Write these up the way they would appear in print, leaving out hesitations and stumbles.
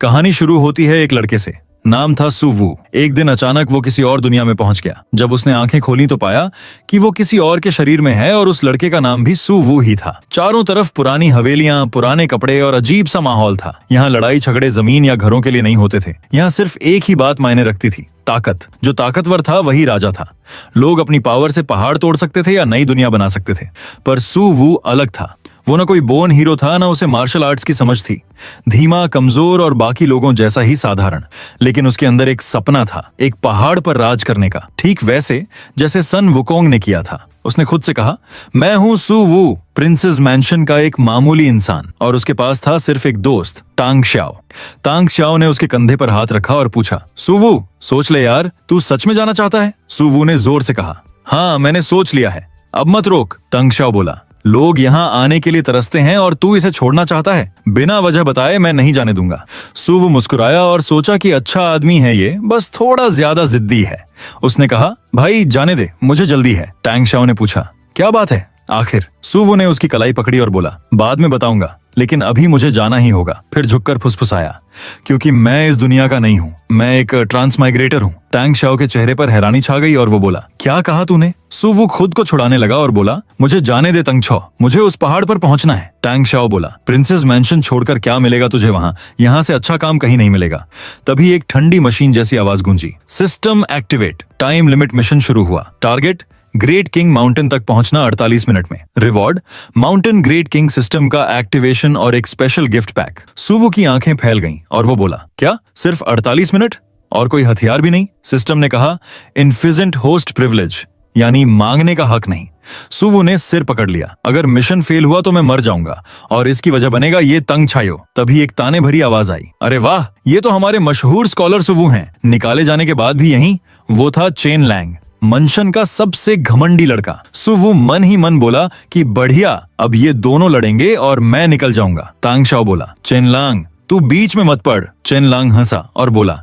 कहानी शुरू होती है एक लड़के से। नाम था सुवू। एक दिन अचानक वो किसी और दुनिया में पहुंच गया। जब उसने आंखें खोली तो पाया कि वो किसी और के शरीर में है और उस लड़के का नाम भी सुवू ही था। चारों तरफ पुरानी हवेलियां, पुराने कपड़े और अजीब सा माहौल था। यहाँ लड़ाई झगड़े जमीन या घरों के लिए नहीं होते थे। यहाँ सिर्फ एक ही बात मायने रखती थी, ताकत। जो ताकतवर था वही राजा था। लोग अपनी पावर से पहाड़ तोड़ सकते थे या नई दुनिया बना सकते थे, पर सुवू अलग था। वो न कोई बोर्न हीरो था, न उसे मार्शल आर्ट्स की समझ थी। धीमा, कमजोर और बाकी लोगों जैसा ही साधारण, लेकिन उसके अंदर एक सपना था, एक पहाड़ पर राज करने का, ठीक वैसे जैसे सन वुकोंग ने किया था। उसने खुद से कहा, मैं हूं सुवू, प्रिंसेस मैंशन का एक मामूली इंसान। और उसके पास था सिर्फ एक दोस्त, टांग श्याओ। टांग श्याओ ने उसके कंधे पर हाथ रखा और पूछा, सुवू, सोच ले यार, तू सच में जाना चाहता है? सुवू ने जोर से कहा, हाँ, मैंने सोच लिया है, अब मत रोक। टांग श्याओ बोला, लोग यहाँ आने के लिए तरसते हैं और तू इसे छोड़ना चाहता है? बिना वजह बताए मैं नहीं जाने दूंगा। सुवू मुस्कुराया और सोचा कि अच्छा आदमी है ये, बस थोड़ा ज्यादा जिद्दी है। उसने कहा, भाई जाने दे, मुझे जल्दी है। टांग श्याओ ने पूछा, क्या बात है आखिर? सुवू ने उसकी कलाई पकड़ी और बोला, बाद में बताऊंगा, लेकिन अभी मुझे जाना ही होगा। फिर झुककर फुसफुसाया, क्योंकि मैं इस दुनिया का नहीं हूँ, मैं एक ट्रांसमाइग्रेटर हूँ। टांग श्याओ के चेहरे पर हैरानी छा गई और वो बोला, क्या कहा तूने? सुवू खुद को छुड़ाने लगा और बोला, मुझे जाने दे तंग छो, मुझे उस पहाड़ पर पहुंचना है। टांग श्याओ बोला, प्रिंसेस मैंशन छोड़कर क्या मिलेगा तुझे वहां? यहाँ से अच्छा काम कहीं नहीं मिलेगा। तभी एक ठंडी मशीन जैसी आवाज गूंजी, system activate. Time limit mission शुरू हुआ। टारगेट, ग्रेट किंग माउंटेन तक पहुंचना 48 मिनट में। Reward, mountain great king system का एक्टिवेशन और एक स्पेशल गिफ्ट पैक। सुवू की आंखें फैल गईं और वो बोला, क्या सिर्फ 48 मिनट और कोई हथियार भी नहीं? सिस्टम ने कहा, इनफिजेंट होस्ट प्रिविलेज, यानी मांगने का हक नहीं। सुवू ने सिर पकड़ लिया, अगर मिशन फेल हुआ तो मैं मर जाऊंगा और इसकी वजह बनेगा ये तंग छायो। तभी एक ताने भरी आवाज आई, अरे वाह, ये तो हमारे मशहूर स्कॉलर सुवू हैं। निकाले जाने के बाद भी यहीं। वो था चेन लैंग, मंशन का सबसे घमंडी लड़का। सुवू मन ही मन बोला कि बढ़िया, अब ये दोनों लड़ेंगे और मैं निकल जाऊंगा। टांग श्याओ बोला, चेन लांग, तू बीच में मत पड़। चेन लांग हंसा और बोला,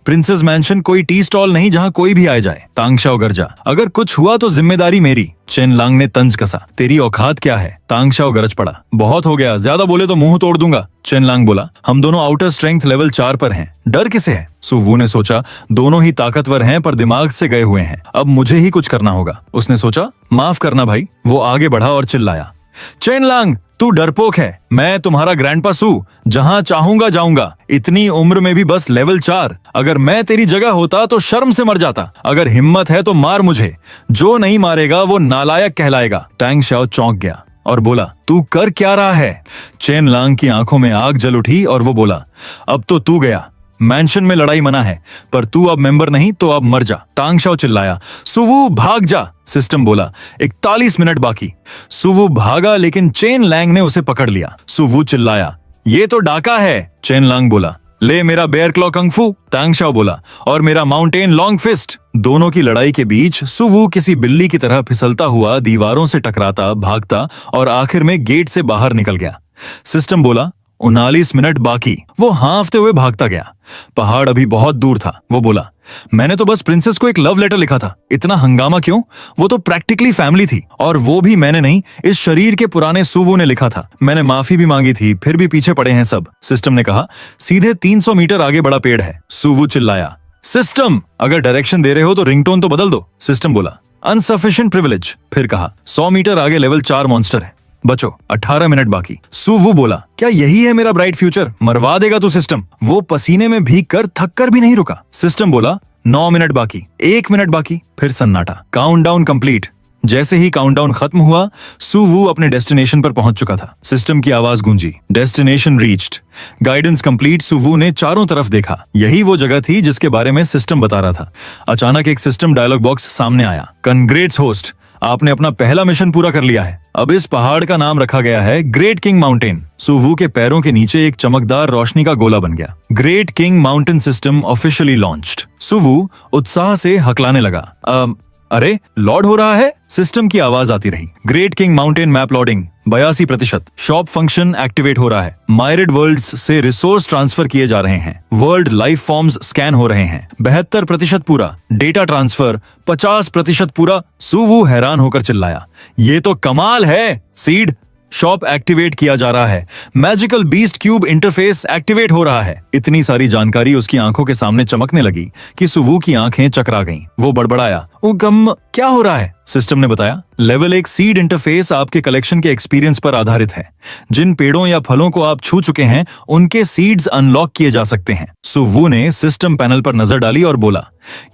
प्रिंसेस मैंशन कोई टी स्टॉल नहीं जहां कोई भी आ जाए। टांग श्याओ गरजा, अगर कुछ हुआ तो जिम्मेदारी मेरी। चेन लांग ने तंज कसा, तेरी औकात क्या है? टांग श्याओ गरज पड़ा, बहुत हो गया, ज्यादा बोले तो मुंह तोड़ दूंगा। चेन लांग बोला, हम दोनों आउटर स्ट्रेंथ लेवल 4 पर हैं, डर किसे है? सुवू ने सोचा, दोनों ही ताकतवर हैं पर दिमाग से गए हुए हैं, अब मुझे ही कुछ करना होगा। उसने सोचा, माफ करना भाई। वो आगे बढ़ा और चिल्लाया, चेन लांग, तू डरपोक है, मैं तुम्हारा ग्रैंडपा सू, जहां चाहूंगा जाऊंगा। इतनी उम्र में भी बस लेवल 4। अगर मैं तेरी जगह होता तो शर्म से मर जाता। अगर हिम्मत है तो मार मुझे, जो नहीं मारेगा वो नालायक कहलाएगा। टांग श्याओ चौंक गया और बोला, तू कर क्या रहा है? चेन लांग की आंखों में आग जल उठी और वो बोला, अब तो तू गया, मैंशन में लड़ाई मना है, पर तू अब मेंबर नहीं तो अब मर जा। टांग श्याओ चिल्लाया, सुवू भाग जा। सिस्टम बोला, 41 मिनट बाकी। सुवू भागा लेकिन चेन लैंग ने उसे पकड़ लिया। सुवू चिल्लाया, ये तो डाका है। चेन लांग बोला, ले मेरा बेयर क्लॉ कंग फू। टांग श्याओ बोला, और मेरा माउंटेन लॉन्ग फिस्ट। दोनों की लड़ाई के बीच सुवू किसी बिल्ली की तरह फिसलता हुआ दीवारों से टकराता, भागता और आखिर में गेट से बाहर निकल गया। सिस्टम बोला, 39 मिनट बाकी। वो हांफते हुए भागता गया। पहाड़ अभी बहुत दूर था। वो बोला, मैंने तो बस प्रिंसेस को एक लव लेटर लिखा था, इतना हंगामा क्यों? वो तो प्रैक्टिकली फैमिली थी, और वो भी मैंने नहीं, इस शरीर के पुराने सुवू ने लिखा था। मैंने माफी भी मांगी थी, फिर भी पीछे पड़े हैं सब। सिस्टम ने कहा, सीधे 300 मीटर आगे बड़ा पेड़ है। सुवू चिल्लाया, सिस्टम, अगर डायरेक्शन दे रहे हो तो रिंगटोन तो बदल दो। सिस्टम बोला, अनसफिशिएंट प्रिविलेज। फिर कहा, 100 मीटर आगे लेवल 4 मॉन्स्टर है, बचो, 18 मिनट बाकी। सुवू बोला, क्या यही है मेरा ब्राइट फ्यूचर? मरवा देगा तू सिस्टम। वो पसीने में भीग कर थक कर भी नहीं रुका। सिस्टम बोला, 9 मिनट बाकी, 1 मिनट बाकी। फिर सन्नाटा, काउंटडाउन कंप्लीट। जैसे ही काउंटडाउन खत्म हुआ, सुवू अपने डेस्टिनेशन पर पहुंच चुका था। सिस्टम की आवाज गूंजी, डेस्टिनेशन रीच्ड, गाइडेंस कंप्लीट। सुवू ने चारों तरफ देखा, यही वो जगह थी जिसके बारे में सिस्टम बता रहा था। अचानक एक सिस्टम डायलॉग बॉक्स सामने आया, कंग्रेट्स होस्ट, आपने अपना पहला मिशन पूरा कर लिया है। अब इस पहाड़ का नाम रखा गया है ग्रेट किंग माउंटेन। सुवू के पैरों के नीचे एक चमकदार रोशनी का गोला बन गया। Great king mountain system officially launched. सुवू उत्साह से हकलाने लगा, अरे लॉर्ड हो रहा है? सिस्टम की आवाज आती रही, great king mountain map loading 82%। Shop function activate हो रहा है। मायरेड वर्ल्ड्स से रिसोर्स ट्रांसफर किए जा रहे हैं। वर्ल्ड लाइफ फॉर्म्स स्कैन हो रहे हैं। 72% पूरा। डेटा ट्रांसफर 50% पूरा। सुवू हैरान होकर चिल्लाया, ये तो कमाल है। सीड, शॉप एक्टिवेट किया जा रहा है, magical beast cube interface activate हो रहा है। इतनी सारी जानकारी उसकी आंखों के सामने चमकने लगी कि सुवू की आंखें चकरा गईं। वो बड़बड़ाया, ओ गम, क्या हो रहा है? सिस्टम ने बताया, लेवल 1 सीड इंटरफेस आपके कलेक्शन के एक्सपीरियंस पर आधारित है। जिन पेड़ों या फलों को आप छू चुके हैं उनके सीड्स अनलॉक किए जा सकते हैं। सुवू ने सिस्टम पैनल पर नजर डाली और बोला,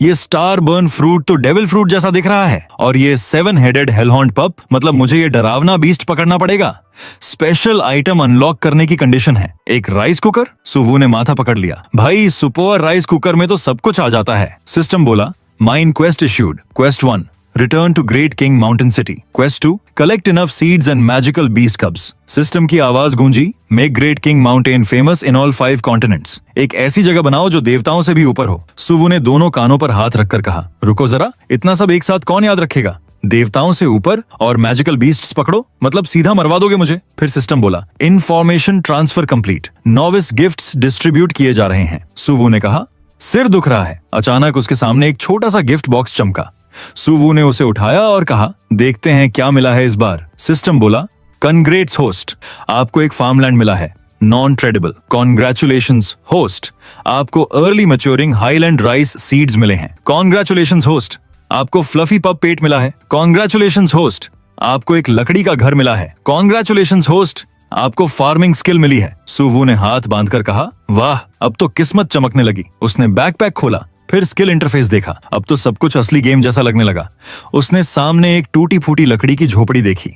ये स्टार बर्न फ्रूट तो डेविल फ्रूट जैसा दिख रहा है, और ये 7 हेडेड हेलहॉर्न पप, मतलब मुझे ये डरावना बीस्ट पकड़ना पड़ेगा। स्पेशल आइटम अनलॉक करने की कंडीशन है, एक राइस कुकर। सुवू ने माथा पकड़ लिया, भाई सुपर राइस कुकर में तो सब कुछ आ जाता है। सिस्टम बोला, mine quest issued. Quest 1, Return to Great King Mountain City. Quest 2, collect enough seeds and magical beast cubs. System की आवाज गूंजी, Make Great King Mountain famous in all 5 continents. एक ऐसी जगह बनाओ जो देवताओं से भी ऊपर हो। सुवू ने दोनों कानों पर हाथ रखकर कहा, रुको जरा, इतना सब एक साथ कौन याद रखेगा? देवताओं से ऊपर और मैजिकल बीस्ट्स पकड़ो, मतलब सीधा मरवा दोगे मुझे। फिर सिस्टम बोला, information transfer complete, novice gifts distribute किए जा रहे हैं। सुवू ने कहा, सिर दुख रहा है। अचानक उसके सामने एक छोटा सा गिफ्ट बॉक्स चमका। सुवू ने उसे उठाया और कहा, देखते हैं क्या मिला है इस बार। सिस्टम बोला, कंग्रेट्स होस्ट, आपको एक फार्मलैंड मिला है, नॉन ट्रेडेबल। कॉन्ग्रेचुलेशंस होस्ट, आपको early maturing highland rice seeds मिले हैं। कॉन्ग्रेचुलेशंस होस्ट, आपको फ्लफी पप पेट मिला है। कॉन्ग्रेचुलेशंस होस्ट, आपको एक लकड़ी का घर मिला है। कॉन्ग्रेचुलेशंस होस्ट, आपको फार्मिंग स्किल मिली है। सुवू ने हाथ बांधकर कहा, वाह, अब तो किस्मत चमकने लगी। उसने बैकपैक खोला, फिर स्किल इंटरफेस देखा। अब तो सब कुछ असली गेम जैसा लगने लगा। उसने सामने एक टूटी फूटी लकड़ी की झोपड़ी देखी।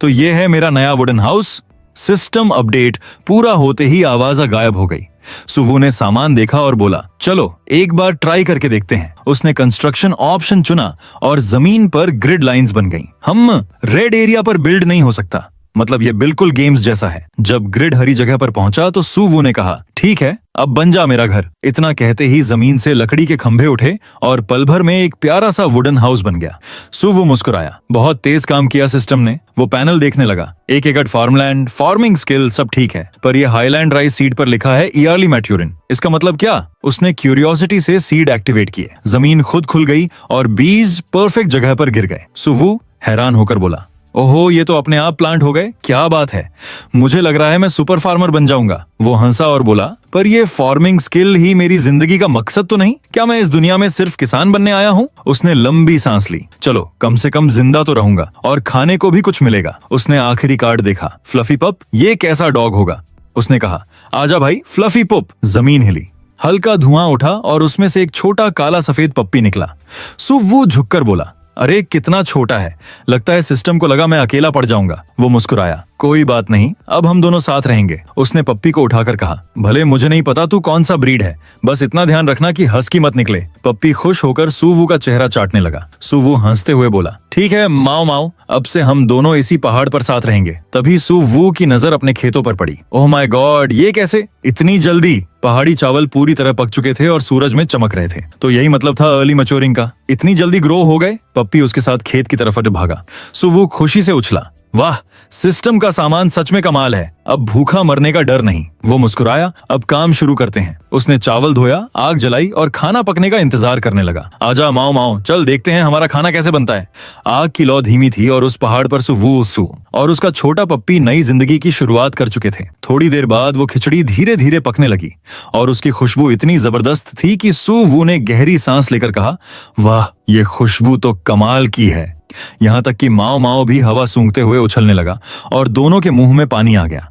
तो ये है मेरा नया वुडन हाउस। सिस्टम अपडेट पूरा होते ही आवाज गायब हो गई। सुवू ने सामान देखा और बोला, चलो एक बार ट्राई करके देखते हैं। उसने कंस्ट्रक्शन ऑप्शन चुना और जमीन पर ग्रिड लाइंस बन गईं। हम रेड एरिया पर बिल्ड नहीं हो सकता, मतलब ये बिल्कुल गेम्स जैसा है। जब ग्रिड हरी जगह पर पहुंचा तो सुवू ने कहा, ठीक है, अब बन जा मेरा घर। इतना कहते ही जमीन से लकड़ी के खंभे उठे और पल भर में एक प्यारा सा वुडन हाउस बन गया। सुवू मुस्कुराया, बहुत तेज काम किया सिस्टम ने। वो पैनल देखने लगा, 1 एकड़ फार्मलैंड, फार्मिंग स्किल सब ठीक है, पर ये हाईलैंड राइस सीड पर लिखा है ईयरली मैट्योरिन। इसका मतलब क्या? उसने क्यूरियोसिटी से सीड एक्टिवेट किए, जमीन खुद खुल गई और बीज परफेक्ट जगह पर गिर गए। सुवू हैरान होकर बोला, ओहो, ये तो अपने आप प्लांट हो गए, क्या बात है, मुझे लग रहा है मैं सुपर फार्मर बन जाऊंगा। वो हंसा और बोला, पर ये फार्मिंग स्किल ही मेरी जिंदगी का मकसद तो नहीं? क्या मैं इस दुनिया में सिर्फ किसान बनने आया हूँ? उसने लंबी सांस ली, चलो कम से कम जिंदा तो रहूंगा और खाने को भी कुछ मिलेगा। उसने आखिरी कार्ड देखा, फ्लफी पप, ये कैसा डॉग होगा? उसने कहा, आजा भाई फ्लफी पप। जमीन हिली, हल्का धुआं उठा और उसमें से एक छोटा काला सफेद पप्पी निकला। सुवू झुककर बोला, अरे कितना छोटा है, लगता है सिस्टम को लगा मैं अकेला पड़ जाऊंगा। वो मुस्कुराया, कोई बात नहीं, अब हम दोनों साथ रहेंगे। उसने पप्पी को उठाकर कहा, भले मुझे नहीं पता तू कौन सा ब्रीड है, बस इतना ध्यान रखना कि हस्की मत निकले। पप्पी खुश होकर सुवू का चेहरा चाटने लगा। सुवू हंसते हुए बोला, ठीक है माओ माओ, अब से हम दोनों इसी पहाड़ पर साथ रहेंगे। तभी सुवू की नजर अपने खेतों पर पड़ी। ओह माय गॉड, ये कैसे इतनी जल्दी? पहाड़ी चावल पूरी तरह पक चुके थे और सूरज में चमक रहे थे। तो यही मतलब था अर्ली मैच्योरिंग का। इतनी जल्दी ग्रो हो गए? पप्पी उसके साथ खेत की तरफ भागा। सुवू खुशी से उछला, वाह, सिस्टम का सामान सच में कमाल है, अब भूखा मरने का डर नहीं। वो मुस्कुराया, अब काम शुरू करते हैं। उसने चावल धोया, आग जलाई और खाना पकने का इंतजार करने लगा। आजा माओ माओ, चल देखते हैं हमारा खाना कैसे बनता है। आग की लौ धीमी थी और उस पहाड़ पर सुवू और उसका छोटा पप्पी नई जिंदगी की शुरुआत कर चुके थे। थोड़ी देर बाद वो खिचड़ी धीरे धीरे पकने लगी और उसकी खुशबू इतनी जबरदस्त थी कि सुवू ने गहरी सांस लेकर कहा, वाह, ये खुशबू तो कमाल की है। यहां तक कि माओ माओ भी हवा सूंघते हुए उछलने लगा और दोनों के मुंह में पानी आ गया।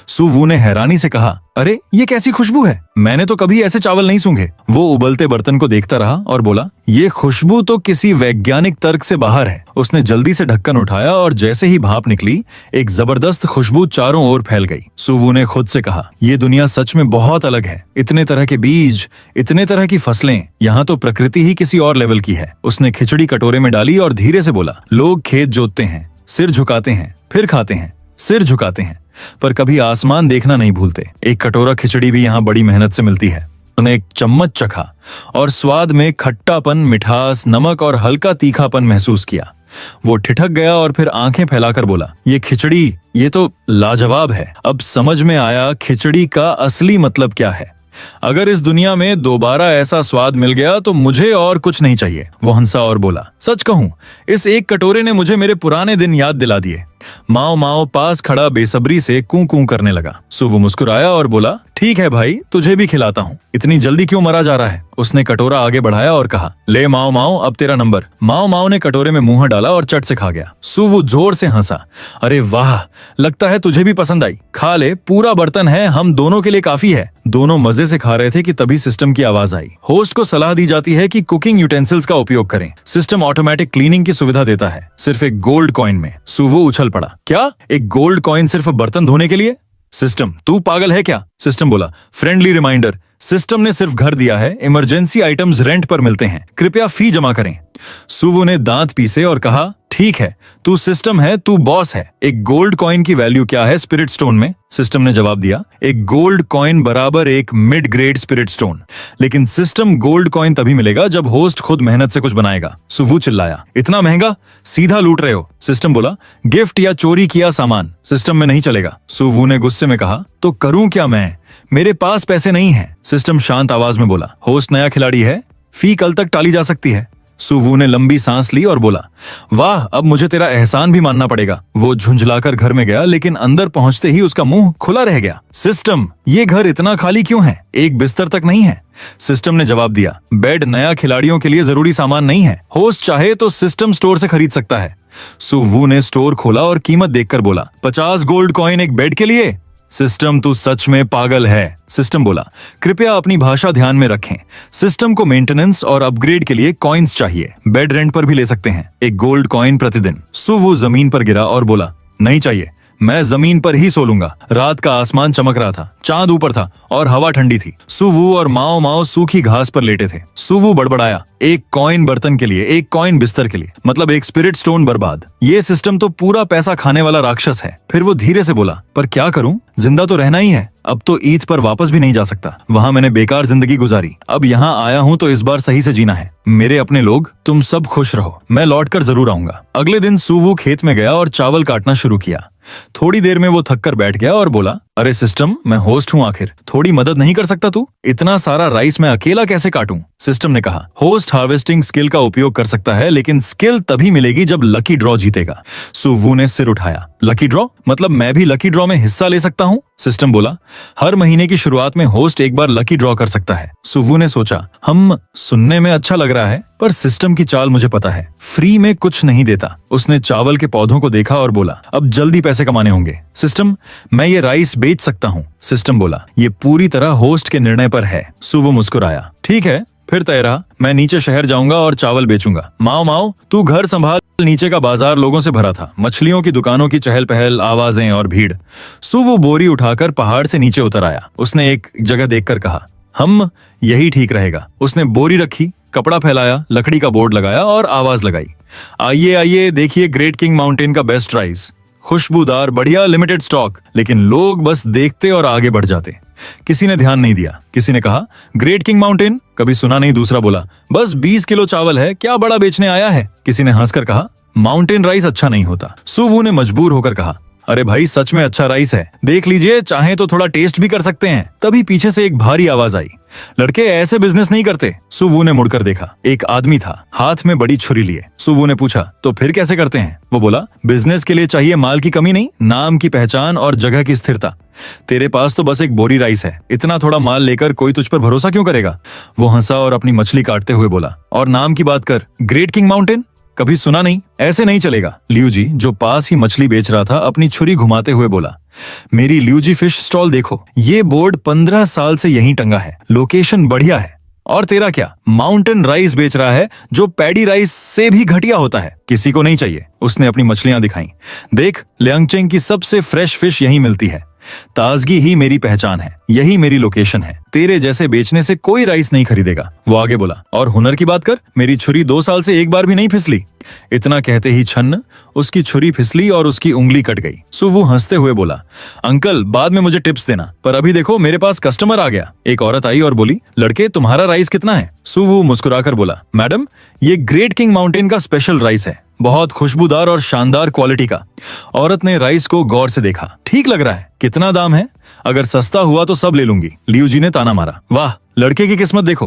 सुवू ने हैरानी से कहा, अरे ये कैसी खुशबू है, मैंने तो कभी ऐसे चावल नहीं सूंघे। वो उबलते बर्तन को देखता रहा और बोला, ये खुशबू तो किसी वैज्ञानिक तर्क से बाहर है। उसने जल्दी से ढक्कन उठाया और जैसे ही भाप निकली, एक जबरदस्त खुशबू चारों ओर फैल गई। सुवू ने खुद से कहा, ये दुनिया सच में बहुत अलग है, इतने तरह के बीज, इतने तरह की फसलें, यहाँ तो प्रकृति ही किसी और लेवल की है। उसने खिचड़ी कटोरे में डाली और धीरे से बोला, लोग खेत जोतते हैं, सिर झुकाते हैं, फिर खाते हैं, सिर झुकाते हैं, पर कभी आसमान देखना नहीं भूलते। एक कटोरा खिचड़ी भी यहाँ बड़ी मेहनत से मिलती है। उन्होंने एक चम्मच चखा और स्वाद में खट्टापन, मिठास, नमक और हल्का तीखापन महसूस किया। वो ठिठक गया और फिर आंखें फैलाकर बोला, ये खिचड़ी, ये तो लाजवाब है। अब समझ में आया खिचड़ी का असली मतलब क्या है। अगर इस दुनिया में दोबारा ऐसा स्वाद मिल गया तो मुझे और कुछ नहीं चाहिए। वो हंसा और बोला, सच कहूं, इस एक कटोरे ने मुझे मेरे पुराने दिन याद दिला दिए। माओ माओ पास खड़ा बेसब्री से कूं कूं करने लगा। सुवु मुस्कुराया और बोला, ठीक है भाई, तुझे भी खिलाता हूँ। इतनी जल्दी क्यों मरा जा रहा है? उसने कटोरा आगे बढ़ाया और कहा, ले माओ माओ, अब तेरा नंबर। माओ माओ ने कटोरे में मुंह डाला और चट से खा गया। सुवु जोर से हंसा, अरे वाह, लगता है तुझे भी पसंद आई। खा ले, पूरा बर्तन है, हम दोनों के लिए काफी है। दोनों मजे से खा रहे थे कि तभी सिस्टम की आवाज आई। होस्ट को सलाह दी जाती है कि कुकिंग यूटेंसिल्स का उपयोग करें। सिस्टम ऑटोमेटिक क्लीनिंग की सुविधा देता है, सिर्फ एक गोल्ड कॉइन में। सुवु उछल पड़ा, क्या एक गोल्ड कॉइन सिर्फ बर्तन धोने के लिए? सिस्टम, तू पागल है क्या? सिस्टम बोला, फ्रेंडली रिमाइंडर, सिस्टम ने सिर्फ घर दिया है, इमरजेंसी आइटम्स रेंट पर मिलते हैं, कृपया फी जमा करें। सुवु ने दांत पीसे और कहा, ठीक है, तू सिस्टम है, तू बॉस है। एक गोल्ड कॉइन की वैल्यू क्या है स्पिरिट स्टोन में? सिस्टम ने जवाब दिया, एक गोल्ड कॉइन बराबर एक मिड ग्रेड स्पिरिट स्टोन। लेकिन सिस्टम, गोल्ड कॉइन तभी मिलेगा जब होस्ट खुद मेहनत से कुछ बनाएगा। सुवु चिल्लाया, इतना महंगा? सीधा लूट रहे हो। सिस्टम बोला, गिफ्ट या चोरी किया सामान सिस्टम में नहीं चलेगा। सुवु ने गुस्से में कहा, तो करूं क्या मैं? मेरे पास पैसे नहीं है। सिस्टम शांत आवाज में बोला, होस्ट नया खिलाड़ी है, फी कल तक टाली जा सकती है। सुवु ने लंबी सांस ली और बोला, वाह, अब मुझे तेरा एहसान भी मानना पड़ेगा। वो झुंझलाकर घर में गया, लेकिन अंदर पहुंचते ही उसका मुंह खुला रह गया। सिस्टम, ये घर इतना खाली क्यों है? एक बिस्तर तक नहीं है। सिस्टम ने जवाब दिया, बेड नया खिलाड़ियों के लिए जरूरी सामान नहीं है। होस्ट चाहे तो सिस्टम स्टोर से खरीद सकता है। सुवु ने स्टोर खोला और कीमत देखकर बोला, 50 गोल्ड कॉइन एक बेड के लिए? सिस्टम, तू सच में पागल है। सिस्टम बोला, कृपया अपनी भाषा ध्यान में रखें। सिस्टम को मेंटेनेंस और अपग्रेड के लिए कॉइन्स चाहिए। बेड रेंट पर भी ले सकते हैं, एक गोल्ड कॉइन प्रतिदिन। सुवु जमीन पर गिरा और बोला, नहीं चाहिए, मैं जमीन पर ही सो लूंगा। रात का आसमान चमक रहा था, चांद ऊपर था और हवा ठंडी थी। सुवु और माओ माओ सूखी घास पर लेटे थे। सुवु बड़बड़ाया, एक कॉइन बर्तन के लिए, एक कॉइन बिस्तर के लिए, मतलब एक स्पिरिट स्टोन बर्बाद। ये सिस्टम तो पूरा पैसा खाने वाला राक्षस है। फिर वो धीरे से बोला, पर क्या करूं, जिंदा तो रहना ही है। अब तो ईद पर वापस भी नहीं जा सकता, वहां मैंने बेकार जिंदगी गुजारी। अब यहाँ आया हूँ तो इस बार सही से जीना है। मेरे अपने लोग, तुम सब खुश रहो, मैं लौटकर जरूर आऊंगा। अगले दिन सुवु खेत में गया और चावल काटना शुरू किया। थोड़ी देर में वो थक कर बैठ गया और बोला, अरे सिस्टम, मैं होस्ट हूँ, आखिर थोड़ी मदद नहीं कर सकता तू? इतना सारा राइस मैं अकेला कैसे काटूं? सिस्टम ने कहा, होस्ट हार्वेस्टिंग स्किल का उपयोग कर सकता है, लेकिन स्किल तभी मिलेगी जब लकी ड्रॉ जीतेगा। सुवु ने सिर उठाया, लकी ड्रॉ? मतलब मैं भी लकी ड्रॉ में हिस्सा ले सकता हूँ? सिस्टम बोला, हर महीने की शुरुआत में होस्ट एक बार लकी ड्रॉ कर सकता है। सुवु ने सोचा, हम सुनने में अच्छा लग रहा है, पर सिस्टम की चाल मुझे पता है, फ्री में कुछ नहीं देता। उसने चावल के पौधों को देखा और बोला, अब जल्दी पैसे कमाने होंगे। सिस्टम, मैं ये राइस बेच सकता हूँ। सिस्टम बोला, ये पूरी तरह होस्ट के निर्णय पर है। सुवु मुस्कुराया, ठीक है, फिर तय रहा, मैं नीचे शहर जाऊंगा और चावल बेचूंगा। माओ माओ, तू घर संभाल। नीचे का बाजार लोगों से भरा था, मछलियों की दुकानों की चहल पहल, आवाजें और भीड़। सुवु बोरी उठाकर पहाड़ से नीचे उतर आया। उसने एक जगह देखकर कहा, हम यही ठीक रहेगा। उसने बोरी रखी, कपड़ा फैलाया, लकड़ी का बोर्ड लगाया और आवाज लगाई, आइए आइए, देखिए ग्रेट किंग माउंटेन का बेस्ट राइस, खुशबूदार, बढ़िया, लिमिटेड स्टॉक। लेकिन लोग बस देखते और आगे बढ़ जाते। किसी ने ध्यान नहीं दिया। किसी ने कहा, ग्रेट किंग माउंटेन? कभी सुना नहीं। दूसरा बोला, बस 20 किलो चावल है, क्या बड़ा बेचने आया है? किसी ने हंसकर कहा, माउंटेन राइस अच्छा नहीं होता। सुवु ने मजबूर होकर कहा, अरे भाई, सच में अच्छा राइस है, देख लीजिए, चाहे तो थोड़ा टेस्ट भी कर सकते हैं। तभी पीछे से एक भारी आवाज आई, लड़के ऐसे बिजनेस नहीं करते। सुवु ने मुड़कर देखा, एक आदमी था, हाथ में बड़ी छुरी लिए। सुवु ने पूछा, तो फिर कैसे करते हैं? वो बोला, बिजनेस के लिए चाहिए माल की कमी नहीं, नाम की पहचान और जगह की स्थिरता। तेरे पास तो बस एक बोरी राइस है, इतना थोड़ा माल लेकर कोई तुझ पर भरोसा क्यों करेगा? वो हंसा और अपनी मछली काटते हुए बोला, और नाम की बात कर, ग्रेट किंग माउंटेन? कभी सुना नहीं, ऐसे नहीं चलेगा। लियूजी, जो पास ही मछली बेच रहा था, अपनी छुरी घुमाते हुए बोला, मेरी लियूजी फिश स्टॉल देखो, ये बोर्ड 15 साल से यहीं टंगा है, लोकेशन बढ़िया है। और तेरा क्या? माउंटेन राइस बेच रहा है, जो पैडी राइस से भी घटिया होता है, किसी को नहीं चाहिए। उसने अपनी मछलियां दिखाई, देख, लियांगचेंग की सबसे फ्रेश फिश यहीं मिलती है, ताजगी ही मेरी पहचान है, यही मेरी लोकेशन है, तेरे जैसे बेचने से कोई राइस नहीं खरीदेगा। वो आगे बोला, और हुनर की बात कर, मेरी छुरी 2 साल से एक बार भी नहीं फिसली। इतना कहते ही छन्न उसकी छुरी फिसली और उसकी उंगली कट गई। सुवु हंसते हुए बोला, अंकल, बाद में मुझे टिप्स देना, पर अभी देखो मेरे पास कस्टमर आ गया। एक औरत आई और बोली, लड़के, तुम्हारा राइस कितना है? सुवु मुस्कुराकर बोला, मैडम, ये ग्रेट किंग माउंटेन का स्पेशल राइस है, बहुत खुशबूदार और शानदार क्वालिटी का। औरत ने राइस को गौर से देखा। ठीक लग रहा है। कितना दाम है? अगर सस्ता हुआ तो सब ले लूंगी। लियू जी ने ताना मारा। वाह, लड़के की किस्मत देखो,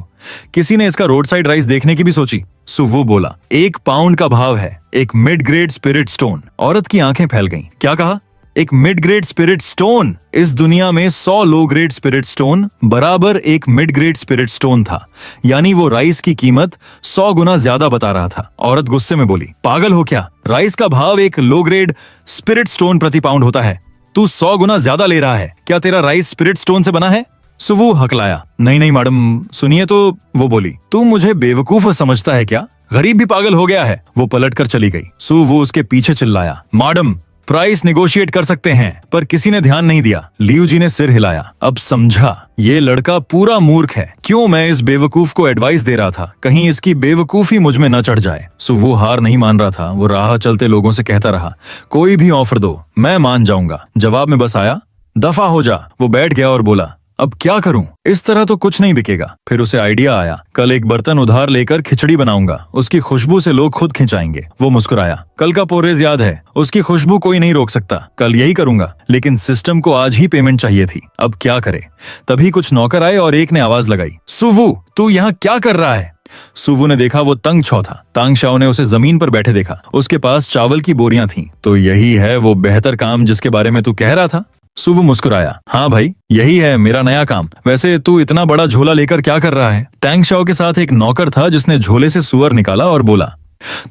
किसी ने इसका रोड साइड राइस देखने की भी सोची। सुवू बोला, 1 पाउंड का भाव है, एक मिड ग्रेड स्पिरिट स्टोन। औरत की आंखें फैल गईं। क्या कहा? एक मिड ग्रेड स्पिरिट स्टोन? इस दुनिया में 100 लो ग्रेड स्पिरिट स्टोन बराबर एक मिड ग्रेड स्पिरिट स्टोन था। यानी वो राइस की कीमत 100 गुना ज्यादा बता रहा था। औरत गुस्से में बोली, पागल हो क्या? राइस का भाव एक लो ग्रेड स्पिरिट स्टोन प्रति पाउंड होता है। तू 100 गुना ज्यादा ले रहा है। क्या तेरा राइस स्पिरिट स्टोन से बना है? सुवू हकलाया। नहीं नहीं मैडम, सुनिए तो। वो बोली, तू मुझे बेवकूफ समझता है क्या? गरीब भी पागल हो गया है। वो पलट कर चली गई। सुवू उसके पीछे चिल्लाया, मैडम प्राइस नेगोशिएट कर सकते हैं। पर किसी ने ध्यान नहीं दिया। लियू जी ने सिर हिलाया। अब समझा, ये लड़का पूरा मूर्ख है। क्यों मैं इस बेवकूफ को एडवाइस दे रहा था? कहीं इसकी बेवकूफी मुझ में न चढ़ जाए। सुवू हार नहीं मान रहा था। वो राह चलते लोगों से कहता रहा, कोई भी ऑफर दो, मैं मान जाऊंगा। जवाब में बस आया, दफा हो जा। वो बैठ गया और बोला, अब क्या करूं? इस तरह तो कुछ नहीं बिकेगा। फिर उसे आइडिया आया, कल एक बर्तन उधार लेकर खिचड़ी बनाऊंगा। उसकी खुशबू से लोग खुद खिंचाएंगे। वो मुस्कुराया। कल का पोरेज याद है, उसकी खुशबू कोई नहीं रोक सकता। कल यही करूंगा। लेकिन सिस्टम को आज ही पेमेंट चाहिए थी। अब क्या करे? तभी कुछ नौकर आए और एक ने आवाज लगाई, सुवू तू यहाँ क्या कर रहा है? सुवू ने देखा वो तंग छौ था। तांग शाओ ने उसे जमीन पर बैठे देखा। उसके पास चावल की बोरियां थीं। तो यही है वो बेहतर काम जिसके बारे में तू कह रहा था? सुवू मुस्कुराया। हाँ भाई, यही है मेरा नया काम। वैसे तू इतना बड़ा झोला लेकर क्या कर रहा है? तांग शाओ के साथ एक नौकर था जिसने झोले से सुअर निकाला और बोला,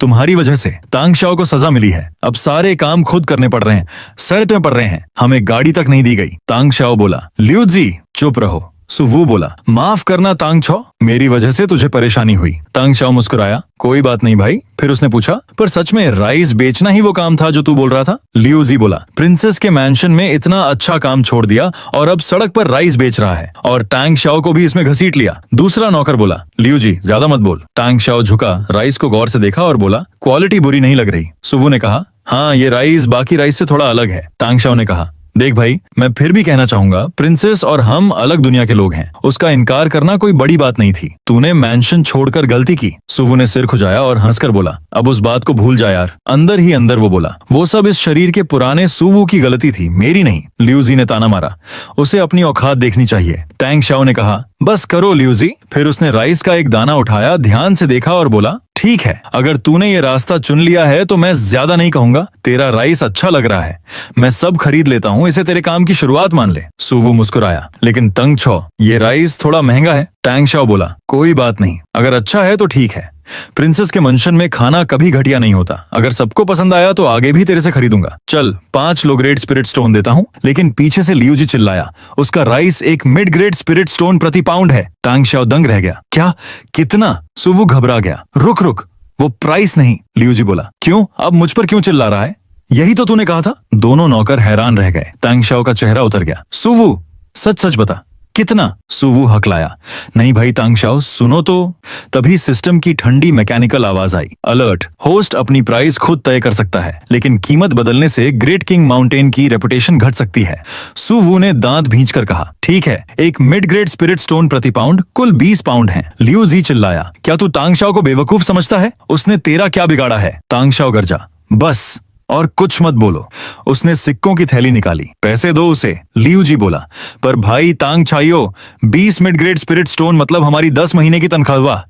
तुम्हारी वजह से तांग शाओ को सजा मिली है। अब सारे काम खुद करने पड़ रहे हैं, सर पे पड़ रहे हैं। हमें गाड़ी तक नहीं दी गई। तांग शाओ बोला, लियू जी चुप रहो। सुवू बोला, माफ करना तांग छो, मेरी वजह से तुझे परेशानी हुई। तांग शाओ मुस्कुराया, कोई बात नहीं भाई। फिर उसने पूछा, पर सच में राइस बेचना ही वो काम था जो तू बोल रहा था? लियू जी बोला, प्रिंसेस के मैंशन में इतना अच्छा काम छोड़ दिया और अब सड़क पर राइस बेच रहा है, और तांग शाओ को भी इसमें घसीट लिया। दूसरा नौकर बोला, लियू जी ज्यादा मत बोल। तांग शाओ झुका, राइस को गौर से देखा और बोला, क्वालिटी बुरी नहीं लग रही। सुवू ने कहा, हाँ ये राइस बाकी राइस से थोड़ा अलग है। तांग शाओ ने कहा, देख भाई, मैं फिर भी कहना चाहूंगा, प्रिंसेस और हम अलग दुनिया के लोग हैं। उसका इनकार करना कोई बड़ी बात नहीं थी। तूने मैंशन छोड़कर गलती की। सुवू ने सिर खुजाया और हंसकर बोला, अब उस बात को भूल जा यार। अंदर ही अंदर वो बोला, वो सब इस शरीर के पुराने सुवू की गलती थी, मेरी नहीं। लियू जी ने ताना मारा, उसे अपनी औकात देखनी चाहिए। टैंग शाओ ने कहा, बस करो लियू जी। फिर उसने राइस का एक दाना उठाया, ध्यान से देखा और बोला, ठीक है, अगर तूने ये रास्ता चुन लिया है तो मैं ज्यादा नहीं कहूंगा। तेरा राइस अच्छा लग रहा है, मैं सब खरीद लेता हूँ। इसे तेरे काम की शुरुआत मान ले। सुवू मुस्कुराया, लेकिन तंग छो, ये राइस थोड़ा महंगा है। टैंग शाओ बोला, कोई बात नहीं, अगर अच्छा है तो ठीक है। प्रिंसेस के मंशन में खाना कभी घटिया नहीं होता। अगर सबको पसंद आया तो आगे भी तेरे से खरीदूंगा। चल 5 लो ग्रेड स्पिरिट स्टोन देता हूँ। लेकिन पीछे से लियू जी चिल्लाया, उसका राइस एक मिड ग्रेड स्पिरिट स्टोन प्रति पाउंड है। टैंग शाओ दंग रह गया, क्या? कितना? सुवू घबरा गया। रुक रुक, वो प्राइस नहीं। लियू जी बोला, क्यों? अब मुझ पर क्यों चिल्ला रहा है? यही तो तूने कहा था। दोनों नौकर हैरान रह गए। टैंग शाओ का चेहरा उतर गया। सुवू सच सच बता, कितना? सुवू हकलाया, नहीं भाई तांग शाओ, सुनो तो। तभी सिस्टम की ठंडी मैकेनिकल आवाज आई, अलर्ट, होस्ट अपनी प्राइस खुद तय कर सकता है, लेकिन कीमत बदलने से ग्रेट किंग माउंटेन की रेपुटेशन घट सकती है। सुवू ने दांत भींचकर कहा, ठीक है, एक मिड ग्रेड स्पिरिट स्टोन प्रति पाउंड कुल 20 पाउंड है। लियू जी चिल्लाया, क्या तू तांग शाओ को बेवकूफ समझता है? उसने तेरा क्या बिगाड़ा है? तांग शाओ गरजा, बस और कुछ मत बोलो। उसने सिक्कों की थैली निकाली, पैसे दो उसे। लियू जी बोला, पर भाई तांग छाइयो, 20 मिड ग्रेड स्पिरिट स्टोन मतलब हमारी 10 महीने की तनख्वाह।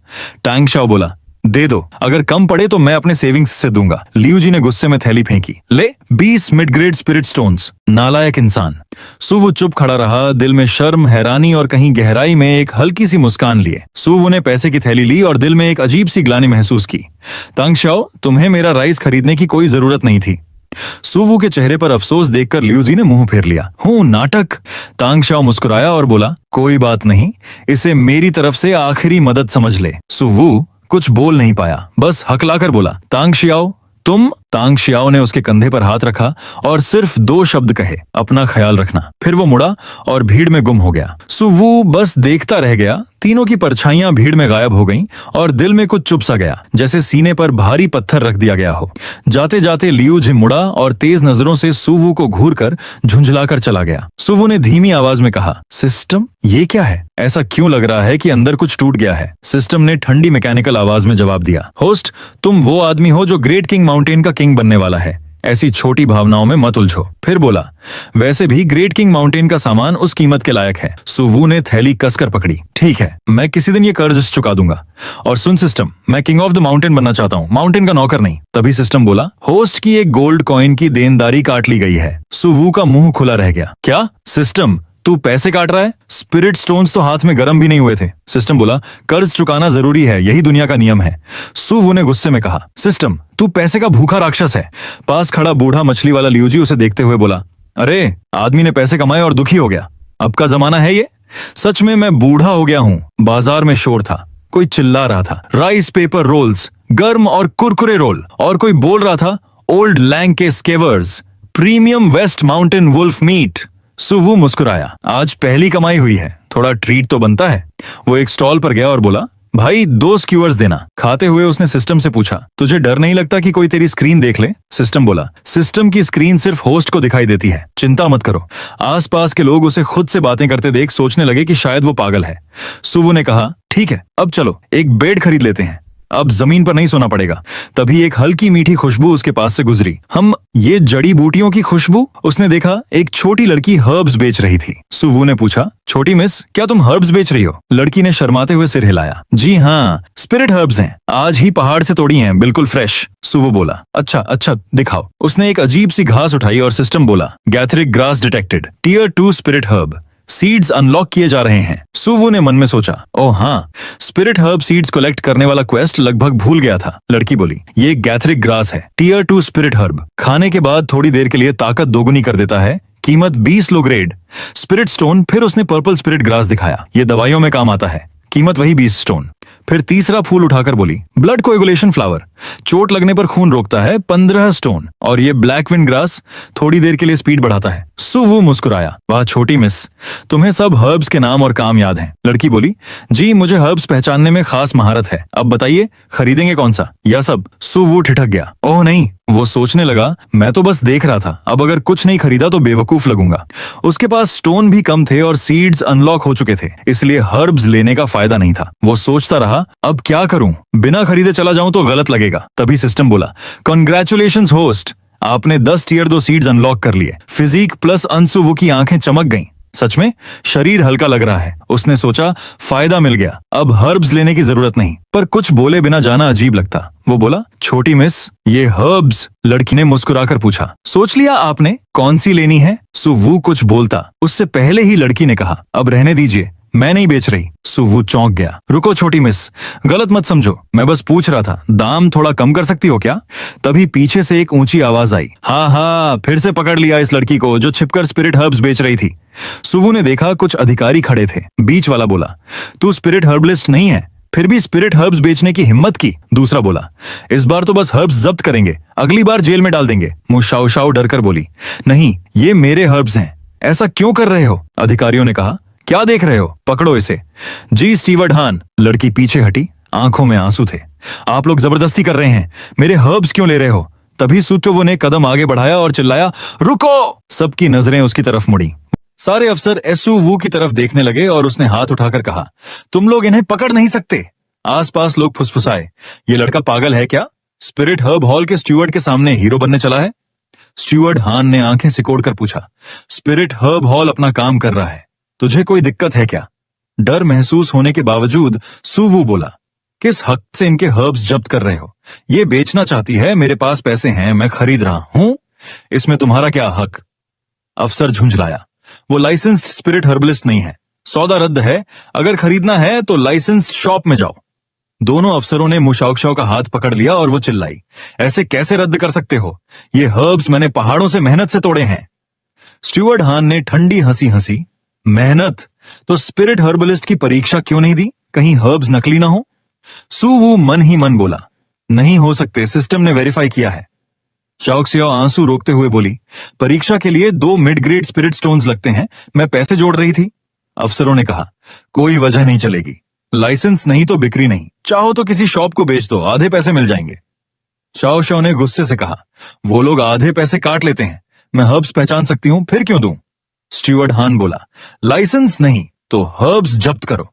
टैंग शाओ बोला, दे दो, अगर कम पड़े तो मैं अपने सेविंग्स से दूंगा। लियू जी ने गुस्से में थैली फेंकी, ले 20 मिड ग्रेड स्पिरिट स्टोन्स, नालायक इंसान। सुवू चुप खड़ा रहा, दिल में शर्म, हैरानी और कहीं गहराई में एक हल्की सी मुस्कान लिए। सुवू ने पैसे की थैली ली और दिल में एक अजीब सी ग्लानि महसूस की। तांग शाओ, तुम्हें मेरा राइस खरीदने की कोई जरूरत नहीं थी। सुवू के चेहरे पर अफसोस देखकर लियू जी ने मुंह फेर लिया। हूँ नाटक। तांग शाओ मुस्कुराया और बोला, कोई बात नहीं, इसे मेरी तरफ से आखिरी मदद समझ ले। सुवू कुछ बोल नहीं पाया, बस हकलाकर बोला, तांग शाओ, तुम तांग शियाओ ने उसके कंधे पर हाथ रखा और सिर्फ 2 शब्द कहे, अपना ख्याल रखना। फिर वो मुड़ा और भीड़ में गुम हो गया। सुवू बस देखता रह गया। तीनों की परछाइयां भीड़ में गायब हो गईं और दिल में कुछ चुप सा गया, जैसे सीने पर भारी पत्थर रख दिया गया हो। जाते जाते लियू झिन मुड़ा और तेज नजरों से सुवू को घूर कर झुंझलाकर चला गया। सुवू ने धीमी आवाज में कहा, सिस्टम, ये क्या है? ऐसा क्यों लग रहा है कि अंदर कुछ टूट गया है? सिस्टम ने ठंडी मैकेनिकल आवाज में जवाब दिया, होस्ट, तुम वो आदमी हो जो ग्रेट किंग माउंटेन का किंग बनने वाला है। ऐसी छोटी भावनाओं में मत उलझो। फिर बोला, वैसे भी ग्रेट किंग माउंटेन का सामान उस कीमत के लायक है। सुवू ने थैली कसकर पकड़ी। ठीक है, मैं किसी दिन ये कर्ज चुका दूंगा। और सुन सिस्टम, मैं किंग ऑफ द माउंटेन बनना चाहता हूँ, माउंटेन का नौकर नहीं। तभी सिस्टम बोला, होस्ट की एक गोल्ड कॉइन की देनदारी काट ली गई है। सुवू का मुंह खुला रह गया। क्या सिस्टम, तू पैसे काट रहा है? स्पिरिट स्टोन्स तो हाथ में गर्म भी नहीं हुए थे। सिस्टम बोला, कर्ज चुकाना जरूरी है, यही दुनिया का नियम है। सुवू ने गुस्से में कहा, सिस्टम, तू पैसे का भूखा राक्षस है। पास खड़ा बूढ़ा मछली वाला लियूजी उसे देखते हुए बोला, अरे, आदमी ने पैसे कमाए और दुखी हो गया। अब का जमाना है ये? सच में मैं बूढ़ा हो गया हूँ। बाजार में शोर था, कोई चिल्ला रहा था, राइस पेपर रोल्स, गर्म और कुरकुरे रोल। और कोई बोल रहा था, ओल्ड लैंग के skewers, premium west mountain wolf meat. सुवू मुस्कुराया, आज पहली कमाई हुई है, थोड़ा ट्रीट तो बनता है। वो एक स्टॉल पर गया और बोला, भाई 2 स्क्यूअर्स देना। खाते हुए उसने सिस्टम से पूछा, तुझे डर नहीं लगता कि कोई तेरी स्क्रीन देख ले? सिस्टम बोला, सिस्टम की स्क्रीन सिर्फ होस्ट को दिखाई देती है, चिंता मत करो। आसपास के लोग उसे खुद से बातें करते देख सोचने लगे कि शायद वो पागल है। सुवू ने कहा, ठीक है, अब चलो एक बेड खरीद लेते हैं, अब जमीन पर नहीं सोना पड़ेगा। तभी एक हल्की मीठी खुशबू उसके पास से गुजरी। हम ये जड़ी बूटियों की खुशबू? उसने देखा एक छोटी लड़की हर्ब्स बेच रही थी। सुवू ने पूछा, छोटी मिस, क्या तुम हर्ब्स बेच रही हो? लड़की ने शर्माते हुए सिर हिलाया। जी हाँ, स्पिरिट हर्ब्स हैं, आज ही पहाड़ से तोड़ी हैं, बिल्कुल फ्रेश। सुवू बोला, अच्छा अच्छा, दिखाओ। उसने एक अजीब सी घास उठाई और सिस्टम बोला, गैथरिक grass detected, tier 2 spirit herb, seeds unlock किए जा रहे हैं। सुवू ने मन में सोचा, ओह हाँ, स्पिरिट हर्ब सीड्स कलेक्ट करने वाला क्वेस्ट लगभग भूल गया था। लड़की बोली, ये गैथरिक ग्रास है, टियर 2 स्पिरिट हर्ब, खाने के बाद थोड़ी देर के लिए ताकत दोगुनी कर देता है, कीमत 20 लो ग्रेड स्पिरिट स्टोन। फिर उसने पर्पल स्पिरिट ग्रास दिखाया, ये दवाइयों में काम आता है, कीमत वही 20 स्टोन। फिर तीसरा फूल उठाकर बोली, ब्लड कोएगुलेशन फ्लावर, चोट लगने पर खून रोकता है, 15 स्टोन। और ये ब्लैक विंड ग्रास थोड़ी देर के लिए स्पीड बढ़ाता है। सुवू मुस्कुराया, वाह छोटी मिस, तुम्हें सब हर्ब्स के नाम और काम याद हैं। लड़की बोली, जी मुझे हर्ब्स पहचानने में खास महारत है। अब बताइए, खरीदेंगे कौन सा? यह सब? सुवू ठिठक गया। ओह नहीं, वो सोचने लगा, मैं तो बस देख रहा था, अब अगर कुछ नहीं खरीदा तो बेवकूफ लगूंगा। उसके पास स्टोन भी कम थे और सीड्स अनलॉक हो चुके थे, इसलिए हर्ब्स लेने का फायदा नहीं था। वो सोचता रहा, अब क्या करूं, बिना खरीदे चला जाऊं तो गलत लगेगा। तभी सिस्टम बोला, कॉन्ग्रेचुलेशंस होस्ट, आपने 10 टियर 2 सीड्स अनलॉक कर लिए। फिजिक प्लस अनसुवू की आंखें चमक गईं। सच में शरीर हल्का लग रहा है। उसने सोचा, फायदा मिल गया, अब हर्ब्स लेने की जरूरत नहीं। पर कुछ बोले बिना जाना अजीब लगता। वो बोला, छोटी मिस, ये हर्ब्स? लड़की ने मुस्कुराकर पूछा, सोच लिया आपने कौन सी लेनी है? सुवू कुछ बोलता, उससे पहले ही लड़की ने कहा, अब रहने दीजिए, मैं नहीं बेच रही। सुवू चौंक गया। रुको छोटी मिस, गलत मत समझो, मैं बस पूछ रहा था, दाम थोड़ा कम कर सकती हो क्या? तभी पीछे से एक ऊंची आवाज आई, हाँ हाँ, फिर से पकड़ लिया इस लड़की को जो छिपकर स्पिरिट हर्ब्स बेच रही थी। सुवू ने देखा कुछ अधिकारी खड़े थे। बीच वाला बोला, तू स्पिरिट हर्बलिस्ट नहीं है, फिर भी स्पिरिट हर्ब्स बेचने की हिम्मत की। दूसरा बोला, इस बार तो बस हर्ब्स जब्त करेंगे, अगली बार जेल में डाल देंगे। मुशाओ शाओ डर कर बोली, नहीं, ये मेरे हर्ब्स हैं। ऐसा क्यों कर रहे हो? अधिकारियों ने कहा, क्या देख रहे हो, पकड़ो इसे। जी स्टीवर्ड हान। लड़की पीछे हटी, आंखों में आंसू थे। आप लोग जबरदस्ती कर रहे हैं, मेरे हर्ब्स क्यों ले रहे हो? तभी सुतोवू ने कदम आगे बढ़ाया और चिल्लाया, रुको। सबकी नजरें उसकी तरफ मुड़ी। सारे अफसर एसुवू की तरफ देखने लगे और उसने हाथ उठाकर कहा, तुम लोग इन्हें पकड़ नहीं सकते। आसपास लोग फुसफुसाए, ये लड़का पागल है क्या? स्पिरिट हर्ब हॉल के स्टीवर्ड के सामने हीरो बनने चला है? स्टीवर्ड हान ने आंखें सिकोड़कर पूछा, स्पिरिट हर्ब हॉल अपना काम कर रहा है, तुझे कोई दिक्कत है क्या? डर महसूस होने के बावजूद सुवू बोला, किस हक से इनके हर्ब्स जब्त कर रहे हो? ये बेचना चाहती है, मेरे पास पैसे हैं, मैं खरीद रहा हूं, इसमें तुम्हारा क्या हक? अफसर झुंझलाया, वो लाइसेंस्ड स्पिरिट हर्बलिस्ट नहीं है, सौदा रद्द है, अगर खरीदना है तो लाइसेंस्ड शॉप में जाओ। दोनों अफसरों ने मुशाओक्षाओ का हाथ पकड़ लिया और वो चिल्लाई, ऐसे कैसे रद्द कर सकते हो? ये हर्ब्स मैंने पहाड़ों से मेहनत से तोड़े हैं। स्टीवर्ड हान ने ठंडी हंसी हंसी, मेहनत? तो स्पिरिट हर्बलिस्ट की परीक्षा क्यों नहीं दी, कहीं हर्ब्स नकली ना हो? सुवू मन ही मन बोला, नहीं हो सकते, सिस्टम ने वेरीफाई किया है। शाओ xiao आंसू रोकते हुए बोली, परीक्षा के लिए 2 मिड ग्रेड स्पिरिट स्टोन्स लगते हैं, मैं पैसे जोड़ रही थी। अफसरों ने कहा, कोई वजह नहीं चलेगी, लाइसेंस नहीं तो बिक्री नहीं, चाहो तो किसी शॉप को बेच दो, आधे पैसे मिल जाएंगे। शाओ xiao ने गुस्से से कहा, वो लोग आधे पैसे काट लेते हैं, मैं हर्ब्स पहचान सकती हूं, फिर क्यों दूं? स्टीवर्ड हान बोला, लाइसेंस नहीं तो हर्ब्स जब्त करो।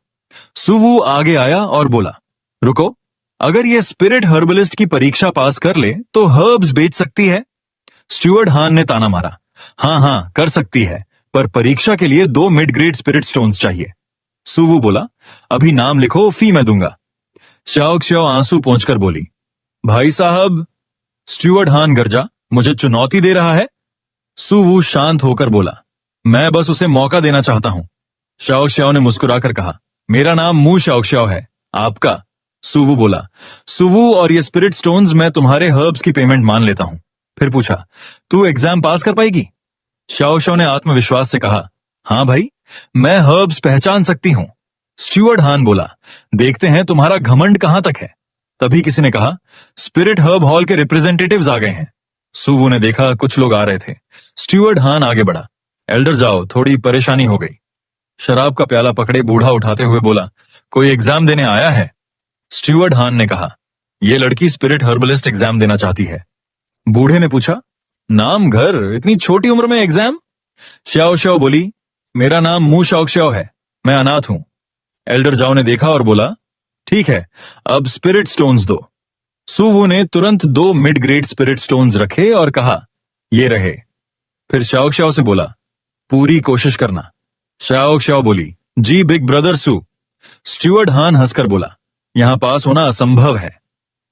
सुवू आगे आया और बोला, रुको, अगर ये स्पिरिट हर्बलिस्ट की परीक्षा पास कर ले तो हर्ब्स बेच सकती है। स्टीवर्ड हान ने ताना मारा, हाँ कर सकती है, पर परीक्षा के लिए 2 मिड ग्रेड स्पिरिट स्टोन्स चाहिए। सुवू बोला, अभी नाम लिखो, फी मैं दूंगा। शाओ xiao आंसू पोंछकर बोली, भाई साहब। स्टीवर्ड हान गरजा, मुझे चुनौती दे रहा है? सुवू शांत होकर बोला, मैं बस उसे मौका देना चाहता हूं। शाओ xiao ने मुस्कुराकर कहा, मेरा नाम मू शाओ xiao है, आपका? सुवू बोला, सुवू और ये स्पिरिट स्टोन्स मैं तुम्हारे हर्ब्स की पेमेंट मान लेता हूं। फिर पूछा, तू एग्जाम पास कर पाएगी? शाओ xiao ने आत्मविश्वास से कहा, हाँ भाई, मैं हर्ब्स पहचान सकती हूं। स्टीवर्ड हान बोला, देखते हैं तुम्हारा घमंड कहां तक है। तभी किसी ने कहा, स्पिरिट हर्ब हॉल के रिप्रेजेंटेटिव्स आ गए हैं। सुवू ने देखा कुछ लोग आ रहे थे। स्टीवर्ड हान आगे बढ़ा, एल्डर जाओ, थोड़ी परेशानी हो गई। शराब का प्याला पकड़े बूढ़ा उठाते हुए बोला, कोई एग्जाम देने आया है? स्टीवर्ड हान ने कहा, यह लड़की स्पिरिट हर्बलिस्ट एग्जाम देना चाहती है। बूढ़े ने पूछा, नाम घर, इतनी छोटी उम्र में एग्जाम? शाओ xiao बोली, मेरा नाम मू शाओ xiao है, मैं अनाथ हूं। एल्डर जाओ ने देखा और बोला, ठीक है, अब स्पिरिट स्टोन्स दो। सुवू ने तुरंत 2 मिड ग्रेड स्पिरिट स्टोन्स रखे और कहा, ये रहे। फिर शाओ xiao से बोला, पूरी कोशिश करना। शाओ xiao बोली, जी बिग ब्रदर सू। स्टीवर्ड हान हंसकर बोला, यहां पास होना असंभव है।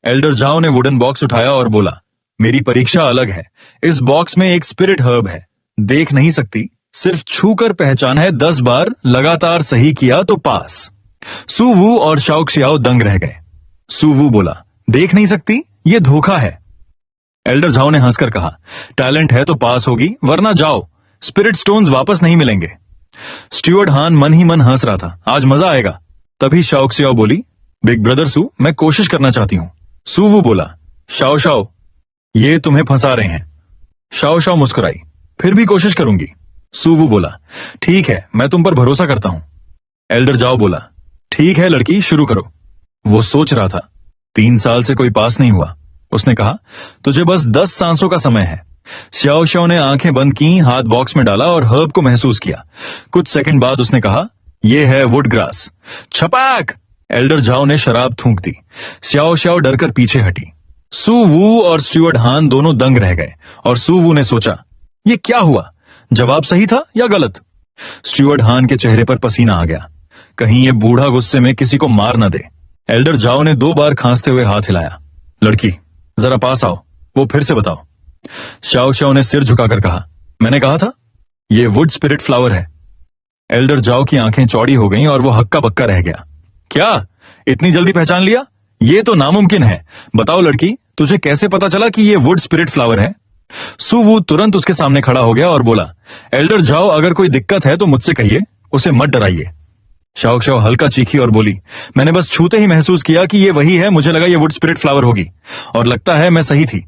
एल्डर जाओ ने वुडन बॉक्स उठाया और बोला, मेरी परीक्षा अलग है, इस बॉक्स में एक स्पिरिट हर्ब है, देख नहीं सकती, सिर्फ छूकर पहचाना है, 10 बार लगातार सही किया तो पास। सुवू और शाओ xiao दंग रह गए। सुवू बोला, देख नहीं सकती, ये धोखा है। एल्डर जाओ ने हंसकर कहा, टैलेंट है तो पास होगी, वरना जाओ, स्पिरिट स्टोन्स वापस नहीं मिलेंगे। स्टीवर्ड हान मन ही मन हंस रहा था, आज मजा आएगा। तभी शाओ xiao बोली, बिग ब्रदर सू, मैं कोशिश करना चाहती हूं। सुवू बोला, शाओ xiao, ये तुम्हें फंसा रहे हैं। शाओ xiao मुस्कुराई, फिर भी कोशिश करूंगी। सुवू बोला, ठीक है, मैं तुम पर भरोसा करता हूं। एल्डर जाओ बोला, ठीक है लड़की, शुरू करो। वो सोच रहा था, 3 साल से कोई पास नहीं हुआ। उसने कहा, तुझे बस 10 सांसों का समय है। शाओ xiao ने आंखें बंद की, हाथ बॉक्स में डाला और हर्ब को महसूस किया। कुछ सेकंड बाद उसने कहा, यह है वुड ग्रास। छपाक! एल्डर जाओ ने शराब थूक दी। शाओ xiao डरकर पीछे हटी। सुवू और स्टीवर्ड हान दोनों दंग रह गए और सुवू ने सोचा, ये क्या हुआ, जवाब सही था या गलत? स्टीवर्ड हान के चेहरे पर पसीना आ गया, कहीं ये बूढ़ा गुस्से में किसी को मार न दे। एल्डर जाओ ने 2 बार खांसते हुए हाथ हिलाया, लड़की जरा पास आओ, वो फिर से बताओ। शाओ xiao ने सिर झुकाकर कहा, मैंने कहा था, ये वुड स्पिरिट फ्लावर है। एल्डर जाओ की आंखें चौड़ी हो गईं और वो हक्का बक्का रह गया। क्या, इतनी जल्दी पहचान लिया? ये तो नामुमकिन है। बताओ लड़की, तुझे कैसे पता चला कि ये वुड स्पिरिट फ्लावर है? सुवू तुरंत उसके सामने खड़ा हो गया और बोला, एल्डर जाओ, अगर कोई दिक्कत है तो मुझसे कहिए, उसे मत डराइए। शाओ xiao हल्का चीखी और बोली, मैंने बस छूते ही महसूस किया कि ये वही है, मुझे लगा ये वुड स्पिरिट फ्लावर होगी, और लगता है मैं सही थी।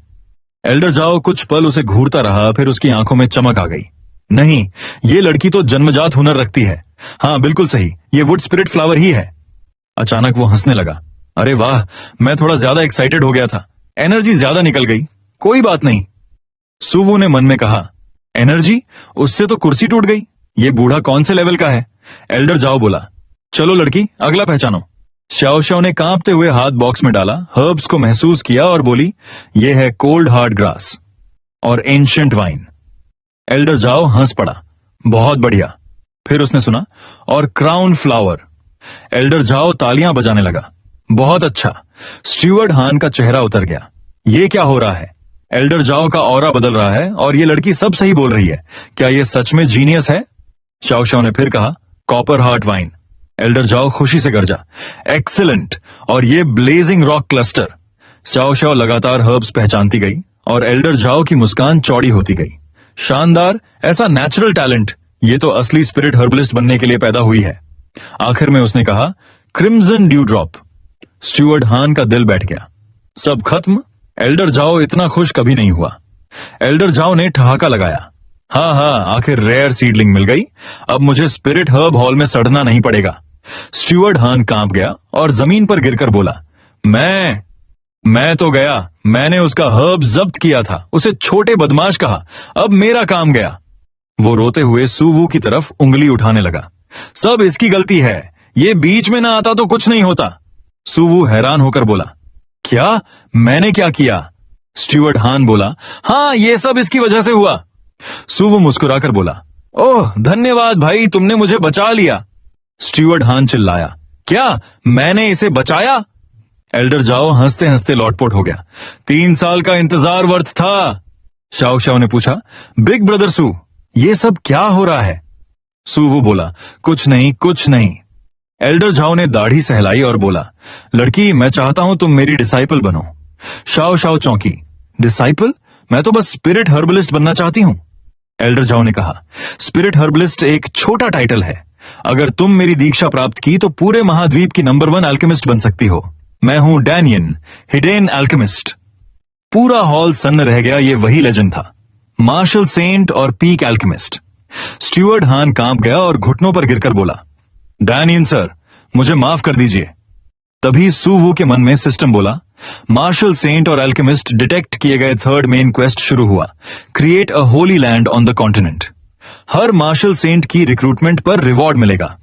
एल्डर जाओ कुछ पल उसे घूरता रहा, फिर उसकी आंखों में चमक आ गई। नहीं, ये लड़की तो जन्मजात हुनर रखती है। हाँ बिल्कुल सही, ये वुड स्पिरिट फ्लावर ही है। अचानक वो हंसने लगा, अरे वाह, मैं थोड़ा ज्यादा एक्साइटेड हो गया था, एनर्जी ज्यादा निकल गई। कोई बात नहीं। सुवू ने मन में कहा, एनर्जी? उससे तो कुर्सी टूट गई। ये बूढ़ा कौन से लेवल का है? एल्डर जाओ बोला, चलो लड़की, अगला पहचानो। शाओ xiao ने कांपते हुए हाथ बॉक्स में डाला, हर्ब्स को महसूस किया और बोली, यह है कोल्ड हार्ड ग्रास और एंशिएंट वाइन। एल्डर जाओ हंस पड़ा, बहुत बढ़िया। फिर उसने सुना, और क्राउन फ्लावर। एल्डर जाओ तालियां बजाने लगा, बहुत अच्छा। स्टीवर्ड हान का चेहरा उतर गया, ये क्या हो रहा है? एल्डर जाओ का ऑरा बदल रहा है और ये लड़की सब सही बोल रही है, क्या ये सच में जीनियस है? शाओ xiao ने फिर कहा, कॉपर हार्ट वाइन। एल्डर जाओ खुशी से गरजा, एक्सीलेंट, और ये blazing rock cluster. Shao xiao लगातार हर्ब्स पहचानती गई और एल्डर जाओ की मुस्कान चौड़ी होती गई। शानदार, ऐसा नेचुरल टैलेंट, ये तो असली स्पिरिट हर्बलिस्ट बनने के लिए पैदा हुई है। आखिर में उसने कहा, क्रिम्सन ड्यू ड्रॉप। स्टीवर्ड हान का दिल बैठ गया, सब खत्म? एल्डर जाओ इतना खुश कभी नहीं हुआ। एल्डर जाओ ने ठहाका लगाया। हाँ हाँ, आखिर रेयर सीडलिंग मिल गई। अब मुझे स्पिरिट हर्ब हॉल में सड़ना नहीं पड़ेगा। स्टीवर्ड हान कांप गया और जमीन पर गिरकर बोला, मैं तो गया। मैंने उसका हर्ब जब्त किया था, उसे छोटे बदमाश कहा। अब मेरा काम गया। वो रोते हुए सुवू की तरफ उंगली उठाने लगा। सब इसकी गलती है, ये बीच में ना आता तो कुछ नहीं होता। सुवू हैरान होकर बोला, क्या? मैंने क्या किया? स्टीवर्ड हान बोला, हाँ, ये सब इसकी वजह से हुआ। सुवू मुस्कुराकर बोला, ओह धन्यवाद भाई, तुमने मुझे बचा लिया। स्टीवर्ड हान चिल्लाया, क्या मैंने इसे बचाया? एल्डर जाओ हंसते हंसते लौटपोट हो गया। 3 साल का इंतजार वर्थ था। शाओ शाओ ने पूछा, बिग ब्रदर सू, ये सब क्या हो रहा है? सुवू बोला, कुछ नहीं कुछ नहीं। एल्डर झाओ ने दाढ़ी सहलाई और बोला, लड़की, मैं चाहता हूं तुम मेरी डिसाइपल बनो। शाओ शाओ चौंकी, डिसाइपल? मैं तो बस स्पिरिट हर्बलिस्ट बनना चाहती हूं। एल्डर झाओ ने कहा, स्पिरिट हर्बलिस्ट एक छोटा टाइटल है। अगर तुम मेरी दीक्षा प्राप्त की तो पूरे महाद्वीप की नंबर 1 अल्केमिस्ट बन सकती हो। मैं हूं डैनियन, हिडेन अल्केमिस्ट। पूरा हॉल सन्न रह गया। ये वही लेजेंड था, मार्शल सेंट और पीक अल्केमिस्ट। स्टीवर्ड हान कांप गया और घुटनों पर गिरकर बोला, डैनियन सर, मुझे माफ कर दीजिए। तभी सुवू के मन में सिस्टम बोला। मार्शल सेंट और अल्केमिस्ट डिटेक्ट किए गए 3rd मेन क्वेस्ट शुरू हुआ, create a holy land on the continent. हर मार्शल सेंट की रिक्रूटमेंट पर रिवॉर्ड मिलेगा।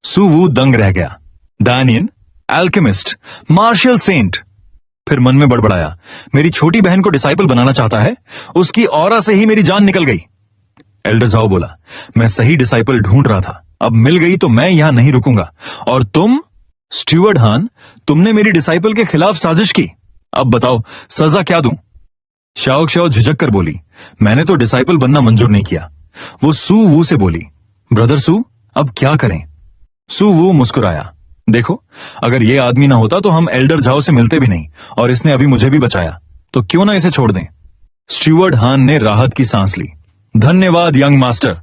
सुवू दंग रह गया। डैनियन, अल्केमिस्ट, मार्शल सेंट। फिर मन में बड़बड़ाया, मेरी छोटी बहन को डिसाइपल बनाना चाहता है, उसकी ऑरा से ही मेरी जान निकल गई। एल्डर जाओ बोला, मैं सही डिसाइपल ढूंढ रहा था, अब मिल गई तो मैं यहां नहीं रुकूंगा। और तुम? स्टीवर्ड हान, तुमने मेरी डिसाइपल के खिलाफ साजिश की। अब बताओ सजा क्या दूं? शाओ शाओ झिझक कर बोली, मैंने तो डिसाइपल बनना मंजूर नहीं किया। वो सू वू से बोली, ब्रदर सू, अब क्या करें? सू वू मुस्कुराया, देखो, अगर ये आदमी ना होता तो हम एल्डर जाओ से मिलते भी नहीं, और इसने अभी मुझे भी बचाया, तो क्यों ना इसे छोड़ दें। स्टीवर्ड हान ने राहत की सांस ली। धन्यवाद यंग मास्टर।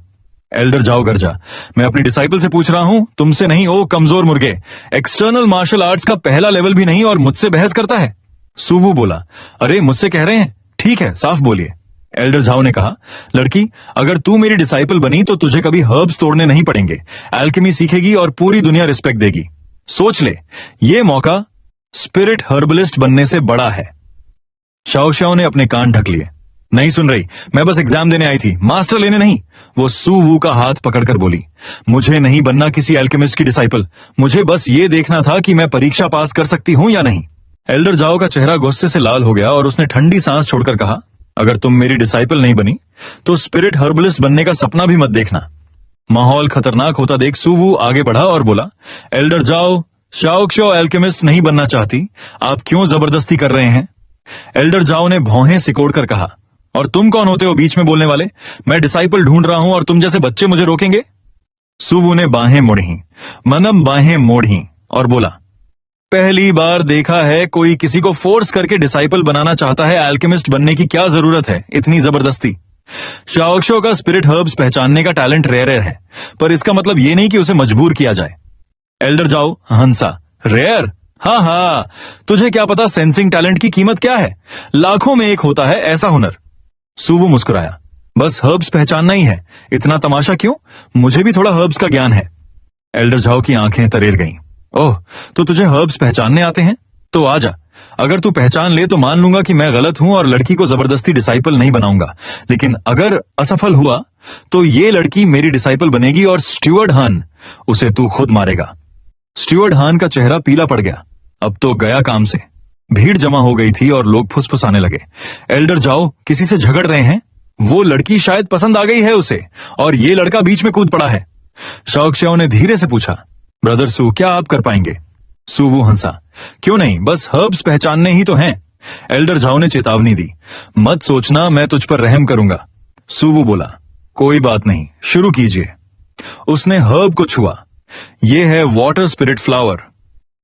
एल्डर जाओ गरजा, मैं अपनी डिसाइपल से पूछ रहा हूं, तुमसे नहीं। ओ कमजोर मुर्गे, एक्सटर्नल मार्शल आर्ट्स का पहला लेवल भी नहीं और मुझसे बहस करता है। सुवू बोला, अरे मुझसे कह रहे हैं, ठीक है साफ बोलिए। एल्डर झाओ ने कहा, लड़की, अगर तू मेरी डिसाइपल बनी तो तुझे कभी हर्ब्स तोड़ने नहीं पड़ेंगे, एल्केमी सीखेगी और पूरी दुनिया रिस्पेक्ट देगी। सोच ले, ये मौका स्पिरिट हर्बलिस्ट बनने से बड़ा है। शाओ शाओ ने अपने कान ढक लिए। नहीं सुन रही, मैं बस एग्जाम देने आई थी, मास्टर लेने नहीं। वो सू वू का हाथ पकड़कर बोली, मुझे नहीं बनना किसी एल्केमिस्ट की डिसाइपल, मुझे बस ये देखना था कि मैं परीक्षा पास कर सकती हूं या नहीं। एल्डर जाओ का चेहरा गुस्से से लाल हो गया और उसने ठंडी सांस छोड़कर कहा, अगर तुम मेरी डिसाइपल नहीं बनी तो स्पिरिट हर्बलिस्ट बनने का सपना भी मत देखना। माहौल खतरनाक होता देख सुवू आगे बढ़ा और बोला, एल्डर जाओ, शाओ एल्केमिस्ट नहीं बनना चाहती, आप क्यों जबरदस्ती कर रहे हैं? एल्डर जाओ ने भौहें सिकोड़कर कहा, और तुम कौन होते हो बीच में बोलने वाले? मैं डिसाइपल ढूंढ रहा हूं और तुम जैसे बच्चे मुझे रोकेंगे? सुवू ने बाहें मोड़ी, मनम बाहें मोड़ी और बोला, पहली बार देखा है कोई किसी को फोर्स करके डिसाइपल बनाना चाहता है। एल्केमिस्ट बनने की क्या जरूरत है इतनी जबरदस्ती? शाओ का स्पिरिट हर्ब्स पहचानने का टैलेंट रेयर है, पर इसका मतलब ये नहीं कि उसे मजबूर किया जाए। एल्डर जाओ हंसा, रेयर? हाँ हाँ, तुझे क्या पता सेंसिंग टैलेंट की कीमत क्या है? लाखों में एक होता है ऐसा हुनर। सुवू मुस्कुराया, बस हर्ब्स पहचानना ही है, इतना तमाशा क्यों? मुझे भी थोड़ा हर्ब्स का ज्ञान है। एल्डर झाओ की आंखें तरेर गईं। ओह, तो तुझे हर्ब्स पहचानने आते हैं? तो आजा, अगर तू पहचान ले तो मान लूंगा कि मैं गलत हूं और लड़की को जबरदस्ती डिसाइपल नहीं बनाऊंगा, लेकिन अगर असफल हुआ तो ये लड़की मेरी डिसाइपल बनेगी और स्टीवर्ड हान, उसे तू खुद मारेगा। स्टीवर्ड हान का चेहरा पीला पड़ गया। अब तो गया काम से। भीड़ जमा हो गई थी और लोग फुसफुसाने लगे, एल्डर जाओ किसी से झगड़ रहे हैं, वो लड़की शायद पसंद आ गई है उसे, और ये लड़का बीच में कूद पड़ा है। शाओ ने धीरे से पूछा, ब्रदर सू, क्या आप कर पाएंगे? सुवू हंसा, क्यों नहीं, बस हर्ब्स पहचानने ही तो हैं। एल्डर झाओ ने चेतावनी दी, मत सोचना मैं तुझ पर रहम करूंगा। सुवू बोला, कोई बात नहीं, शुरू कीजिए। उसने हर्ब को छुआ। यह है water spirit flower.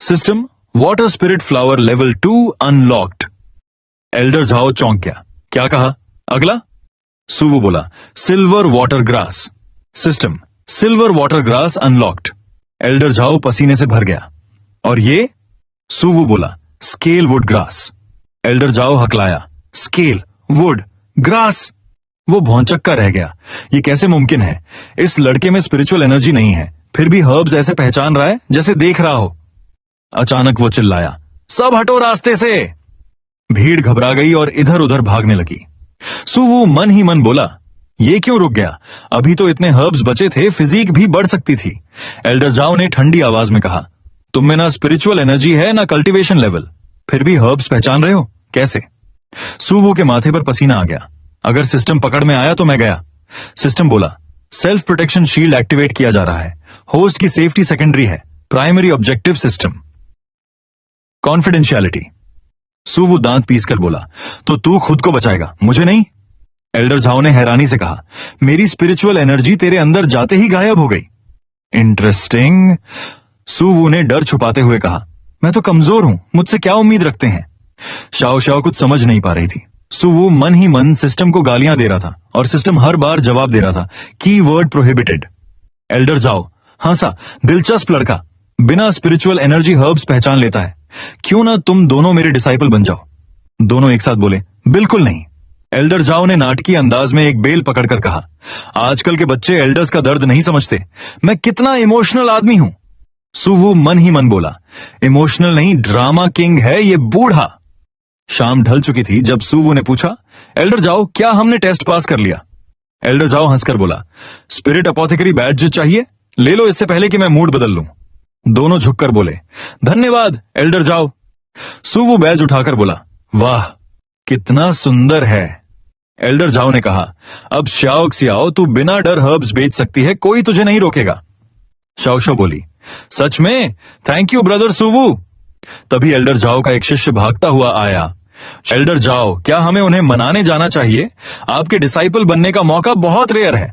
System, water spirit flower level 2 unlocked. Elder Zhao चौंक गया, क्या कहा? अगला? सुवू बोला, silver water grass. System, silver water grass unlocked. Elder Zhao पसीने से भर गया। और ये? सुवू बोला, scale wood grass. Elder Zhao हकलाया, स्केल, वुड, ग्रास। वो भौंचक्का रह गया। ये कैसे मुमकिन है? इस लड़के में स्पिरिचुअल एनर्जी नहीं है, फिर भी हर्ब्स ऐसे पहचान रहा है जैसे देख रहा हो। अचानक वो चिल्लाया, सब हटो रास्ते से। भीड़ घबरा गई और इधर उधर भागने लगी। सुवु मन ही मन बोला, ये क्यों रुक गया? अभी तो इतने हर्ब्स बचे थे, फिजिक भी बढ़ सकती थी। एल्डर जाओ ने ठंडी आवाज में कहा, तुम में ना स्पिरिचुअल एनर्जी है ना कल्टीवेशन लेवल, फिर भी हर्ब्स पहचान रहे हो कैसे? सुवु के माथे पर पसीना आ गया। अगर सिस्टम पकड़ में आया तो मैं गया। सिस्टम बोला, सेल्फ प्रोटेक्शन शील्ड एक्टिवेट किया जा रहा है। होस्ट की सेफ्टी सेकेंडरी है, प्राइमरी ऑब्जेक्टिव सिस्टम। कॉन्फिडेंशियलिटी। सुवु दांत पीसकर बोला, तो तू खुद को बचाएगा, मुझे नहीं? एल्डर झाओ ने हैरानी से कहा, मेरी स्पिरिचुअल एनर्जी तेरे अंदर जाते ही गायब हो गई। इंटरेस्टिंग। सुवु ने डर छुपाते हुए कहा, मैं तो कमजोर हूं, मुझसे क्या उम्मीद रखते हैं? शाओ शाओ कुछ समझ नहीं पा रही थी। सुवु मन ही मन सिस्टम को गालियां दे रहा था और सिस्टम हर बार जवाब दे रहा था, की वर्ड प्रोहिबिटेड। एल्डर जाओ हंसा, दिलचस्प लड़का, बिना स्पिरिचुअल एनर्जी हर्ब्स पहचान लेता है। क्यों ना तुम दोनों मेरे डिसाइपल बन जाओ? दोनों एक साथ बोले, बिल्कुल नहीं। एल्डर जाओ ने नाटकीय अंदाज में एक बेल पकड़कर कहा, आजकल के बच्चे एल्डर्स का दर्द नहीं समझते। मैं कितना इमोशनल आदमी हूं। सुवु मन ही मन बोला, इमोशनल नहीं, ड्रामा किंग है ये बूढ़ा। शाम ढल चुकी थी जब सुवु ने पूछा, एल्डर जाओ क्या हमने टेस्ट पास कर लिया? एल्डर जाओ हंसकर बोला, स्पिरिट अपोथेकरी बैज चाहिए? ले लो इससे पहले कि मैं मूड बदल लूं। दोनों झुककर बोले, धन्यवाद एल्डर जाओ। सुवु बैज उठाकर बोला, वाह कितना सुंदर है। एल्डर जाओ ने कहा, अब श्याओ सियाओ तू बिना डर हर्ब्स बेच सकती है, कोई तुझे नहीं रोकेगा। शाओ बोली, सच में? Thank you brother Suwu. तभी एल्डर जाओ का एक शिष्य भागता हुआ आया। एल्डर जाओ क्या हमें उन्हें मनाने जाना चाहिए? आपके डिसाइपल बनने का मौका बहुत रेयर है।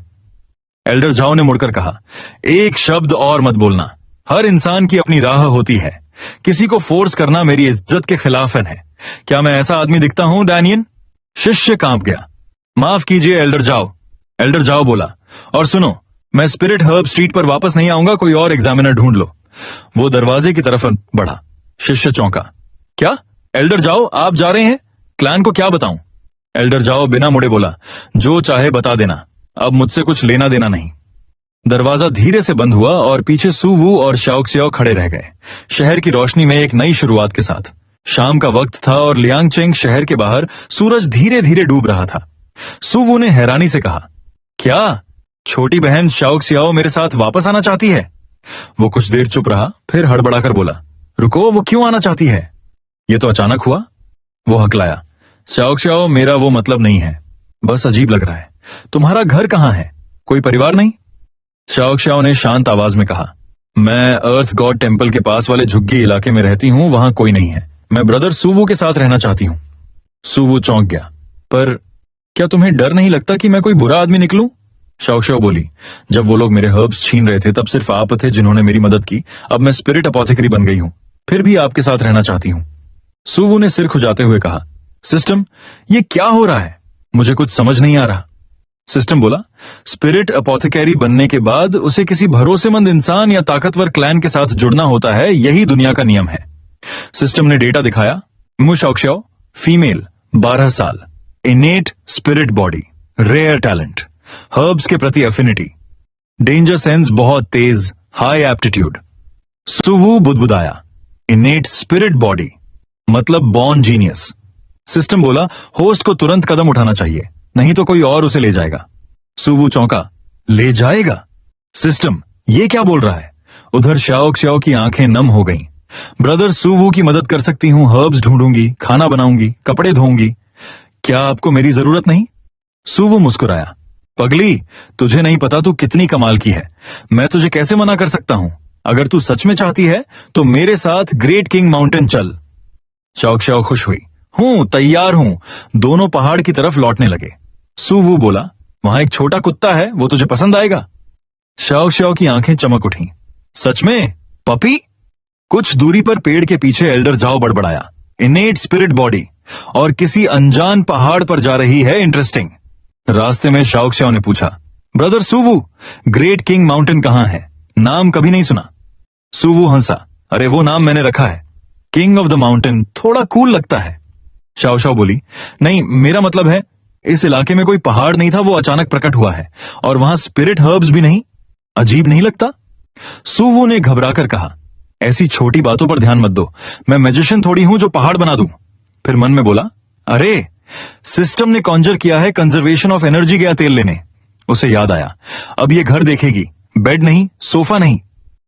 एल्डर जाओ ने मुड़कर कहा, एक शब्द और मत बोलना। हर इंसान की अपनी राह होती है, किसी को फोर्स करना मेरी इज्जत के खिलाफ है। क्या मैं ऐसा आदमी दिखता हूं डैनियन? शिष्य कांप गया। माफ कीजिए एल्डर जाओ। एल्डर जाओ बोला, और सुनो, मैं स्पिरिट हर्ब स्ट्रीट पर वापस नहीं आऊंगा, कोई और एग्जामिनर ढूंढ लो। वो दरवाजे की तरफ बढ़ा। शिष्य चौंका, क्या एल्डर जाओ आप जा रहे हैं? क्लैन को क्या बताऊं? एल्डर जाओ बिना मुड़े बोला, जो चाहे बता देना, अब मुझसे कुछ लेना देना नहीं। दरवाजा धीरे से बंद हुआ और पीछे सुवु और शाओ सियाओ खड़े रह गए, शहर की रोशनी में एक नई शुरुआत के साथ। शाम का वक्त था और लियांगचेंग शहर के बाहर सूरज धीरे धीरे डूब रहा था। सुवु ने हैरानी से कहा, क्या छोटी बहन शाओ सियाओ मेरे साथ वापस आना चाहती है? वो कुछ देर चुप रहा, फिर हड़बड़ाकर बोला, रुको, वो क्यों आना चाहती है? ये तो अचानक हुआ। वो हकलाया, शाओ सियाओ मेरा वो मतलब नहीं है, बस अजीब लग रहा है। तुम्हारा घर कहां है? कोई परिवार नहीं? शाओ सियाओ ने शांत आवाज में कहा, मैं अर्थ गॉड टेम्पल के पास वाले झुग्गी इलाके में रहती हूं, वहां कोई नहीं है। मैं ब्रदर सुवु के साथ रहना चाहती हूं। सुवु चौंक गया, पर क्या तुम्हें डर नहीं लगता कि मैं कोई बुरा आदमी निकलूं? शाओ सियाओ बोली, जब वो लोग मेरे हर्ब्स छीन रहे थे तब सिर्फ आप थे जिन्होंने मेरी मदद की। अब मैं स्पिरिट अपोथेकरी बन गई हूं, फिर भी आपके साथ रहना चाहती हूं। सुवु ने सिर खुजाते हुए कहा, सिस्टम ये क्या हो रहा है? मुझे कुछ समझ नहीं आ रहा। सिस्टम बोला, स्पिरिट अपोथेकरी बनने के बाद उसे किसी भरोसेमंद इंसान या ताकतवर क्लैन के साथ जुड़ना होता है, यही दुनिया का नियम है। सिस्टम ने डेटा दिखाया, मु शाओ सियाओ, फीमेल, 12 साल, innate spirit body, rare talent, herbs के प्रति एफिनिटी, डेंजर सेंस बहुत तेज, हाई एप्टीट्यूड। सुवु बुदबुदाया, इनेट स्पिरिट बॉडी मतलब बॉर्न जीनियस। सिस्टम बोला, होस्ट को तुरंत कदम उठाना चाहिए, नहीं तो कोई और उसे ले जाएगा। सुवु चौंका, ले जाएगा? सिस्टम ये क्या बोल रहा है? उधर शाओ सियाओ की आंखें नम हो गईं। ब्रदर सुवु की मदद कर सकती हूं, हर्ब्स ढूंढूंगी, खाना बनाऊंगी, कपड़े धोऊंगी। क्या आपको मेरी जरूरत नहीं? सुवु मुस्कुराया, पगली तुझे नहीं पता तू कितनी कमाल की है, मैं तुझे कैसे मना कर सकता हूं? अगर तू सच में चाहती है तो मेरे साथ ग्रेट किंग माउंटेन चल। शाओ सियाओ खुश हुई, हूं तैयार हूं। दोनों पहाड़ की तरफ लौटने लगे। सुवु बोला, वहां एक छोटा कुत्ता है, वो तुझे पसंद आएगा। शाओ सियाओ की आंखें चमक उठी, सच में? पपी? कुछ दूरी पर पेड़ के पीछे एल्डर जाओ बड़बड़ाया, इनेट स्पिरिट बॉडी और किसी अनजान पहाड़ पर जा रही है, इंटरेस्टिंग। रास्ते में शाओ सियाओ ने पूछा, ब्रदर सुवु ग्रेट किंग माउंटेन कहां है? नाम कभी नहीं सुना। सुवु हंसा, अरे वो नाम मैंने रखा है, किंग ऑफ द माउंटेन, थोड़ा कूल लगता है। शाओ सियाओ बोली, नहीं मेरा मतलब है इस इलाके में कोई पहाड़ नहीं था, वो अचानक प्रकट हुआ है, और वहां स्पिरिट हर्ब्स भी नहीं। अजीब नहीं लगता? सुवू ने घबराकर कहा, ऐसी छोटी बातों पर ध्यान मत दो, मैं मैजिशियन थोड़ी हूं जो पहाड़ बना दूं। फिर मन में बोला, अरे सिस्टम ने कॉन्जर किया है, कंजर्वेशन ऑफ एनर्जी गया तेल लेने। उसे याद आया, अब ये घर देखेगी, बेड नहीं, सोफा नहीं।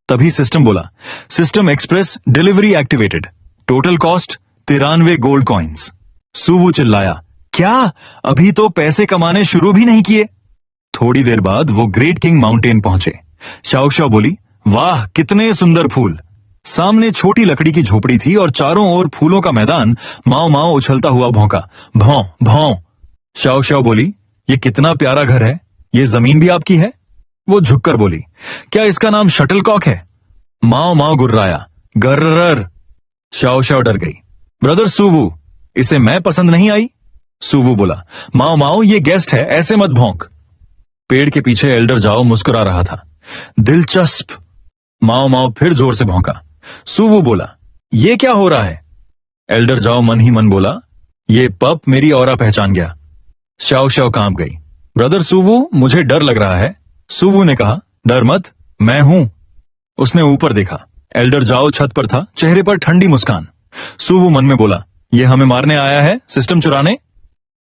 तभी सिस्टम बोला, system express delivery activated, total cost 93 gold coins. Suwu चिल्लाया, क्या? अभी तो पैसे कमाने शुरू भी नहीं किए। थोड़ी देर बाद वो ग्रेट किंग माउंटेन पहुंचे। शाओ बोली, वाह कितने सुंदर फूल। सामने छोटी लकड़ी की झोपड़ी थी और चारों ओर फूलों का मैदान। माओ माओ उछलता हुआ भौंका, भौं भौं। शाओ बोली, ये कितना प्यारा घर है, ये जमीन भी आपकी है? वो झुककर बोली, क्या इसका नाम शटलकॉक है? माओ माओ गुर्राया, गर्रर। शाओ डर गई, ब्रदर सुवू, इसे मैं पसंद नहीं आई। सुवू बोला, माओ माओ ये गेस्ट है, ऐसे मत भौंक। पेड़ के पीछे एल्डर जाओ मुस्कुरा रहा था। दिलचस्प। माओ माओ फिर जोर से भौंका। सुवू बोला, ये क्या हो रहा है? एल्डर जाओ मन ही मन बोला, ये पप मेरी ऑरा पहचान गया। शाओ कांप गई। ब्रदर सुवू, मुझे डर लग रहा है। सुवू ने कहा, डर मत, मैं हूं। उसने ऊपर देखा, एल्डर जाओ छत पर था, चेहरे पर ठंडी मुस्कान। सुवू मन में बोला, ये हमें मारने आया है, सिस्टम चुराने।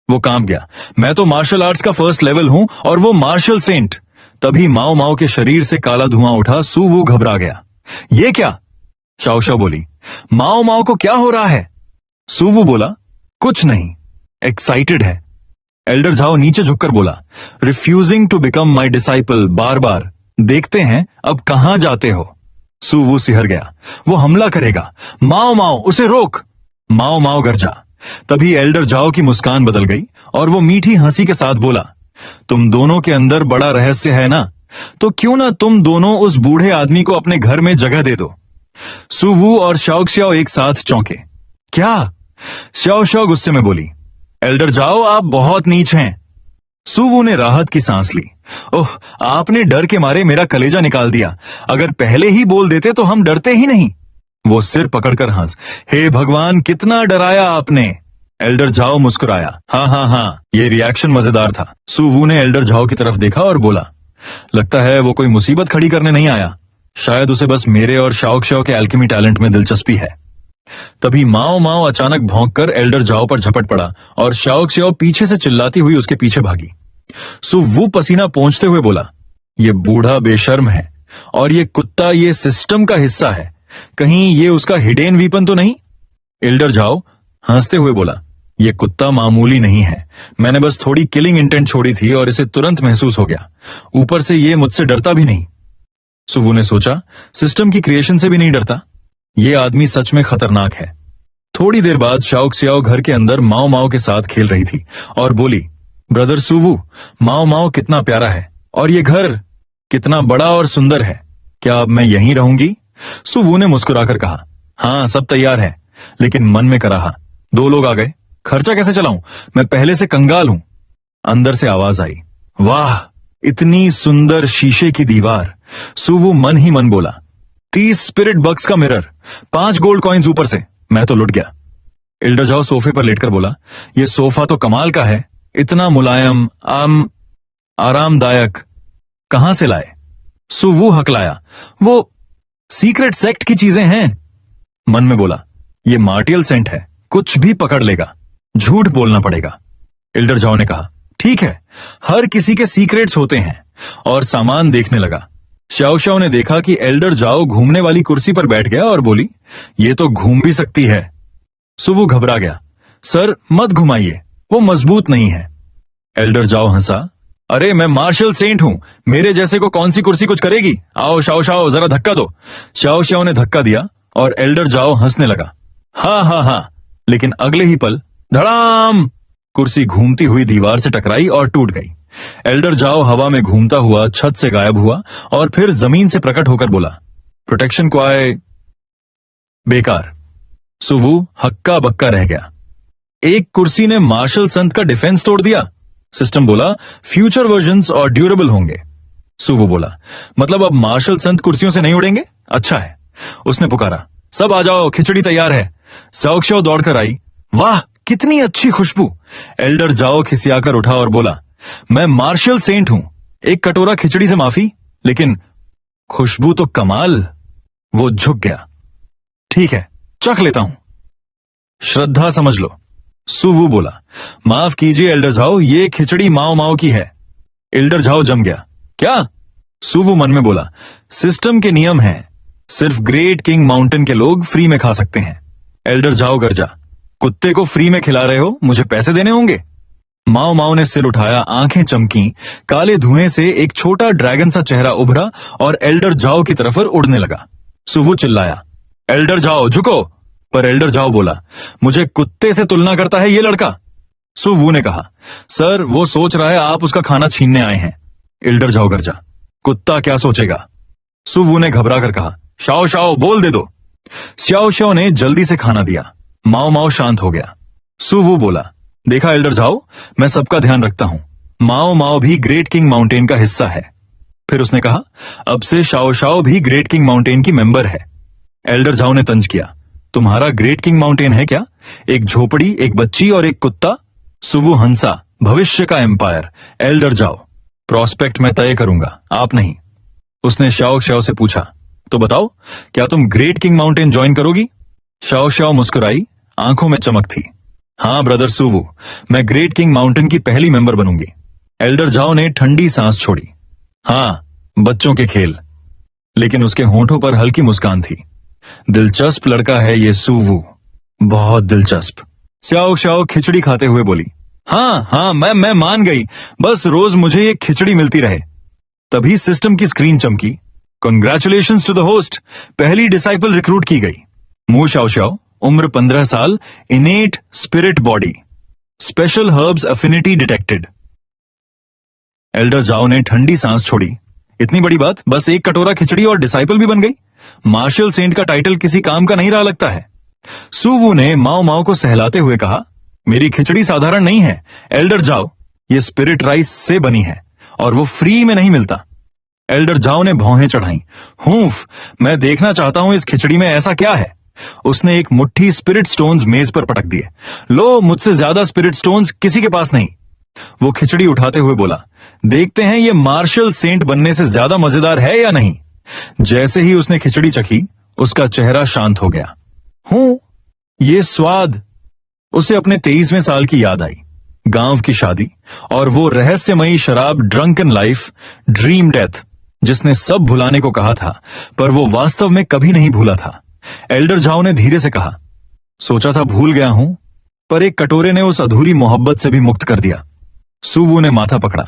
वो कांप गया, मैं तो मार्शल आर्ट्स का फर्स्ट लेवल हूं और वो मार्शल सेंट। तभी माओ माओ के शरीर से काला धुआं उठा। सुवू घबरा गया, ये क्या? शाओ बोली, माओ माओ को क्या हो रहा है? सुवू बोला, कुछ नहीं, एक्साइटेड है। एल्डर जाओ नीचे झुककर बोला, refusing to become my disciple, बार बार, देखते हैं अब कहां जाते हो। सुवू सिहर गया, वो हमला करेगा। माओ माओ उसे रोक। माओ माओ गरजा। तभी एल्डर जाओ की मुस्कान बदल गई और वो मीठी हंसी के साथ बोला, तुम दोनों के अंदर बड़ा रहस्य है ना, तो क्यों ना तुम दोनों उस बूढ़े आदमी को अपने घर में जगह दे दो। सुवू और शाओ एक साथ चौंके। क्या? शाओ गुस्से में बोली, एल्डर जाओ आप बहुत नीच हैं। सुवू ने राहत की सांस ली। ओह, आपने डर के मारे मेरा कलेजा निकाल दिया, अगर पहले ही बोल देते तो हम डरते ही नहीं। वो सिर पकड़कर हंस, हे भगवान कितना डराया आपने। एल्डर जाओ मुस्कुराया, हाँ, ये रिएक्शन मजेदार था। सुवू ने एल्डर जाओ की तरफ देखा और बोला, लगता है वो कोई मुसीबत खड़ी करने नहीं आया, शायद उसे बस मेरे और शाओ के एल्केमी टैलेंट में दिलचस्पी है। तभी माओ माओ अचानक भौंककर एल्डर जाओ पर झपट पड़ा और शाओ पीछे से चिल्लाती हुई उसके पीछे भागी। सुवू पसीना पोंछते हुए बोला, ये बूढ़ा बेशर्म है और ये कुत्ता ये सिस्टम का हिस्सा है, कहीं ये उसका हिडन वीपन तो नहीं? एल्डर जाओ हंसते हुए बोला, ये कुत्ता मामूली नहीं है, मैंने बस थोड़ी किलिंग इंटेंट छोड़ी थी और इसे तुरंत महसूस हो गया, ऊपर से ये मुझसे डरता भी नहीं। सुवू ने सोचा, सिस्टम की क्रिएशन से भी नहीं डरता, ये आदमी सच में खतरनाक है। थोड़ी देर बाद शाओ घर के अंदर माओ माओ के साथ खेल रही थी और बोली, ब्रदर सुवू, माओ माओ कितना प्यारा है और ये घर कितना बड़ा और सुंदर है, क्या अब मैं यहीं रहूंगी? सुवू ने मुस्कुराकर कहा, हाँ सब तैयार है, लेकिन मन में कराहा, 2 लोग आ गए, खर्चा कैसे चलाऊं, मैं पहले से कंगाल हूं। अंदर से आवाज आई, वाह इतनी सुंदर शीशे की दीवार। सुवू मन ही मन बोला, 30 स्पिरिट बक्स का मिरर, 5 गोल्ड कॉइन्स ऊपर से, मैं तो लुट गया। एल्डर जाओ सोफे पर लेटकर बोला, ये सोफा तो कमाल का है, इतना मुलायम, आरामदायक, कहां से लाए? सुवू हकलाया, वो सीक्रेट सेक्ट की चीजें हैं। मन में बोला, ये मार्टियल सेंट है, कुछ भी पकड़ लेगा, झूठ बोलना पड़ेगा। एल्डर जाओ ने कहा, ठीक है, हर किसी के सीक्रेट्स होते हैं, और सामान देखने लगा। शाओ ने देखा कि एल्डर जाओ घूमने वाली कुर्सी पर बैठ गया और बोली, ये तो घूम भी सकती है। सुवू घबरा गया, सर मत घुमाइए, वो मजबूत नहीं है। एल्डर जाओ हंसा, अरे मैं मार्शल सेंट हूं, मेरे जैसे को कौन सी कुर्सी कुछ करेगी, आओ शाओ जरा धक्का दो। शाओ ने धक्का दिया और एल्डर जाओ हंसने लगा, हाँ, लेकिन अगले ही पल धड़ाम, कुर्सी घूमती हुई दीवार से टकराई और टूट गई। एल्डर जाओ हवा में घूमता हुआ छत से गायब हुआ और फिर जमीन से प्रकट होकर बोला, प्रोटेक्शन को आए बेकार। सुवू हक्का बक्का रह गया, एक कुर्सी ने मार्शल संत का डिफेंस तोड़ दिया। सिस्टम बोला, फ्यूचर वर्जन्स और ड्यूरेबल होंगे। सुवू बोला, मतलब अब मार्शल संत कुर्सियों से नहीं उड़ेंगे? अच्छा है। उसने पुकारा, सब आ जाओ, खिचड़ी तैयार है। शाओ दौड़कर आई, वाह कितनी अच्छी खुशबू, एल्डर जाओ खिसियाकर उठा और बोला, मैं मार्शल सेंट हूं, एक कटोरा खिचड़ी से माफी, लेकिन खुशबू तो कमाल। वो झुक गया। ठीक है, चख लेता हूं, श्रद्धा समझ लो। सुवू बोला, माफ कीजिए एल्डर जाओ, ये खिचड़ी माओ माओ की है। एल्डर जाओ जम गया। क्या? सुवू मन में बोला, सिस्टम के नियम हैं, सिर्फ ग्रेट किंग माउंटेन के लोग फ्री में खा सकते हैं। एल्डर जाओ गरजा, कुत्ते को फ्री में खिला रहे हो, मुझे पैसे देने होंगे। माओ माओ ने सिर उठाया, आंखें चमकी, काले धुएं से एक छोटा ड्रैगन सा चेहरा उभरा और एल्डर जाओ की तरफ उड़ने लगा। सुवू चिल्लाया, एल्डर जाओ झुको। पर एल्डर जाओ बोला, मुझे कुत्ते से तुलना करता है ये लड़का। सुवू ने कहा, सर वो सोच रहा है आप उसका खाना छीनने आए हैं। एल्डर जाओ गरजा, कुत्ता क्या सोचेगा? सुवू ने घबरा कर कहा, शाओ शाओ बोल दे दो। श्याओ श्याओ ने जल्दी से खाना दिया। माओ माओ शांत हो गया। सुवू बोला, देखा एल्डर जाओ, मैं सबका ध्यान रखता हूं, माओ माओ भी ग्रेट किंग माउंटेन का हिस्सा है। फिर उसने कहा, अब से शाओ शाओ भी ग्रेट किंग माउंटेन की मेंबर है। एल्डर जाओ ने तंज किया, तुम्हारा ग्रेट किंग माउंटेन है क्या? एक झोपड़ी, एक बच्ची और एक कुत्ता? सुवू हंसा, भविष्य का एम्पायर। एल्डर जाओ, प्रोस्पेक्ट मैं तय करूंगा, आप नहीं। उसने शाओ शाओ से पूछा, तो बताओ, क्या तुम ग्रेट किंग माउंटेन ज्वाइन करोगी? शाओ शाओ मुस्कुराई, आंखों में चमक थी। हाँ ब्रदर सुवू, मैं ग्रेट किंग माउंटेन की पहली मेंबर बनूंगी। एल्डर जाओ ने ठंडी सांस छोड़ी। हाँ, बच्चों के खेल। लेकिन उसके होंठों पर हल्की मुस्कान थी। दिलचस्प लड़का है ये सुवू, बहुत दिलचस्प। श्याओ श्याओ खिचड़ी खाते हुए बोली, हाँ हाँ मैं मान गई, बस रोज मुझे ये खिचड़ी मिलती रहे। तभी सिस्टम की स्क्रीन चमकी। कंग्रेचुलेशंस टू द होस्ट, पहली डिसाइपल रिक्रूट की गई। मू शाओ शाओ, उम्र 15 साल, innate spirit body, special herbs affinity detected. Elder जाओ ने ठंडी सांस छोड़ी। इतनी बड़ी बात, बस एक कटोरा खिचड़ी और डिसाइपल भी बन गई। मार्शल सेंट का टाइटल किसी काम का नहीं रहा लगता है। सुवू ने माओ माओ को सहलाते हुए कहा, मेरी खिचड़ी साधारण नहीं है एल्डर जाओ, ये स्पिरिट राइस से बनी है और वो फ्री में नहीं मिलता। एल्डर जाओ ने भौहें चढ़ाई। हूफ, मैं देखना चाहता हूं इस खिचड़ी में ऐसा क्या है। उसने एक मुट्ठी स्पिरिट स्टोन्स मेज पर पटक दिए। लो, मुझसे ज्यादा स्पिरिट स्टोन्स किसी के पास नहीं। वो खिचड़ी उठाते हुए बोला, देखते हैं ये मार्शल सेंट बनने से ज्यादा मजेदार है या नहीं। जैसे ही उसने खिचड़ी चखी, उसका चेहरा शांत हो गया। ये स्वाद। उसे अपने 23वें साल की याद आई, गांव की शादी और वो रहस्यमयी शराब ड्रंकन लाइफ, ड्रीम डेथ, जिसने सब भुलाने को कहा था पर वो वास्तव में कभी नहीं भूला था। एल्डर जाओ ने धीरे से कहा, सोचा था भूल गया हूं, पर एक कटोरे ने उस अधूरी मोहब्बत से भी मुक्त कर दिया। सुवू ने माथा पकड़ा,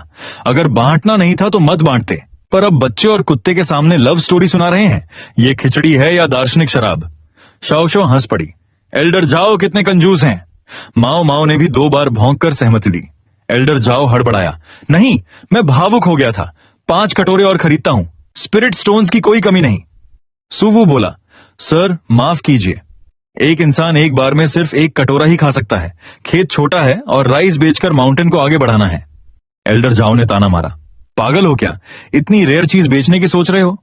अगर बांटना नहीं था तो मत बांटते, पर अब बच्चे और कुत्ते के सामने लव स्टोरी सुना रहे हैं। ये खिचड़ी है या दार्शनिक शराब? शाओ शाओ हंस पड़ी। एल्डर जाओ कितने कंजूस हैं। माओ माओ ने भी 2 बार भौंक कर सहमति दी। एल्डर जाओ हड़बड़ाया, नहीं, मैं भावुक हो गया था, 5 कटोरे और खरीदता हूं, स्पिरिट स्टोन्स की कोई कमी नहीं। सुवू बोला, सर माफ कीजिए, एक इंसान एक बार में सिर्फ 1 कटोरा ही खा सकता है। खेत छोटा है और राइस बेचकर माउंटेन को आगे बढ़ाना है। एल्डर जाओ ने ताना मारा, पागल हो क्या, इतनी रेयर चीज बेचने की सोच रहे हो?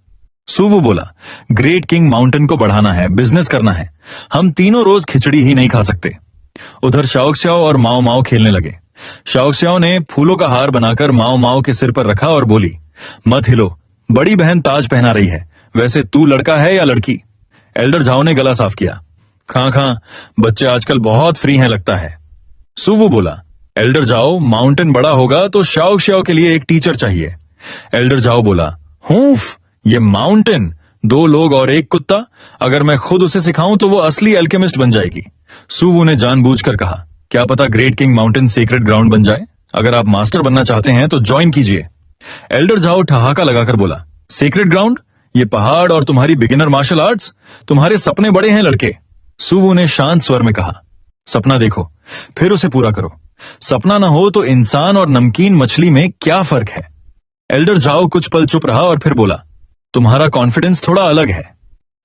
सुवू बोला, ग्रेट किंग माउंटेन को बढ़ाना है, बिजनेस करना है, हम तीनों रोज खिचड़ी ही नहीं खा सकते। उधर शाओ श्याओ और माओ माओ खेलने लगे। शाओ श्याओ ने फूलों का हार बनाकर माओ माओ के सिर पर रखा और बोली, मत हिलो, बड़ी बहन ताज पहना रही है, वैसे तू लड़का है या लड़की? एल्डर जाओ ने गला साफ किया, खां, बच्चे आजकल बहुत फ्री हैं लगता है। सुवू बोला, एल्डर जाओ, माउंटेन बड़ा होगा तो शाओ श्याओ के लिए एक टीचर चाहिए। एल्डर जाओ बोला, हूफ, ये माउंटेन, 2 लोग और 1 कुत्ता, अगर मैं खुद उसे सिखाऊं तो वो असली एल्केमिस्ट बन जाएगी। सुवू ने जानबूझकर कहा, क्या पता great king mountain secret ground बन जाए। अगर आप मास्टर बनना चाहते हैं तो ज्वाइन कीजिए। एल्डर जाओ ठहाका लगाकर बोला, सीक्रेट ग्राउंड, ये पहाड़ और तुम्हारी बिगिनर मार्शल आर्ट्स, तुम्हारे सपने बड़े हैं लड़के। सुवू ने शांत स्वर में कहा, सपना देखो, फिर उसे पूरा करो। सपना ना हो तो इंसान और नमकीन मछली में क्या फर्क है? एल्डर जाओ कुछ पल चुप रहा और फिर बोला, तुम्हारा कॉन्फिडेंस थोड़ा अलग है।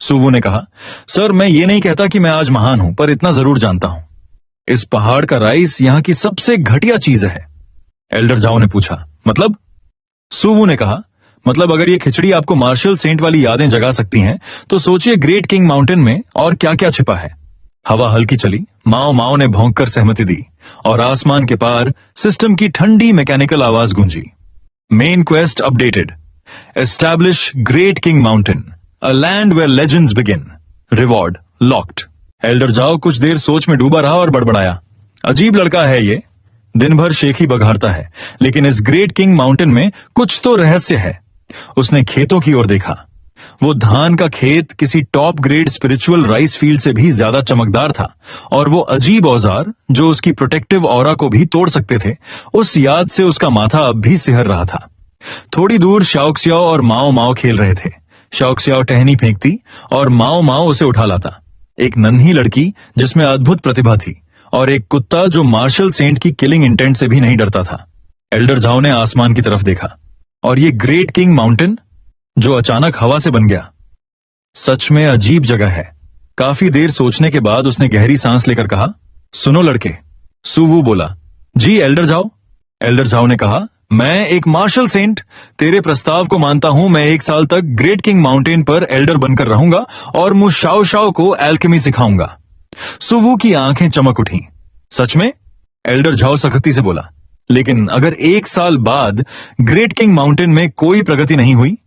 सुवू ने कहा, सर मैं ये नहीं कहता कि मैं आज महान हूं, पर इतना जरूर जानता हूं, इस पहाड़ का राइस यहां की सबसे घटिया चीज है। एल्डर जाओ ने पूछा, मतलब? सुवू ने कहा, मतलब अगर ये खिचड़ी आपको मार्शल सेंट वाली यादें जगा सकती हैं तो सोचिए ग्रेट किंग माउंटेन में और क्या क्या छिपा है। हवा हल्की चली। माओ माओ ने भौंककर सहमति दी। और आसमान के पार सिस्टम की ठंडी मैकेनिकल आवाज गूंजी। Main quest updated. Establish great king mountain, a land where legends begin. Reward locked. Elder Zhao कुछ देर सोच में डूबा रहा और बड़बड़ाया, अजीब लड़का है ये, दिन भर शेखी बघाड़ता है, लेकिन इस ग्रेट किंग माउंटेन में कुछ तो रहस्य है। उसने खेतों की ओर देखा। वो धान का खेत किसी top grade spiritual rice field से भी ज्यादा चमकदार था, और वो अजीब औजार जो उसकी प्रोटेक्टिव ऑरा को भी तोड़ सकते थे, उस याद से उसका माथा अब भी सिहर रहा था। थोड़ी दूर शाओक्सियाओ और माओ माओ खेल रहे थे। शाओक्सियाओ टहनी फेंकती और माओ माओ उसे उठा लाता। एक नन्ही लड़की जिसमें अद्भुत प्रतिभा थी, और एक कुत्ता जो मार्शल सेंट की किलिंग इंटेंट से भी नहीं डरता था। एल्डर जाओ ने आसमान की तरफ देखा, और ये ग्रेट किंग माउंटेन जो अचानक हवा से बन गया, सच में अजीब जगह है। काफी देर सोचने के बाद उसने गहरी सांस लेकर कहा, सुनो लड़के। सुवू बोला, जी एल्डर जाओ। एल्डर जाओ ने कहा, मैं एक मार्शल सेंट, तेरे प्रस्ताव को मानता हूं। मैं 1 साल तक ग्रेट किंग माउंटेन पर एल्डर बनकर रहूंगा और मु शाओ शाओ को एल्केमी सिखाऊंगा। सुवू की आंखें चमक उठी। सच में? एल्डर झाओ सख्ती से बोला, लेकिन अगर 1 साल बाद ग्रेट किंग माउंटेन में कोई प्रगति नहीं हुई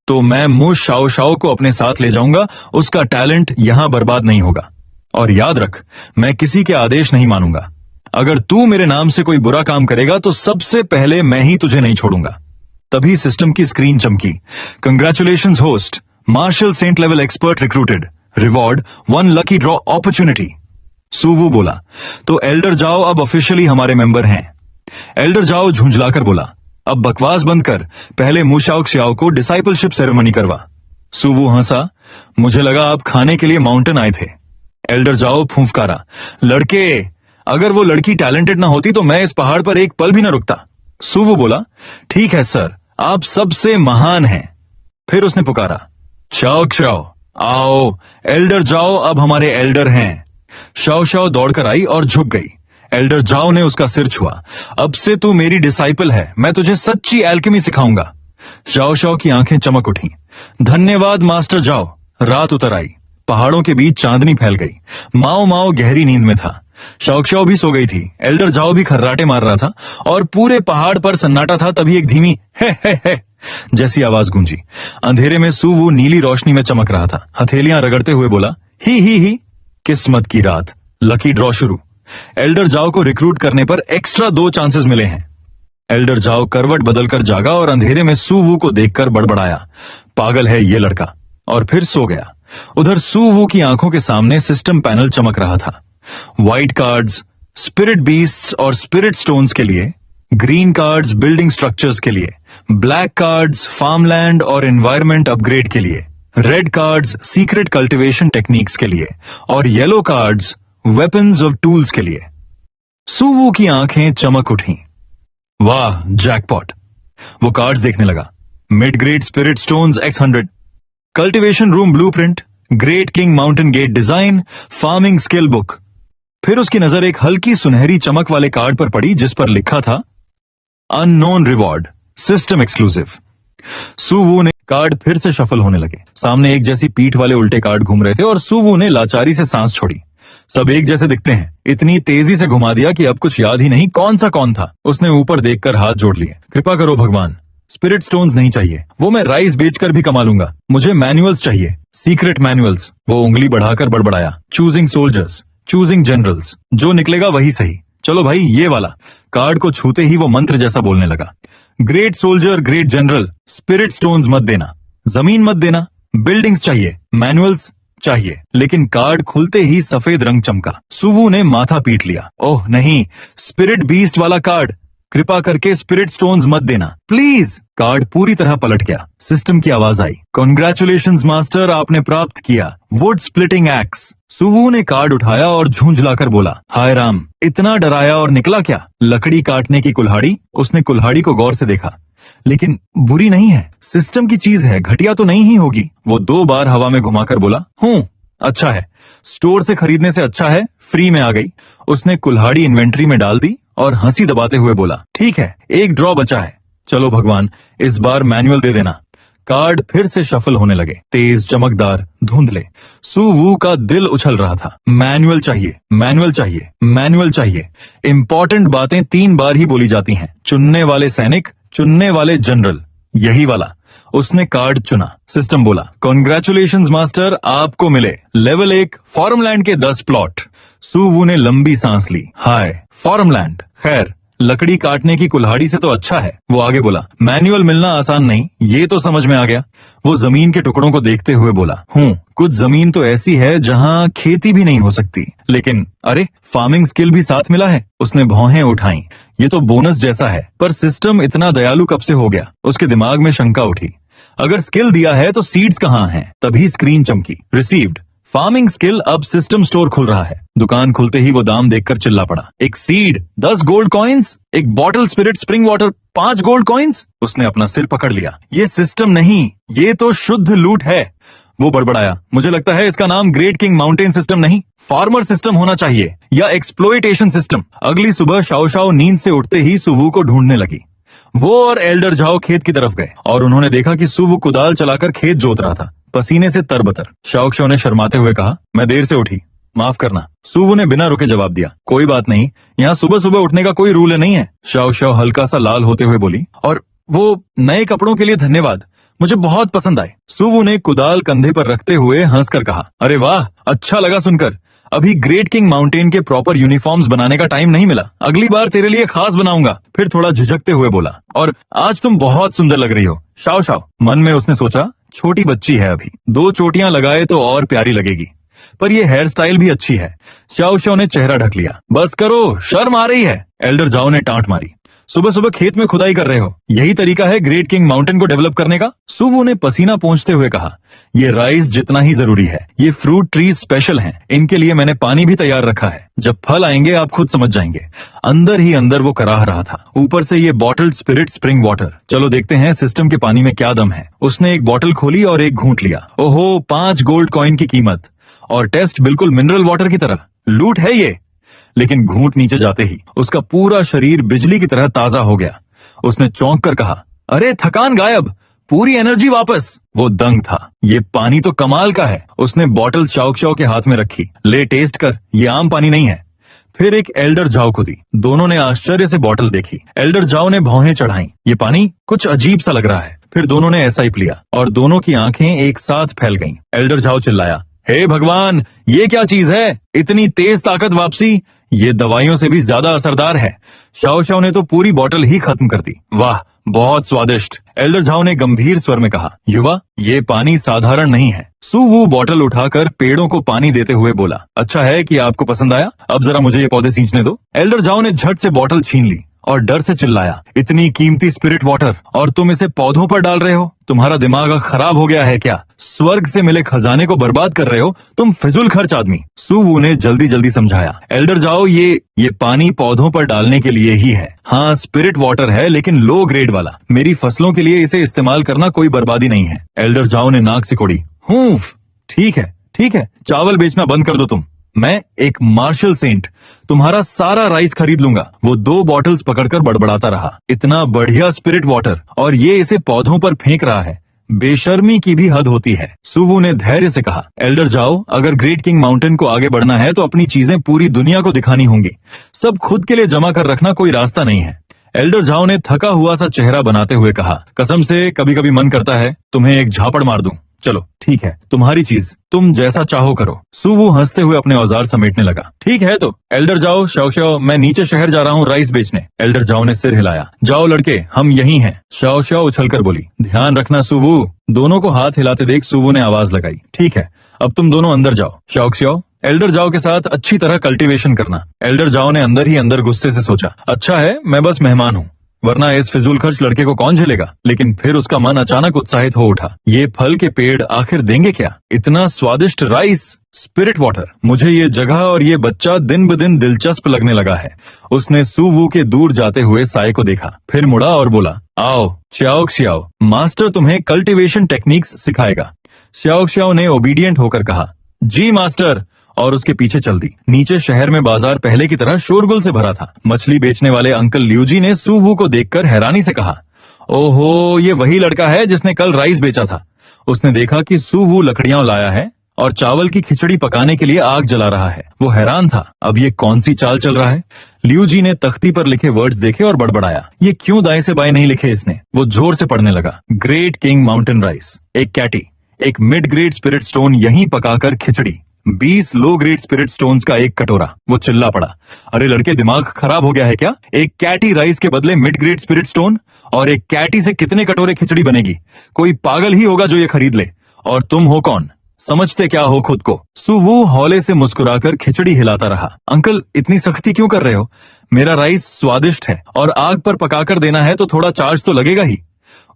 तो मैं मु शाओ शाओ को अपने साथ ले जाऊंगा। उसका टैलेंट यहां बर्बाद नहीं होगा। और याद रख, मैं किसी के आदेश नहीं मानूंगा। अगर तू मेरे नाम से कोई बुरा काम करेगा तो सबसे पहले मैं ही तुझे नहीं छोड़ूंगा। तभी सिस्टम की स्क्रीन चमकी। Congratulations host, martial saint level expert recruited. Reward 1 lucky draw opportunity. Suwu बोला, तो एल्डर जाओ अब ऑफिशियली हमारे मेंबर हैं। एल्डर जाओ झुंझलाकर बोला, अब बकवास बंद कर, पहले मुशाओक श्याओ को डिसाइपलशिप सेरेमनी करवा। सुवू हंसा, मुझे लगा आप खाने के लिए माउंटेन आए थे। एल्डर जाओ फूंफकारा, लड़के, अगर वो लड़की टैलेंटेड ना होती तो मैं इस पहाड़ पर एक पल भी ना रुकता। सुवू बोला, ठीक है सर, आप सबसे महान हैं। फिर उसने पुकारा, शाओ शाओ आओ, एल्डर जाओ अब हमारे एल्डर हैं। शाओ शाओ दौड़कर आई और झुक गई। एल्डर जाओ ने उसका सिर छुआ, अब से तू मेरी डिसाइपल है, मैं तुझे सच्ची एल्केमी सिखाऊंगा। शाओ शाओ की आंखें चमक उठी। धन्यवाद मास्टर जाओ। रात उतर आई। पहाड़ों के बीच चांदनी फैल गई। माओ माओ गहरी नींद में था। शाओ शाओ भी सो गई थी। एल्डर जाओ भी खर्राटे मार रहा था और पूरे पहाड़ पर सन्नाटा था। तभी एक धीमी हे जैसी आवाज गूंजी। अंधेरे में सुवू नीली रोशनी में चमक रहा था। हथेलियां रगड़ते हुए बोला, ही किस्मत की रात, लकी ड्रॉ शुरू। एल्डर जाओ को रिक्रूट करने पर एक्स्ट्रा 2 चांसेस मिले हैं। एल्डर जाओ करवट बदलकर जागा और अंधेरे में सुवू को देखकर बड़बड़ाया, पागल है ये लड़का, और फिर सो गया। उधर सुवू की आंखों के सामने सिस्टम पैनल चमक रहा था। व्हाइट कार्ड्स स्पिरिट बीस्ट्स और स्पिरिट स्टोन्स के लिए, ग्रीन कार्ड्स बिल्डिंग स्ट्रक्चर्स के लिए, ब्लैक कार्ड्स फार्मलैंड और एनवायरमेंट अपग्रेड के लिए, red cards secret cultivation techniques के लिए, और yellow cards weapons of tools के लिए। सुवू की आंखें चमक उठी। वाह, जैकपॉट। वो कार्ड्स देखने लगा। Mid grade spirit stones X100, cultivation room blueprint, great king mountain gate design, farming skill book. फिर उसकी नजर एक हल्की सुनहरी चमक वाले कार्ड पर पड़ी जिस पर लिखा था, अननोन रिवॉर्ड, सिस्टम एक्सक्लूसिव। सुवू ने कार्ड फिर से शफल होने लगे। सामने एक जैसी पीठ वाले उल्टे कार्ड घूम रहे थे और सुवू ने लाचारी से सांस छोड़ी। सब एक जैसे दिखते हैं। इतनी तेजी से घुमा दिया कि अब कुछ याद ही नहीं कौन सा कौन था। उसने ऊपर देखकर हाथ जोड़ लिए। कृपा करो भगवान, स्पिरिट स्टोन्स नहीं चाहिए, वो मैं राइस बेचकर भी कमा लूंगा। मुझे मैनुअल्स चाहिए, सीक्रेट मैनुअल्स। वो उंगली बढ़ाकर बड़बड़ाया, चूजिंग सोल्जर्स, चूजिंग जनरल्स, जो निकलेगा वही सही। चलो भाई, ये वाला। कार्ड को छूते ही वो मंत्र जैसा बोलने लगा, great soldier, great general, spirit stones मत देना, जमीन मत देना, बिल्डिंग्स चाहिए, मैनुअल्स चाहिए। लेकिन कार्ड खुलते ही सफेद रंग चमका। सुवू ने माथा पीट लिया। ओह नहीं, स्पिरिट बीस्ट वाला कार्ड। कृपा करके स्पिरिट स्टोन्स मत देना प्लीज। कार्ड पूरी तरह पलट गया। सिस्टम की आवाज आई, कॉन्ग्रेचुलेशंस मास्टर, आपने प्राप्त किया वुड स्प्लिटिंग एक्स। सुवू ने कार्ड उठाया और झूंझलाकर बोला, हाय राम, इतना डराया और निकला क्या? लकड़ी काटने की कुल्हाड़ी। उसने कुल्हाड़ी को गौर से देखा, लेकिन बुरी नहीं है, सिस्टम की चीज है, घटिया तो नहीं ही होगी। वो 2 बार हवा में घुमाकर बोला, अच्छा है, स्टोर से खरीदने से अच्छा है, फ्री में आ गई। उसने कुल्हाड़ी इन्वेंट्री में डाल दी और हंसी दबाते हुए बोला, ठीक है, 1 ड्रॉ बचा है, चलो भगवान, इस बार मैनुअल दे देना। कार्ड फिर से शफल होने लगे, तेज, चमकदार, धुंधले। सू वू का दिल उछल रहा था। मैनुअल चाहिए, मैनुअल चाहिए, मैनुअल चाहिए। इंपॉर्टेंट बातें 3 बार ही बोली जाती हैं। चुनने वाले सैनिक, चुनने वाले जनरल, यही वाला। उसने कार्ड चुना। सिस्टम बोला, कॉन्ग्रेचुलेशंस मास्टर, आपको मिले लेवल 1 फॉर्मलैंड के 10 प्लॉट। सू वू ने लंबी सांस ली। हाय, फॉर्मलैंड, खैर लकड़ी काटने की कुल्हाड़ी से तो अच्छा है। वो आगे बोला, मैनुअल मिलना आसान नहीं, ये तो समझ में आ गया। वो जमीन के टुकड़ों को देखते हुए बोला, कुछ जमीन तो ऐसी है जहाँ खेती भी नहीं हो सकती, लेकिन अरे फार्मिंग स्किल भी साथ मिला है। उसने भौहें उठाई। ये तो बोनस जैसा है, पर सिस्टम इतना दयालु कब से हो गया? उसके दिमाग में शंका उठी। अगर स्किल दिया है तो सीड्स कहाँ हैं? तभी स्क्रीन चमकी। Received farming skill. अब सिस्टम स्टोर खुल रहा है। दुकान खुलते ही वो दाम देखकर चिल्ला पड़ा, एक सीड 10 गोल्ड कॉइन्स, एक bottle spirit spring water 5 gold coins. उसने अपना सिर पकड़ लिया। ये सिस्टम नहीं, ये तो शुद्ध लूट है। वो बड़बड़ाया, मुझे लगता है इसका नाम ग्रेट किंग माउंटेन सिस्टम नहीं, फार्मर सिस्टम होना चाहिए, या एक्सप्लॉयटेशन सिस्टम। अगली सुबह शाओ शाओ नींद से उठते ही सुवू को ढूंढने लगी। वो और एल्डर झाओ खेत की तरफ गए और उन्होंने देखा कि सुवू कुदाल चलाकर खेत जोत रहा था, पसीने से तरबतर। शाओ ने शर्माते हुए कहा, मैं देर से उठी, माफ करना। सुवू ने बिना रुके जवाब दिया, कोई बात नहीं, यहाँ सुबह सुबह उठने का कोई रूल नहीं है। शाओ हल्का सा लाल होते हुए बोली, और वो नए कपड़ों के लिए धन्यवाद, मुझे बहुत पसंद आए। सुवू ने कुदाल कंधे पर रखते हुए हंसकर कहा, अरे वाह, अच्छा लगा सुनकर। अभी ग्रेट किंग माउंटेन के प्रॉपर यूनिफॉर्म्स बनाने का टाइम नहीं मिला, अगली बार तेरे लिए खास बनाऊंगा। फिर थोड़ा झिझकते हुए बोला, और आज तुम बहुत सुंदर लग रही हो। शाओ। मन में उसने सोचा, छोटी बच्ची है अभी, 2 चोटियां लगाए तो और प्यारी लगेगी, पर ये हेयर स्टाइल भी अच्छी है। शाओ ने चेहरा ढक लिया। बस करो, शर्म आ रही है। एल्डर झाओ ने टांट मारी, सुबह सुबह खेत में खुदाई कर रहे हो, यही तरीका है ग्रेट किंग माउंटेन को डेवलप करने का? सुवू ने पसीना पोंछते हुए कहा, ये राइस जितना ही जरूरी है। ये फ्रूट ट्रीज स्पेशल हैं, इनके लिए मैंने पानी भी तैयार रखा है, जब फल आएंगे आप खुद समझ जाएंगे। अंदर ही अंदर वो कराह रहा था, ऊपर से ये बॉटल्ड स्पिरिट स्प्रिंग वाटर। चलो देखते हैं सिस्टम के पानी में क्या दम है। उसने एक बॉटल खोली और एक घूंट लिया। ओहो, 5 गोल्ड कॉइन की कीमत, और टेस्ट बिल्कुल मिनरल वाटर की तरह। लूट है ये। लेकिन घूंट नीचे जाते ही उसका पूरा शरीर बिजली की तरह ताजा हो गया। उसने चौंक कर कहा, अरे थकान गायब, पूरी एनर्जी वापस। वो दंग था, ये पानी तो कमाल का है। उसने बॉटल शाओ के हाथ में रखी, ले टेस्ट कर, ये आम पानी नहीं है। फिर एक एल्डर झाओ को दी। दोनों ने आश्चर्य से बॉटल देखी। एल्डर झाओ ने भौहें चढ़ाई, ये पानी कुछ अजीब सा लग रहा है। फिर दोनों ने ऐसा ही लिया और दोनों की आंखें एक साथ फैल गईं। एल्डर झाओ चिल्लाया, हे भगवान, ये क्या चीज है? इतनी तेज ताकत वापसी, ये दवाइयों से भी ज्यादा असरदार है। शाओ ने तो पूरी बॉटल ही खत्म कर दी। वाह, बहुत स्वादिष्ट। एल्डर झाओ ने गंभीर स्वर में कहा, युवा, ये पानी साधारण नहीं है। सुवू बॉटल उठाकर पेड़ों को पानी देते हुए बोला, अच्छा है कि आपको पसंद आया, अब जरा मुझे ये पौधे सींचने दो। एल्डर झाओ ने झट से बॉटल छीन ली और डर से चिल्लाया, इतनी कीमती स्पिरिट वाटर और तुम इसे पौधों पर डाल रहे हो? तुम्हारा दिमाग खराब हो गया है क्या? स्वर्ग से मिले खजाने को बर्बाद कर रहे हो तुम, फिजूल खर्च आदमी। सुवू ने जल्दी जल्दी समझाया, एल्डर झाओ, ये पानी पौधों पर डालने के लिए ही है। हाँ, स्पिरिट वाटर है, लेकिन लो ग्रेड वाला। मेरी फसलों के लिए इसे इस्तेमाल करना कोई बर्बादी नहीं है। एल्डर झाओ ने नाक सिकोड़ी। ठीक है, चावल बेचना बंद कर दो तुम। मैं एक मार्शल सेंट तुम्हारा सारा राइस खरीद लूंगा। वो 2 बॉटल्स पकड़कर बड़बड़ाता रहा, इतना बढ़िया स्पिरिट वाटर, और ये इसे पौधों पर फेंक रहा है। बेशर्मी की भी हद होती है। सुवू ने धैर्य से कहा, एल्डर झाओ, अगर ग्रेट किंग माउंटेन को आगे बढ़ना है तो अपनी चीजें पूरी दुनिया को दिखानी होंगी। सब खुद के लिए जमा कर रखना कोई रास्ता नहीं है। एल्डर झाओ ने थका हुआ सा चेहरा बनाते हुए कहा, कसम से कभी कभी मन करता है तुम्हें एक झापड़ मार दूं। चलो ठीक है, तुम्हारी चीज, तुम जैसा चाहो करो। सुवू हंसते हुए अपने औजार समेटने लगा। ठीक है तो एल्डर झाओ, शाओ, मैं नीचे शहर जा रहा हूँ राइस बेचने। एल्डर झाओ ने सिर हिलाया। जाओ लड़के, हम यहीं हैं। शाओ उछलकर बोली, ध्यान रखना सुवू। दोनों को हाथ हिलाते देख सुवू ने आवाज लगाई, ठीक है, अब तुम दोनों अंदर जाओ। शाओ, एल्डर झाओ के साथ अच्छी तरह कल्टीवेशन करना। एल्डर झाओ ने अंदर ही अंदर गुस्से से सोचा, अच्छा है, मैं बस मेहमान हूँ, वरना इस फिजूल खर्च लड़के को कौन झेलेगा। लेकिन फिर उसका मन अचानक उत्साहित हो उठा। ये फल के पेड़ आखिर देंगे क्या? इतना स्वादिष्ट राइस, स्पिरिट वाटर। मुझे ये जगह और ये बच्चा दिन ब दिन दिलचस्प लगने लगा है। उसने सुवू के दूर जाते हुए साय को देखा, फिर मुड़ा और बोला, आओ श्याओ, मास्टर तुम्हें कल्टीवेशन टेक्निक्स सिखाएगा। श्याओ ने ओबीडियंट होकर कहा, जी मास्टर, और उसके पीछे चल दी। नीचे शहर में बाजार पहले की तरह शोरगुल से भरा था। मछली बेचने वाले अंकल लियूजी ने सुवू को देखकर हैरानी से कहा, ओहो, ये वही लड़का है जिसने कल राइस बेचा था। उसने देखा कि सुवू लकड़ियां लाया है और चावल की खिचड़ी पकाने के लिए आग जला रहा है। वो हैरान था, अब ये कौन सी चाल चल रहा है। लियू जी ने तख्ती पर लिखे वर्ड्स देखे और बड़बड़ाया, ये क्यों दाएं से बाएं नहीं लिखे इसने। वो जोर से पढ़ने लगा, ग्रेट किंग माउंटेन राइस, एक कैटी, एक मिड ग्रेड स्पिरिट स्टोन यहीं पकाकर खिचड़ी, 20 लो ग्रेड स्पिरिट स्टोन्स का एक कटोरा। वो चिल्ला पड़ा, अरे लड़के, दिमाग खराब हो गया है क्या? एक कैटी राइस के बदले मिड ग्रेड स्पिरिट स्टोन, और एक कैटी से कितने कटोरे खिचड़ी बनेगी? कोई पागल ही होगा जो ये खरीद ले। और तुम हो कौन? समझते क्या हो खुद को? सुवू हौले से मुस्कुराकर खिचड़ी हिलाता रहा। अंकल, इतनी सख्ती क्यों कर रहे हो? मेरा राइस स्वादिष्ट है और आग पर पकाकर देना है तो थोड़ा चार्ज तो लगेगा ही।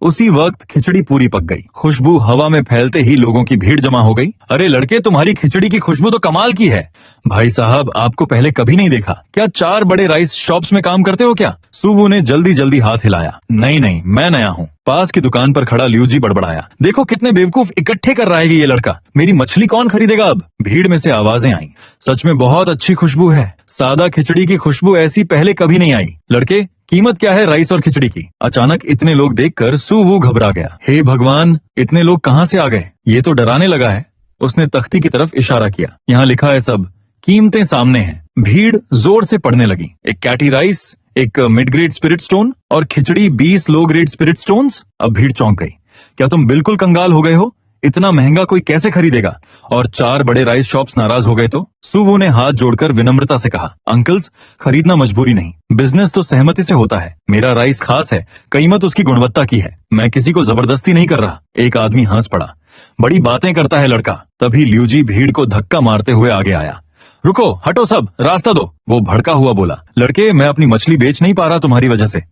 उसी वक्त खिचड़ी पूरी पक गई। खुशबू हवा में फैलते ही लोगों की भीड़ जमा हो गई। अरे लड़के, तुम्हारी खिचड़ी की खुशबू तो कमाल की है। भाई साहब, आपको पहले कभी नहीं देखा। क्या 4 बड़े राइस शॉप्स में काम करते हो क्या? सुबू ने जल्दी जल्दी हाथ हिलाया। नहीं नहीं, मैं नया हूँ। पास की दुकान पर खड़ा लियू जी बड़बड़ाया, देखो कितने बेवकूफ इकट्ठे कर रहा है ये लड़का। मेरी मछली कौन खरीदेगा अब? भीड़ में से आवाजें आई, सच में बहुत अच्छी खुशबू है। सादा खिचड़ी की खुशबू ऐसी पहले कभी नहीं आई। लड़के, कीमत क्या है राइस और खिचड़ी की? अचानक इतने लोग देखकर सुवू घबरा गया। हे भगवान, इतने लोग कहाँ से आ गए? ये तो डराने लगा है। उसने तख्ती की तरफ इशारा किया, यहाँ लिखा है सब, कीमतें सामने हैं। भीड़ जोर से पढ़ने लगी, एक कैटी राइस, एक मिड ग्रेड स्पिरिट स्टोन और खिचड़ी 20 लो ग्रेड स्पिरिट स्टोन्स। अब भीड़ चौंक गई। क्या तुम बिल्कुल कंगाल हो गए हो? इतना महंगा कोई कैसे खरीदेगा? और 4 बड़े राइस शॉप्स नाराज हो गए तो? सुवू ने हाथ जोड़कर विनम्रता से कहा, अंकल्स, खरीदना मजबूरी नहीं, बिजनेस तो सहमति से होता है। मेरा राइस खास है, कीमत उसकी गुणवत्ता की है। मैं किसी को जबरदस्ती नहीं कर रहा। एक आदमी हंस पड़ा, बड़ी बातें करता है लड़का। तभी लियू जी भीड़ को धक्का मारते हुए आगे आया। रुको, हटो सब, रास्ता दो। वो भड़का हुआ बोला, लड़के, मैं अपनी मछली बेच नहीं पा रहा तुम्हारी वजह से।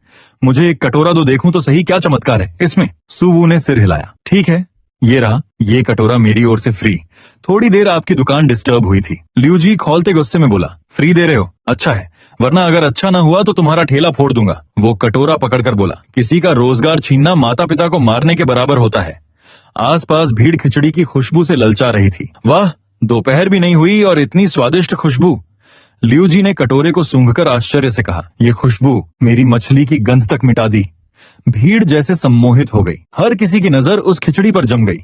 मुझे एक कटोरा दो, देखूं तो सही क्या चमत्कार है इसमें। सुवू ने सिर हिलाया, ठीक है, ये रहा, ये कटोरा मेरी ओर से फ्री। थोड़ी देर आपकी दुकान डिस्टर्ब हुई थी। लियू जी खौलते गुस्से में बोला, फ्री दे रहे हो? अच्छा है, वरना अगर अच्छा ना हुआ तो तुम्हारा ठेला फोड़ दूंगा। वो कटोरा पकड़कर बोला, किसी का रोजगार छीनना माता पिता को मारने के बराबर होता है। आसपास भीड़ खिचड़ी की खुशबू से ललचा रही थी। वाह, दोपहर भी नहीं हुई और इतनी स्वादिष्ट खुशबू। लियू जी ने कटोरे को सूंघकर आश्चर्य से कहा, ये खुशबू मेरी मछली की गंध तक मिटा दी। भीड़ जैसे सम्मोहित हो गई। हर किसी की नजर उस खिचड़ी पर जम गई।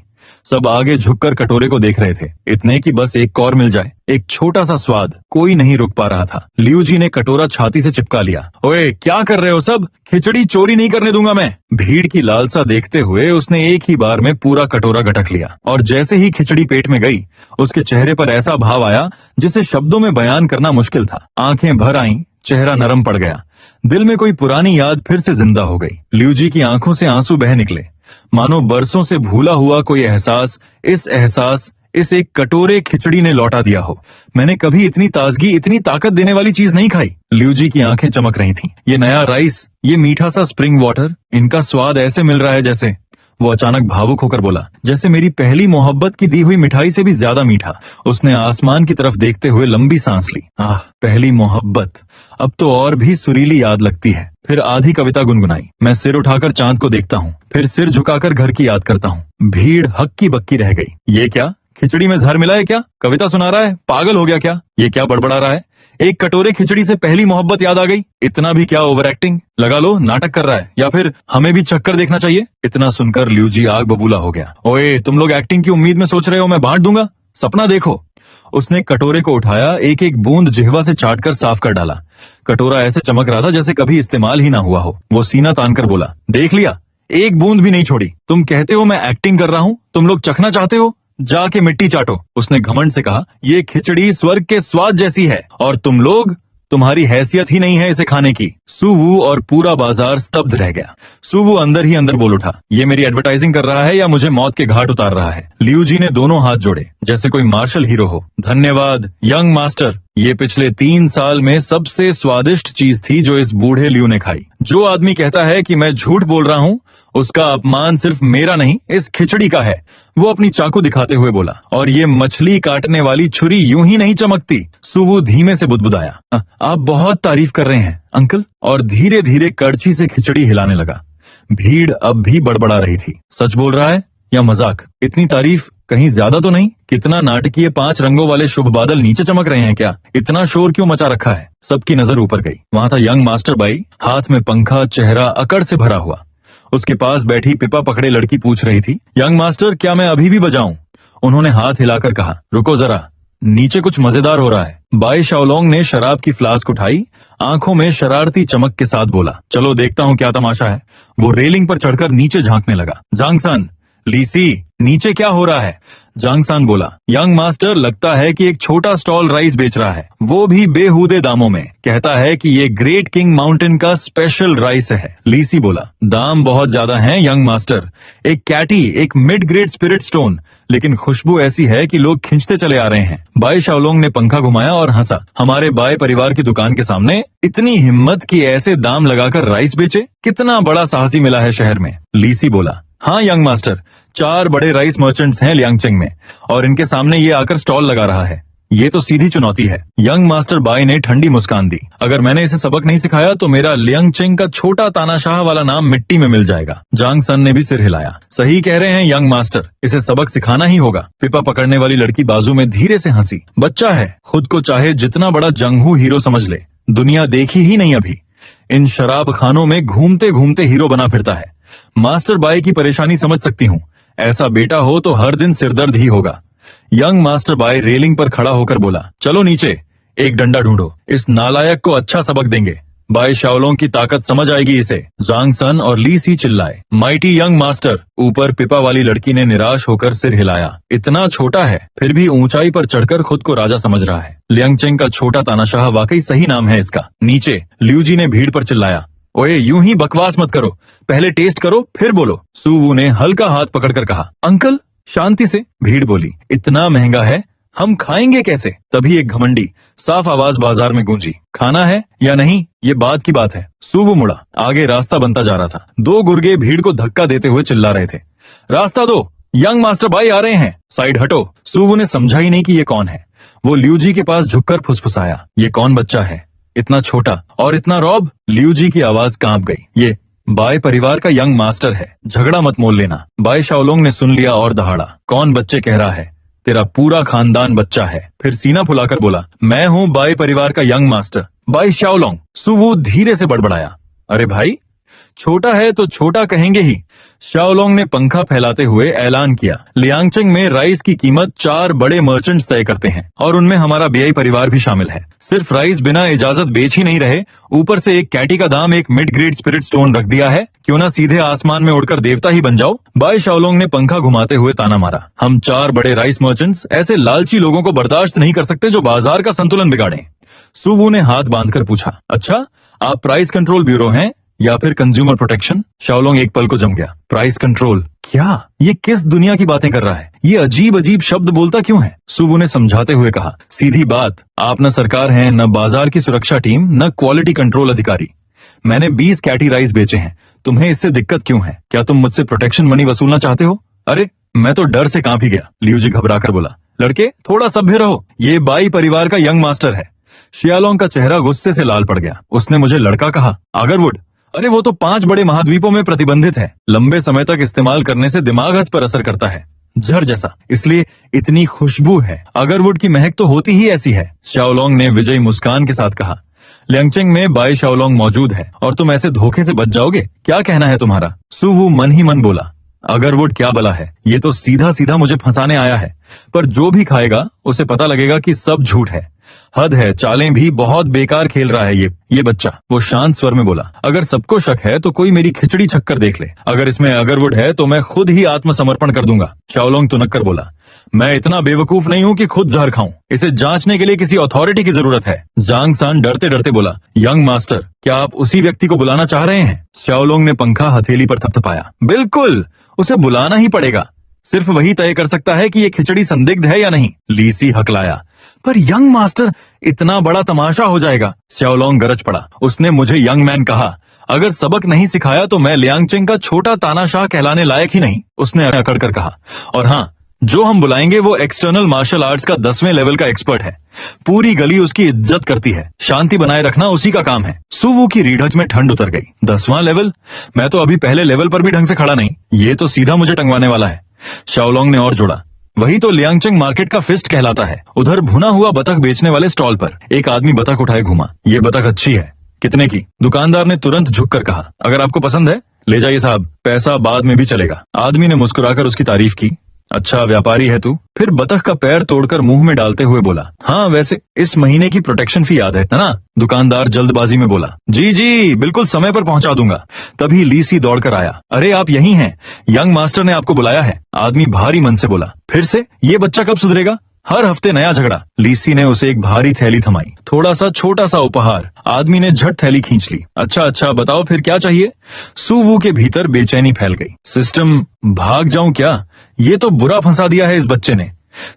सब आगे झुककर कटोरे को देख रहे थे, इतने की बस एक और मिल जाए, एक छोटा सा स्वाद। कोई नहीं रुक पा रहा था। लियू जी ने कटोरा छाती से चिपका लिया। ओए, क्या कर रहे हो सब? खिचड़ी चोरी नहीं करने दूंगा मैं। भीड़ की लालसा देखते हुए उसने एक ही बार में पूरा कटोरा गटक लिया और जैसे ही खिचड़ी पेट में गई, उसके चेहरे पर ऐसा भाव आया जिसे शब्दों में बयान करना मुश्किल था। आंखें भर आईं, चेहरा नरम पड़ गया। दिल में कोई पुरानी याद फिर से जिंदा हो गई। लियू जी की आंखों से आंसू बह निकले, मानो बरसों से भूला हुआ कोई एहसास इस एक कटोरे खिचड़ी ने लौटा दिया हो। मैंने कभी इतनी ताजगी, इतनी ताकत देने वाली चीज नहीं खाई। लियू जी की आंखें चमक रही थीं। ये नया राइस, ये मीठा सा स्प्रिंग वाटर, इनका स्वाद ऐसे मिल रहा है जैसे। वो अचानक भावुक होकर बोला, जैसे मेरी पहली मोहब्बत की दी हुई मिठाई से भी ज्यादा मीठा। उसने आसमान की तरफ देखते हुए लंबी सांस ली। आह, पहली मोहब्बत, अब तो और भी सुरीली याद लगती है। फिर आधी कविता गुनगुनाई। मैं सिर उठाकर चांद को देखता हूँ, फिर सिर झुकाकर घर की याद करता हूँ। भीड़ हक्की बक्की रह गई। ये क्या, खिचड़ी में जहर मिला है क्या? कविता सुना रहा है? पागल हो गया क्या? ये क्या बड़बड़ा रहा है? एक कटोरे खिचड़ी से पहली मोहब्बत याद आ गई? इतना भी क्या ओवर एक्टिंग? लगा लो नाटक कर रहा है, या फिर हमें भी चक्कर देखना चाहिए। इतना सुनकर लियू जी आग बबूला हो गया। ओए, तुम लोग एक्टिंग की उम्मीद में सोच रहे हो मैं बांट दूंगा? सपना देखो। उसने कटोरे को उठाया, एक एक बूंद जिह्वा से चाटकर साफ कर डाला। कटोरा ऐसे चमक रहा था जैसे कभी इस्तेमाल ही ना हुआ हो। वो सीना तानकर बोला, देख लिया, एक बूंद भी नहीं छोड़ी। तुम कहते हो मैं एक्टिंग कर रहा हूँ, तुम लोग चखना चाहते हो? जाके मिट्टी चाटो। उसने घमंड से कहा, ये खिचड़ी स्वर्ग के स्वाद जैसी है और तुम लोग, तुम्हारी हैसियत ही नहीं है इसे खाने की। सुवू और पूरा बाजार स्तब्ध रह गया। सुवू अंदर ही अंदर बोल उठा, ये मेरी एडवर्टाइजिंग कर रहा है या मुझे मौत के घाट उतार रहा है? लियू जी ने दोनों हाथ जोड़े जैसे कोई मार्शल हीरो हो। धन्यवाद यंग मास्टर, ये पिछले 3 साल में सबसे स्वादिष्ट चीज थी जो इस बूढ़े लियू ने खाई। जो आदमी कहता है कि मैं झूठ बोल रहा हूँ, उसका अपमान सिर्फ मेरा नहीं, इस खिचड़ी का है। वो अपनी चाकू दिखाते हुए बोला, और ये मछली काटने वाली छुरी यूं ही नहीं चमकती। सुवू धीमे से बुदबुदाया, आप बहुत तारीफ कर रहे हैं अंकल, और धीरे धीरे कड़छी से खिचड़ी हिलाने लगा। भीड़ अब भी बड़बड़ा रही थी। सच बोल रहा है या मजाक? इतनी तारीफ कहीं ज्यादा तो नहीं? कितना नाटकीय 5 रंगों वाले शुभ बादल नीचे चमक रहे हैं क्या? इतना शोर क्यों मचा रखा है? सबकी नजर ऊपर गई। वहां था यंग मास्टर बाई, हाथ में पंखा, चेहरा अकड़ से भरा हुआ। उसके पास बैठी पिपा पकड़े लड़की पूछ रही थी, यंग मास्टर क्या मैं अभी भी बजाऊं? उन्होंने हाथ हिलाकर कहा, रुको जरा, नीचे कुछ मजेदार हो रहा है। बाई शाओलोंग ने शराब की फ्लास्क उठाई, आंखों में शरारती चमक के साथ बोला, चलो देखता हूँ क्या तमाशा है। वो रेलिंग पर चढ़कर नीचे झांकने लगा। जांगसान, लीसी, नीचे क्या हो रहा है? जांगसान बोला, यंग मास्टर लगता है कि एक छोटा स्टॉल राइस बेच रहा है, वो भी बेहूदे दामों में। कहता है कि ये ग्रेट किंग माउंटेन का स्पेशल राइस है। लीसी बोला, दाम बहुत ज्यादा हैं यंग मास्टर। एक कैटी, एक मिड ग्रेड स्पिरिट स्टोन, लेकिन खुशबू ऐसी है कि लोग खींचते चले आ रहे हैं। बाई शाओलोंग ने पंखा घुमाया और हंसा। हमारे बाई परिवार की दुकान के सामने इतनी हिम्मत कि ऐसे दाम लगाकर राइस बेचे? कितना बड़ा साहसी मिला है शहर में। लीसी बोला, हाँ यंग मास्टर, 4 बड़े राइस मर्चेंट्स हैं लियांगचेंग में और इनके सामने ये आकर स्टॉल लगा रहा है। ये तो सीधी चुनौती है। यंग मास्टर बाई ने ठंडी मुस्कान दी। अगर मैंने इसे सबक नहीं सिखाया तो मेरा लियांगचेंग का छोटा तानाशाह वाला नाम मिट्टी में मिल जाएगा। जांग सन ने भी सिर हिलाया। सही कह रहे हैं यंग मास्टर, इसे सबक सिखाना ही होगा। पिपा पकड़ने वाली लड़की बाजू में धीरे से हंसी। बच्चा है, खुद को चाहे जितना बड़ा जंगहू हीरो समझ ले, दुनिया देखी ही नहीं अभी। इन शराब खानों में घूमते घूमते हीरो बना फिरता है। मास्टर बाई की परेशानी समझ सकती हूँ। ऐसा बेटा हो तो हर दिन सिरदर्द ही होगा। यंग मास्टर बाई रेलिंग पर खड़ा होकर बोला, चलो नीचे, एक डंडा ढूंढो, इस नालायक को अच्छा सबक देंगे। बाई शाओलोंग की ताकत समझ आएगी इसे। जांग सन और ली सी चिल्लाए, माइटी यंग मास्टर। ऊपर पिपा वाली लड़की ने निराश होकर सिर हिलाया। इतना छोटा है, फिर भी ऊंचाई पर चढ़कर खुद को राजा समझ रहा है। लियांगचेंग का छोटा तानाशाह वाकई सही नाम है इसका। नीचे, ल्यूजी ने भीड़ पर चिल्लाया, ओए यूं ही बकवास मत करो, पहले टेस्ट करो फिर बोलो। सुवू ने हल्का हाथ पकड़कर कहा, अंकल शांति से। भीड़ बोली, इतना महंगा है, हम खाएंगे कैसे? तभी एक घमंडी साफ आवाज बाजार में गूंजी, खाना है या नहीं ये बात की बात है। सुवू मुड़ा, आगे रास्ता बनता जा रहा था। 2 गुर्गे भीड़ को धक्का देते हुए चिल्ला रहे थे, रास्ता दो, यंग मास्टर बाई आ रहे हैं, साइड हटो। सुवू ने समझा ही नहीं कि ये कौन है। वो ल्यूजी के पास झुककर फुसफुसाया, ये कौन बच्चा है, इतना छोटा और इतना रौब? ल्यूजी की आवाज कांप गई। ये बाई परिवार का यंग मास्टर है, झगड़ा मत मोल लेना। बाई शाओलोंग ने सुन लिया और दहाड़ा, कौन बच्चे कह रहा है? तेरा पूरा खानदान बच्चा है। फिर सीना फुलाकर बोला, मैं हूँ बाई परिवार का यंग मास्टर, बाई शाओलोंग। सुवू धीरे से बड़बड़ाया, अरे भाई, छोटा है तो छोटा कहेंगे ही। शाओलोंग ने पंखा फैलाते हुए ऐलान किया, लियांगचेंग में राइस की कीमत 4 बड़े मर्चेंट्स तय करते हैं और उनमें हमारा बीआई परिवार भी शामिल है। सिर्फ राइस बिना इजाजत बेच ही नहीं रहे, ऊपर से एक कैटी का दाम एक मिड ग्रेड स्पिरिट स्टोन रख दिया है। क्यों ना सीधे आसमान में उड़कर देवता ही बन जाओ। बाई शाओलोंग ने पंखा घुमाते हुए ताना मारा, हम 4 बड़े राइस मर्चेंट्स ऐसे लालची लोगों को बर्दाश्त नहीं कर सकते जो बाजार का संतुलन बिगाड़े। सुवू ने हाथ बांधकर पूछा, अच्छा आप प्राइस कंट्रोल ब्यूरो हैं या फिर कंज्यूमर प्रोटेक्शन? शाओलोंग एक पल को जम गया। Price control? क्या? ये किस दुनिया की बातें कर रहा है? ये अजीब अजीब शब्द बोलता क्यों है? सुवू ने समझाते हुए कहा, सीधी बात, आप न सरकार हैं, न बाजार की सुरक्षा टीम, न क्वालिटी कंट्रोल अधिकारी। मैंने 20 कैटी राइस बेचे हैं, तुम्हें इससे दिक्कत क्यों है? क्या तुम मुझसे प्रोटेक्शन मनी वसूलना चाहते हो? अरे मैं तो डर से कांप ही गया। ल्यूजी घबराकर बोला, लड़के थोड़ा सभ्य रहो, ये बाई परिवार का यंग मास्टर है। शियालोंग का चेहरा गुस्से से लाल पड़ गया। उसने मुझे लड़का कहा? अगरवुड? अरे वो तो 5 बड़े महाद्वीपों में प्रतिबंधित है। लंबे समय तक इस्तेमाल करने से दिमाग पर असर करता है, जहर जैसा, इसलिए इतनी खुशबू है। अगरवुड की महक तो होती ही ऐसी है। शाओलोंग ने विजयी मुस्कान के साथ कहा, लियांगचेंग में बाई शाओलोंग मौजूद है और तुम ऐसे धोखे से बच जाओगे? क्या कहना है तुम्हारा? सुवू मन ही मन बोला, अगरवुड क्या बला है, ये तो सीधा सीधा मुझे फंसाने आया है। पर जो भी खाएगा उसे पता लगेगा कि सब झूठ है। हद है, चालें भी बहुत बेकार खेल रहा है ये बच्चा। वो शांत स्वर में बोला, अगर सबको शक है तो कोई मेरी खिचड़ी छक्कर देख ले। अगर इसमें अगरवुड है तो मैं खुद ही आत्मसमर्पण कर दूंगा। शाओलोंग तुनक कर बोला, मैं इतना बेवकूफ नहीं हूँ कि खुद जहर खाऊं। इसे जांचने के लिए किसी अथॉरिटी की जरूरत है। जांग सान डरते डरते बोला, यंग मास्टर क्या आप उसी व्यक्ति को बुलाना चाह रहे हैं? शाओलोंग ने पंखा हथेली पर थपथपाया, बिल्कुल, उसे बुलाना ही पड़ेगा। सिर्फ वही तय कर सकता है कि ये खिचड़ी संदिग्ध है या नहीं। लीसी हकलाया, पर यंग मास्टर इतना बड़ा तमाशा हो जाएगा। शाओलोंग गरज पड़ा, उसने मुझे यंग मैन कहा, अगर सबक नहीं सिखाया तो मैं लियांगचेंग का छोटा तानाशाह कहलाने लायक ही नहीं। उसने अकड़ कर कहा, और हाँ, जो हम बुलाएंगे वो एक्सटर्नल मार्शल आर्ट्स का 10वें लेवल का एक्सपर्ट है। पूरी गली उसकी इज्जत करती है, शांति बनाए रखना उसी का काम है। सुवू की रीढ़ में ठंड उतर गई। 10वां लेवल? मैं तो अभी पहले लेवल पर भी ढंग से खड़ा नहीं, ये तो सीधा मुझे टंगवाने वाला है। शाओलोंग ने और जोड़ा, वही तो लियांगचेंग मार्केट का फिस्ट कहलाता है। उधर भुना हुआ बतख बेचने वाले स्टॉल पर एक आदमी बतख उठाए घुमा। ये बतख अच्छी है, कितने की? दुकानदार ने तुरंत झुककर कहा, अगर आपको पसंद है ले जाइए साहब, पैसा बाद में भी चलेगा। आदमी ने मुस्कुराकर उसकी तारीफ की। अच्छा व्यापारी है तू? फिर बतख का पैर तोड़कर मुंह में डालते हुए बोला, हाँ वैसे इस महीने की प्रोटेक्शन फी याद है ना? दुकानदार जल्दबाजी में बोला, जी जी बिल्कुल समय पर पहुंचा दूंगा। तभी लीसी दौड़कर आया। अरे आप यही हैं, यंग मास्टर ने आपको बुलाया है। आदमी भारी मन से बोला, फिर से? ये बच्चा कब सुधरेगा? हर हफ्ते नया झगड़ा। लीसी ने उसे एक भारी थैली थमाई। थोड़ा सा छोटा सा उपहार। आदमी ने झट थैली खींच ली। अच्छा बताओ फिर क्या चाहिए? सुवू के भीतर बेचैनी फैल गई। सिस्टम भाग जाऊं क्या? ये तो बुरा फंसा दिया है इस बच्चे ने।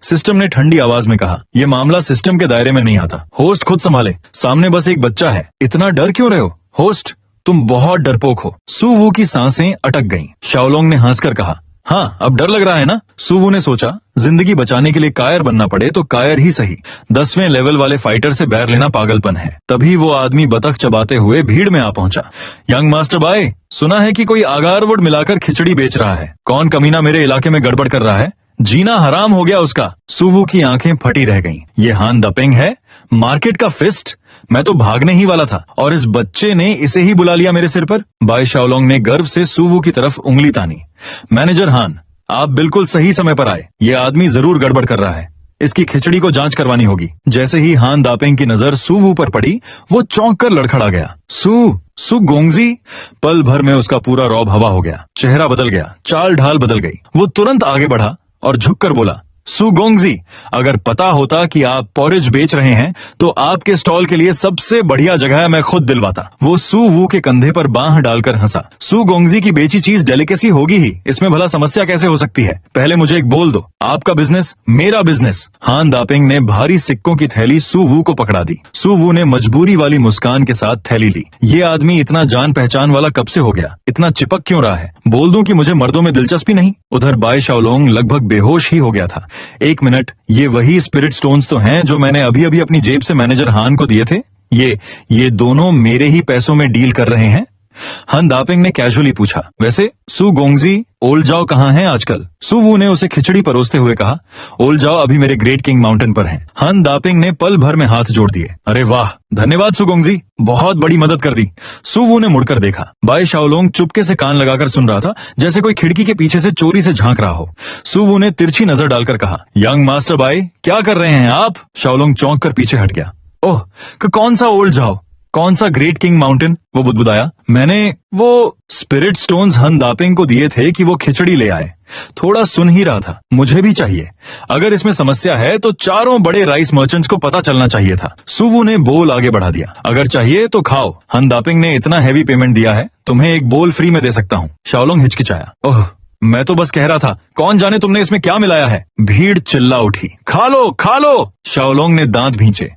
सिस्टम ने ठंडी आवाज में कहा, यह मामला सिस्टम के दायरे में नहीं आता। होस्ट खुद संभाले, सामने बस एक बच्चा है। इतना डर क्यों रहे हो? होस्ट तुम बहुत डरपोक हो। सुवू की सांसें अटक गईं। शाओलोंग ने हंसकर कहा, हाँ अब डर लग रहा है ना? सुवू ने सोचा, जिंदगी बचाने के लिए कायर बनना पड़े तो कायर ही सही। 10वें लेवल वाले फाइटर से बैर लेना पागलपन है। तभी वो आदमी बतख चबाते हुए भीड़ में आ पहुंचा। यंग मास्टर भाई, सुना है कि कोई अगारवुड मिलाकर खिचड़ी बेच रहा है। कौन कमीना मेरे इलाके में गड़बड़ कर रहा है? जीना हराम हो गया उसका। सुवू की आंखें फटी रह गईं। ये हान दपेंग है? मार्केट का फिस्ट? मैं तो भागने ही वाला था और इस बच्चे ने इसे ही बुला लिया मेरे सिर पर। बाई शाओलोंग ने गर्व से सुवू की तरफ उंगली तानी। मैनेजर हान, आप बिल्कुल सही समय पर आए। ये आदमी जरूर गड़बड़ कर रहा है। इसकी खिचड़ी को जांच करवानी होगी। जैसे ही हान दापेंग की नजर सुवू पर पड़ी, वो चौंक कर लड़खड़ा गया। सु गोंगजी? पल भर में उसका पूरा रौब हवा हो गया। चेहरा बदल गया, चाल ढाल बदल गई। वो तुरंत आगे बढ़ा और झुककर बोला, सुगोंगजी, अगर पता होता कि आप पॉरेज बेच रहे हैं तो आपके स्टॉल के लिए सबसे बढ़िया जगह मैं खुद दिलवाता। वो सुवू के कंधे पर बांह डालकर हंसा। सुगोंगजी की बेची चीज डेलिकेसी होगी ही, इसमें भला समस्या कैसे हो सकती है? पहले मुझे एक बोल दो, आपका बिजनेस मेरा बिजनेस। हान दापेंग ने भारी सिक्कों की थैली सुवू को पकड़ा दी। सुवू ने मजबूरी वाली मुस्कान के साथ थैली ली। ये आदमी इतना जान पहचान वाला कब से हो गया? इतना चिपक क्यों रहा है? बोल दूं कि मुझे मर्दों में दिलचस्पी नहीं? उधर बाई शाओलोंग लगभग बेहोश ही हो गया था। एक मिनट, ये वही स्पिरिट स्टोन्स तो हैं जो मैंने अभी अभी अपनी जेब से मैनेजर हान को दिए थे? ये दोनों मेरे ही पैसों में डील कर रहे हैं? हान दापेंग ने कैजुअली पूछा, वैसे सुगोंगजी ओल्ड जाओ कहाँ हैं आजकल? सुवू ने उसे खिचड़ी परोसते हुए कहा, ओल्ड जाओ अभी मेरे ग्रेट किंग माउंटेन पर हैं। हान दापेंग ने पल भर में हाथ जोड़ दिए। अरे वाह, धन्यवाद सुगोंगजी, बहुत बड़ी मदद कर दी। सुवू ने मुड़कर देखा। बाई शाओलोंग चुपके से कान लगाकर सुन रहा था, जैसे कोई खिड़की के पीछे से चोरी से झांक रहा हो। सुवू ने तिरछी नजर डालकर कहा, यंग मास्टर बाई, क्या कर रहे हैं आप? शाओलोंग चौंक कर पीछे हट गया। ओह, कौन सा ओल्ड जाओ? कौन सा ग्रेट किंग माउंटेन? वो बुदबुदाया। मैंने वो स्पिरिट स्टोन्स हान दापेंग को दिए थे कि वो खिचड़ी ले आए। थोड़ा सुन ही रहा था, मुझे भी चाहिए। अगर इसमें समस्या है तो चारों बड़े राइस मर्चेंट्स को पता चलना चाहिए था। सुवू ने बोल आगे बढ़ा दिया, अगर चाहिए तो खाओ। हान दापेंग ने इतना हैवी पेमेंट दिया है, तुम्हें एक बोल फ्री में दे सकता हूँ। शाओलोंग हिचकिचाया, ओह मैं तो बस कह रहा था, कौन जाने तुमने इसमें क्या मिलाया है? भीड़ चिल्ला उठी, खा लो खा लो। शाओलोंग ने दांत भींचे।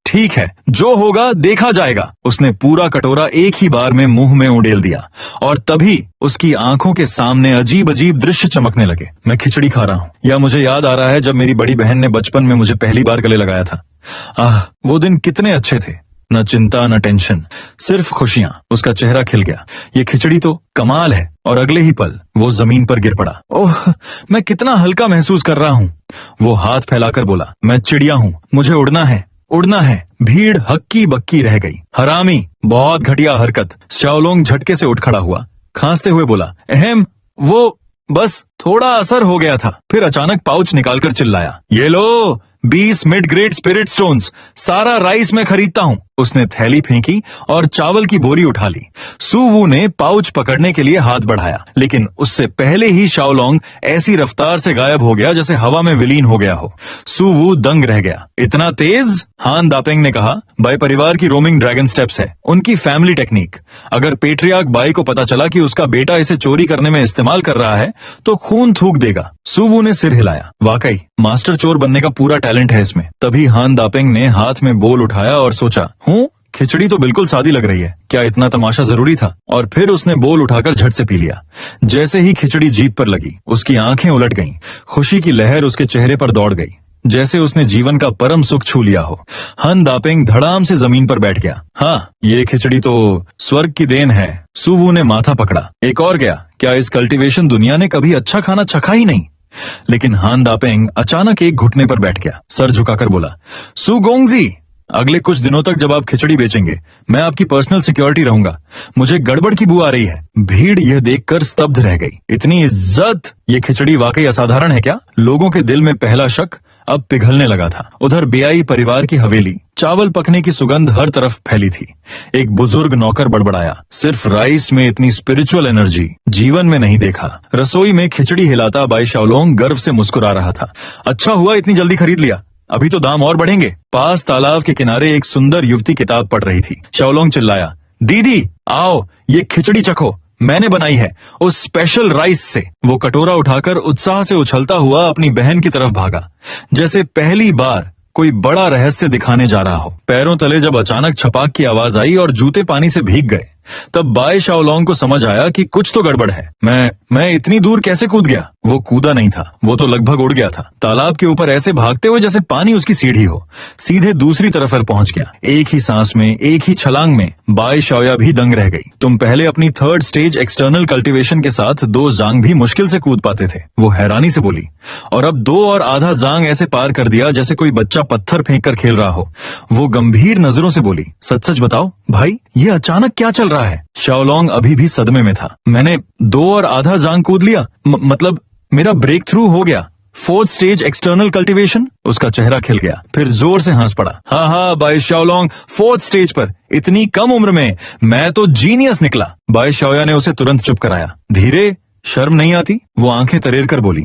ठीक है, जो होगा देखा जाएगा। उसने पूरा कटोरा एक ही बार में मुंह में उड़ेल दिया और तभी उसकी आंखों के सामने अजीब अजीब दृश्य चमकने लगे। मैं खिचड़ी खा रहा हूँ, या मुझे याद आ रहा है जब मेरी बड़ी बहन ने बचपन में मुझे पहली बार गले लगाया था। आह, वो दिन कितने अच्छे थे। न चिंता न टेंशन, सिर्फ खुशियां। उसका चेहरा खिल गया। ये खिचड़ी तो कमाल है। और अगले ही पल वो जमीन पर गिर पड़ा। ओह, मैं कितना हल्का महसूस कर रहा हूँ। वो हाथ फैलाकर बोला, मैं चिड़िया हूँ, मुझे उड़ना है उड़ना है। भीड़ हक्की बक्की रह गई। हरामी, बहुत घटिया हरकत। शाओलोंग झटके से उठ खड़ा हुआ, खांसते हुए बोला, अहम, वो बस थोड़ा असर हो गया था। फिर अचानक पाउच निकालकर चिल्लाया, ये लो 20 मिड ग्रेड स्पिरिट स्टोन्स, सारा राइस मैं खरीदता हूँ। उसने थैली फेंकी और चावल की बोरी उठा ली। सुवू ने पाउच पकड़ने के लिए हाथ बढ़ाया, लेकिन उससे पहले ही शाओलोंग ऐसी रफ्तार से गायब हो गया जैसे हवा में विलीन हो गया हो। सुवू दंग रह गया। इतना तेज? हान दापेंग ने कहा, बाई परिवार की रोमिंग ड्रैगन स्टेप्स है, उनकी फैमिली टेक्निक। अगर पेट्रियार्क बाई को पता चला कि उसका बेटा इसे चोरी करने में इस्तेमाल कर रहा है तो खून थूक देगा। सुवू ने सिर हिलाया। वाकई मास्टर चोर बनने का पूरा टैलेंट है इसमें। तभी हान दापेंग ने हाथ में बोल उठाया और सोचा, खिचड़ी तो बिल्कुल सादी लग रही है, क्या इतना तमाशा जरूरी था? और फिर उसने बोल उठाकर झट से पी लिया। जैसे ही खिचड़ी जीभ पर लगी, उसकी आंखें उलट गईं। खुशी की लहर उसके चेहरे पर दौड़ गई, जैसे उसने जीवन का परम सुख छू लिया हो। हान दापेंग धड़ाम से जमीन पर बैठ गया। हाँ, ये खिचड़ी तो स्वर्ग की देन है। सुवू ने माथा पकड़ा। एक और गया, क्या इस कल्टीवेशन दुनिया ने कभी अच्छा खाना चखा ही नहीं? लेकिन हान दापेंग अचानक एक घुटने पर बैठ गया, सर झुकाकर बोला, सुगोंगजी, अगले कुछ दिनों तक जब आप खिचड़ी बेचेंगे, मैं आपकी पर्सनल सिक्योरिटी रहूंगा। मुझे गड़बड़ की बू आ रही है। भीड़ यह देखकर स्तब्ध रह गई। इतनी इज्जत! ये खिचड़ी वाकई असाधारण है क्या? लोगों के दिल में पहला शक अब पिघलने लगा था। उधर बेआई परिवार की हवेली, चावल पकने की सुगंध हर तरफ फैली थी। एक बुजुर्ग नौकर बड़बड़ाया, सिर्फ राइस में इतनी स्पिरिचुअल एनर्जी जीवन में नहीं देखा। रसोई में खिचड़ी हिलाता बाई शाओलोंग गर्व से मुस्कुरा रहा था। अच्छा हुआ इतनी जल्दी खरीद लिया, अभी तो दाम और बढ़ेंगे। पास तालाब के किनारे एक सुंदर युवती किताब पढ़ रही थी। शाओलोंग चिल्लाया, दीदी आओ, ये खिचड़ी चखो, मैंने बनाई है उस स्पेशल राइस से। वो कटोरा उठाकर उत्साह से उछलता हुआ अपनी बहन की तरफ भागा, जैसे पहली बार कोई बड़ा रहस्य दिखाने जा रहा हो। पैरों तले जब अचानक छपाक की आवाज आई और जूते पानी से भीग गए, तब बाय शाओलोंग को समझ आया कि कुछ तो गड़बड़ है। मैं इतनी दूर कैसे कूद गया? वो कूदा नहीं था, वो तो लगभग उड़ गया था। तालाब के ऊपर ऐसे भागते हुए जैसे पानी उसकी सीढ़ी हो, सीधे दूसरी तरफ पहुंच गया। एक ही सांस में, एक ही छलांग में बाय शाओया भी दंग रह गई। तुम पहले अपनी 3rd स्टेज एक्सटर्नल कल्टीवेशन के साथ 2 जांग भी मुश्किल से कूद पाते थे, वो हैरानी से बोली, और अब 2 और आधा जांग ऐसे पार कर दिया जैसे कोई बच्चा पत्थर फेंक कर खेल रहा हो। वो गंभीर नजरों से बोली, सच सच बताओ भाई, ये अचानक क्या चल रहा है? शाओलोंग अभी भी सदमे में था। मैंने 2 और आधा जांग कूद लिया, मतलब मेरा ब्रेक थ्रू हो गया। 4th stage external cultivation. उसका चेहरा खिल गया, फिर जोर से हंस पड़ा। हाँ बाय शाओलोंग, 4th स्टेज पर इतनी कम उम्र में मैं तो जीनियस निकला। बाय शाओया ने उसे तुरंत चुप कराया। धीरे, शर्म नहीं आती? वो आंखें तरेर कर बोली,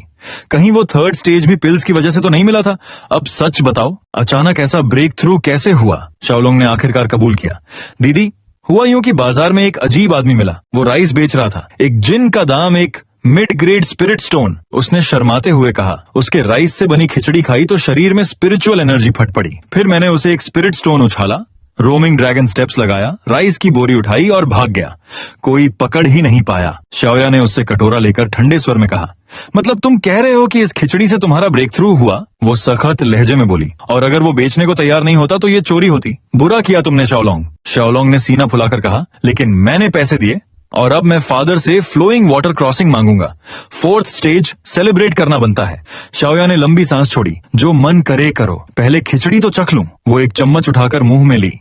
कहीं वो 3rd स्टेज भी पिल्स की वजह से तो नहीं मिला था? अब सच बताओ, अचानक ऐसा ब्रेक थ्रू कैसे हुआ? शाओलोंग ने आखिरकार कबूल किया। दीदी, हुआ यूं कि बाजार में एक अजीब आदमी मिला। वो राइस बेच रहा था, एक जिन का दाम एक मिड ग्रेड स्पिरिट स्टोन। उसने शर्माते हुए कहा, उसके राइस से बनी खिचड़ी खाई तो शरीर में स्पिरिचुअल एनर्जी फट पड़ी। फिर मैंने उसे एक स्पिरिट स्टोन उछाला, रोमिंग ड्रैगन स्टेप्स लगाया, राइस की बोरी उठाई और भाग गया। कोई पकड़ ही नहीं पाया। शाओया ने उससे कटोरा लेकर ठंडे स्वर में कहा, मतलब तुम कह रहे हो कि इस खिचड़ी से तुम्हारा ब्रेक थ्रू हुआ? वो सख्त लहजे में बोली, और अगर वो बेचने को तैयार नहीं होता तो ये चोरी होती। बुरा किया तुमने शाओलोंग। शाओलोंग ने सीना फुलाकर कहा, लेकिन मैंने पैसे दिए और अब मैं फादर से फ्लोइंग वाटर क्रॉसिंग मांगूंगा। 4th स्टेज सेलिब्रेट करना बनता है। शाओया ने लंबी सांस छोड़ी। जो मन करे करो, पहले खिचड़ी तो चख लूं। वो एक चम्मच उठाकर मुंह में ली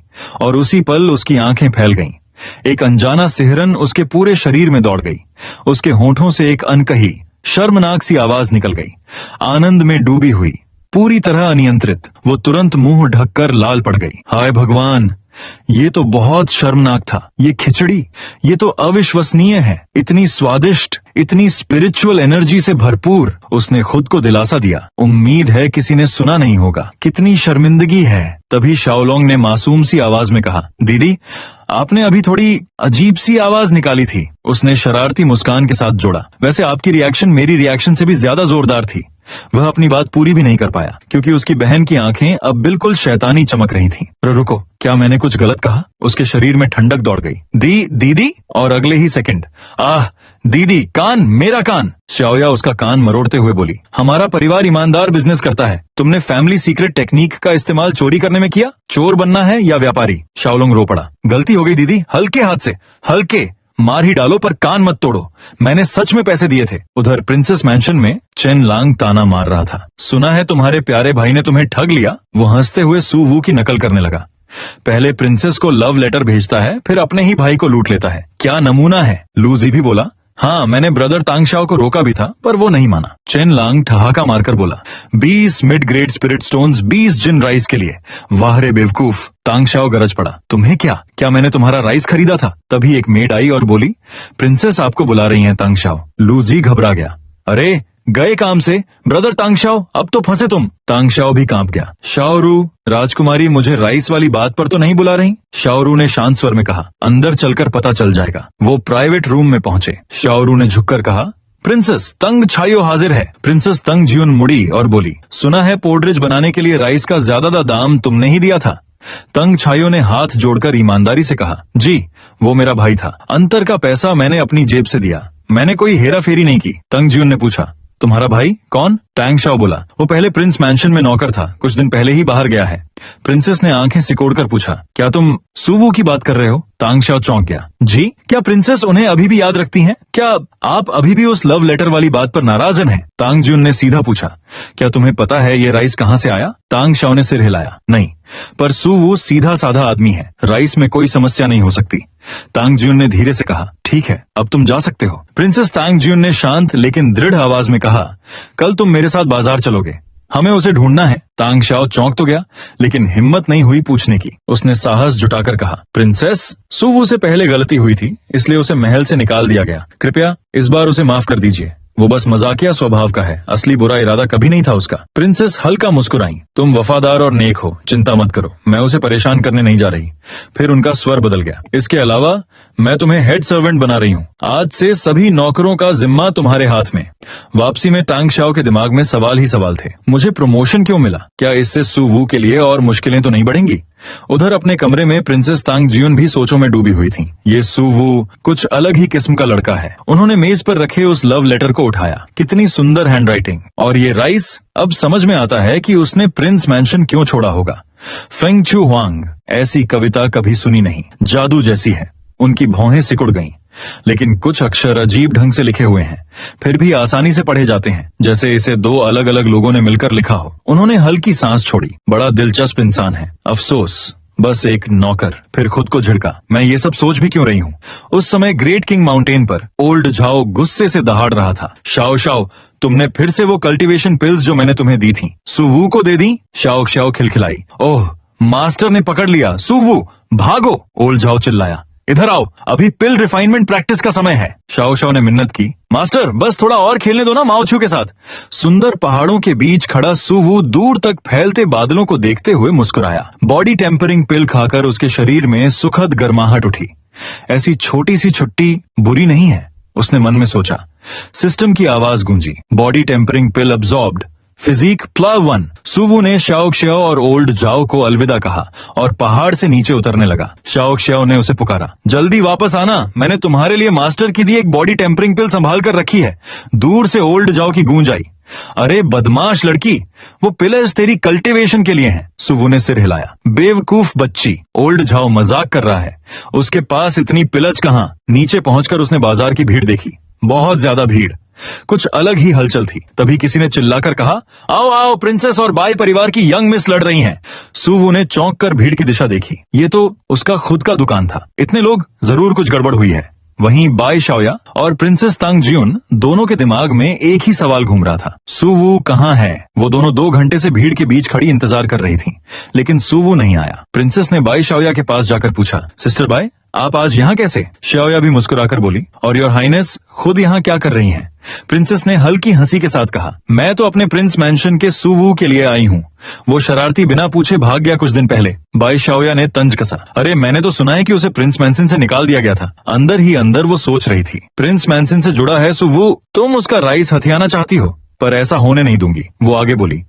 और उसी पल उसकी आंखें फैल गईं। एक अनजाना सिहरन उसके पूरे शरीर में दौड़ गई। उसके होठों से एक अनकही शर्मनाक सी आवाज निकल गई। आनंद में डूबी हुई, पूरी तरह अनियंत्रित, वो तुरंत मुंह ढककर लाल पड़ गई। हाय भगवान, ये तो बहुत शर्मनाक था। ये खिचड़ी, ये तो अविश्वसनीय है। इतनी स्वादिष्ट, इतनी स्पिरिचुअल एनर्जी से भरपूर। उसने खुद को दिलासा दिया, उम्मीद है किसी ने सुना नहीं होगा। कितनी शर्मिंदगी है। तभी शाओलोंग ने मासूम सी आवाज में कहा, दीदी, आपने अभी थोड़ी अजीब सी आवाज निकाली थी। उसने शरारती मुस्कान के साथ जोड़ा, वैसे आपकी रिएक्शन मेरी रिएक्शन से भी ज्यादा जोरदार थी। वह अपनी बात पूरी भी नहीं कर पाया, क्योंकि उसकी बहन की आंखें अब बिल्कुल शैतानी चमक रही थीं। रुको, क्या मैंने कुछ गलत कहा? उसके शरीर में ठंडक दौड़ गई। दीदी, और अगले ही सेकंड, आह दीदी, कान, मेरा कान। शाओया उसका कान मरोड़ते हुए बोली, हमारा परिवार ईमानदार बिजनेस करता है। तुमने फैमिली सीक्रेट टेक्निक का इस्तेमाल चोरी करने में किया? चोर बनना है या व्यापारी? शाओलोंग रो पड़ा। गलती हो गई दीदी, हल्के हाथ से, हल्के, मार ही डालो पर कान मत तोड़ो। मैंने सच में पैसे दिए थे। उधर प्रिंसेस मैंशन में चेन लांग ताना मार रहा था। सुना है तुम्हारे प्यारे भाई ने तुम्हें ठग लिया। वो हंसते हुए सू वू की नकल करने लगा। पहले प्रिंसेस को लव लेटर भेजता है, फिर अपने ही भाई को लूट लेता है। क्या नमूना है। लू जी भी बोला, हाँ मैंने ब्रदर तांगशाओ को रोका भी था, पर वो नहीं माना। चेन लांग ठहाका मारकर बोला, 20 मिड ग्रेड स्पिरिट स्टोन्स 20 जिन राइस के लिए। वाह रे बेवकूफ। तांगशाओ गरज पड़ा, तुम्हें क्या मैंने तुम्हारा राइस खरीदा था? तभी एक मेड आई और बोली, प्रिंसेस आपको बुला रही हैं तांगशाओ। लू जी घबरा गया, अरे गए काम से, ब्रदर तांगशाओ, अब तो फंसे तुम। तांगशाओ भी कांप गया। शाओरू, राजकुमारी मुझे राइस वाली बात पर तो नहीं बुला रही? शाओरू ने शांत स्वर में कहा, अंदर चलकर पता चल जाएगा। वो प्राइवेट रूम में पहुंचे। शाओरू ने झुककर कहा, प्रिंसेस तंग छायो हाजिर है। प्रिंसेस तंग ज्यून मुड़ी और बोली, सुना है पोर्ट्रेज बनाने के लिए राइस का ज्यादा दाम तुमने ही दिया था। तंग छायो ने हाथ जोड़कर ईमानदारी से कहा, जी वो मेरा भाई था, अंतर का पैसा मैंने अपनी जेब से दिया, मैंने कोई हेरा फेरी नहीं की। तंग ज्यून ने पूछा, तुम्हारा भाई कौन? टैंग शाओ बोला। वो पहले प्रिंस मैंशन में नौकर था, कुछ दिन पहले ही बाहर गया है। प्रिंसेस ने आंखें सिकोड़कर पूछा, क्या तुम सुवू की बात कर रहे हो? तांग शाओ चौंक गया। जी, क्या प्रिंसेस उन्हें अभी भी याद रखती हैं? क्या आप अभी भी उस लव लेटर वाली बात पर नाराज हैं? तांग ज्यून ने सीधा पूछा। क्या तुम्हें पता है ये राइस कहाँ से आया? तांग शाओ ने सिर हिलाया। नहीं, पर सुवू सीधा साधा आदमी है, राइस में कोई समस्या नहीं हो सकती। तांग ज्यून ने धीरे से कहा, ठीक है, अब तुम जा सकते हो। प्रिंसेस तांग ज्यून ने शांत लेकिन दृढ़ आवाज में कहा, कल तुम मेरे साथ बाजार चलोगे, हमें उसे ढूंढना है। तांग शाओ चौंक तो गया, लेकिन हिम्मत नहीं हुई पूछने की। उसने साहस जुटाकर कहा, प्रिंसेस, सुवू से पहले गलती हुई थी, इसलिए उसे महल से निकाल दिया गया। कृपया इस बार उसे माफ कर दीजिए। वो बस मजाकिया स्वभाव का है, असली बुरा इरादा कभी नहीं था उसका। प्रिंसेस हल्का मुस्कुराई। तुम वफादार और नेक हो, चिंता मत करो, मैं उसे परेशान करने नहीं जा रही। फिर उनका स्वर बदल गया। इसके अलावा मैं तुम्हें हेड सर्वेंट बना रही हूँ। आज से सभी नौकरों का जिम्मा तुम्हारे हाथ में। वापसी में टांग शाओ के दिमाग में सवाल ही सवाल थे। मुझे प्रमोशन क्यों मिला? क्या इससे सुवू के लिए और मुश्किलें तो नहीं बढ़ेंगी? उधर अपने कमरे में प्रिंसेस तांग ज्यून भी सोचों में डूबी हुई थी। ये सुवू कुछ अलग ही किस्म का लड़का है। उन्होंने मेज पर रखे उस लव लेटर को उठाया। कितनी सुंदर हैंडराइटिंग। और ये राइस, अब समझ में आता है कि उसने प्रिंस मैंशन क्यों छोड़ा होगा। फेंग चू हुआंग, ऐसी कविता कभी सुनी नहीं, जादू जैसी है। उनकी भौहें सिकुड़ गईं। लेकिन कुछ अक्षर अजीब ढंग से लिखे हुए हैं, फिर भी आसानी से पढ़े जाते हैं, जैसे इसे दो अलग अलग लोगों ने मिलकर लिखा हो। उन्होंने हल्की सांस छोड़ी। बड़ा दिलचस्प इंसान है, अफसोस, बस एक नौकर। फिर खुद को झिड़का, मैं ये सब सोच भी क्यों रही हूँ? उस समय ग्रेट किंग माउंटेन पर ओल्ड झाओ गुस्से से दहाड़ रहा था। शाओ शाओ, तुमने फिर से वो कल्टीवेशन पिल्स जो मैंने तुम्हें दी थी, सुवू को दे दी? शाओ शाओ खिलखिलाई। ओह, मास्टर ने पकड़ लिया। सुवू, भागो! ओल्ड झाओ चिल्लाया। इधर आओ, अभी पिल रिफाइनमेंट प्रैक्टिस का समय है। शाओ शाओ ने मिन्नत की। मास्टर, बस थोड़ा और खेलने दो ना माओछू के साथ। सुंदर पहाड़ों के बीच खड़ा सुवू दूर तक फैलते बादलों को देखते हुए मुस्कुराया। बॉडी टेम्परिंग पिल खाकर उसके शरीर में सुखद गर्माहट उठी। ऐसी छोटी सी छुट्टी बुरी नहीं है, उसने मन में सोचा। सिस्टम की आवाज गूंजी। बॉडी टेम्परिंग पिल अब्सॉर्ब्ड, फिजिक +1। सुवू ने शाओ श्याओ और ओल्ड जाओ को अलविदा कहा और पहाड़ से नीचे उतरने लगा। शाओ श्याओ ने उसे पुकारा, जल्दी वापस आना, मैंने तुम्हारे लिए मास्टर की दी एक बॉडी टेम्परिंग पिल संभाल कर रखी है। दूर से ओल्ड जाओ की गूंज आई। अरे बदमाश लड़की, वो पिलर्स तेरी कल्टीवेशन के लिए हैं। सुवू ने सिर हिलाया। बेवकूफ बच्ची, ओल्ड जाओ मजाक कर रहा है, उसके पास इतनी पिलज कहां। नीचे पहुंचकर उसने बाजार की भीड़ देखी, बहुत ज्यादा भीड़, कुछ अलग ही हलचल थी। तभी किसी ने चिल्लाकर कहा, आओ आओ, प्रिंसेस और बाई परिवार की यंग मिस लड़ रही हैं। सुवू ने चौंक कर भीड़ की दिशा देखी। ये तो उसका खुद का दुकान था। इतने लोग, जरूर कुछ गड़बड़ हुई है। वहीं बाई शाओया और प्रिंसेस तांग ज्यून दोनों के दिमाग में एक ही सवाल घूम रहा था, सुवू कहाँ है? वो दोनों 2 घंटे से भीड़ के बीच खड़ी इंतजार कर रही थी, लेकिन सुवू नहीं आया। प्रिंसेस ने बाई शाओया के पास जाकर पूछा, सिस्टर बाई, आप आज यहाँ कैसे? शाओया भी मुस्कुराकर बोली, और योर हाइनेस खुद यहाँ क्या कर रही हैं? प्रिंसेस ने हल्की हंसी के साथ कहा, मैं तो अपने प्रिंस मैंशन के सुवू के लिए आई हूँ। वो शरारती बिना पूछे भाग गया कुछ दिन पहले। बाई शाओया ने तंज कसा, अरे मैंने तो सुना है कि उसे प्रिंस मैंसन से निकाल दिया गया था। अंदर ही अंदर वो सोच रही थी, प्रिंस मैंसन से जुड़ा है सुवू, तुम उसका राइस हथियाना चाहती हो, पर ऐसा होने नहीं दूंगी। वो आगे बोली,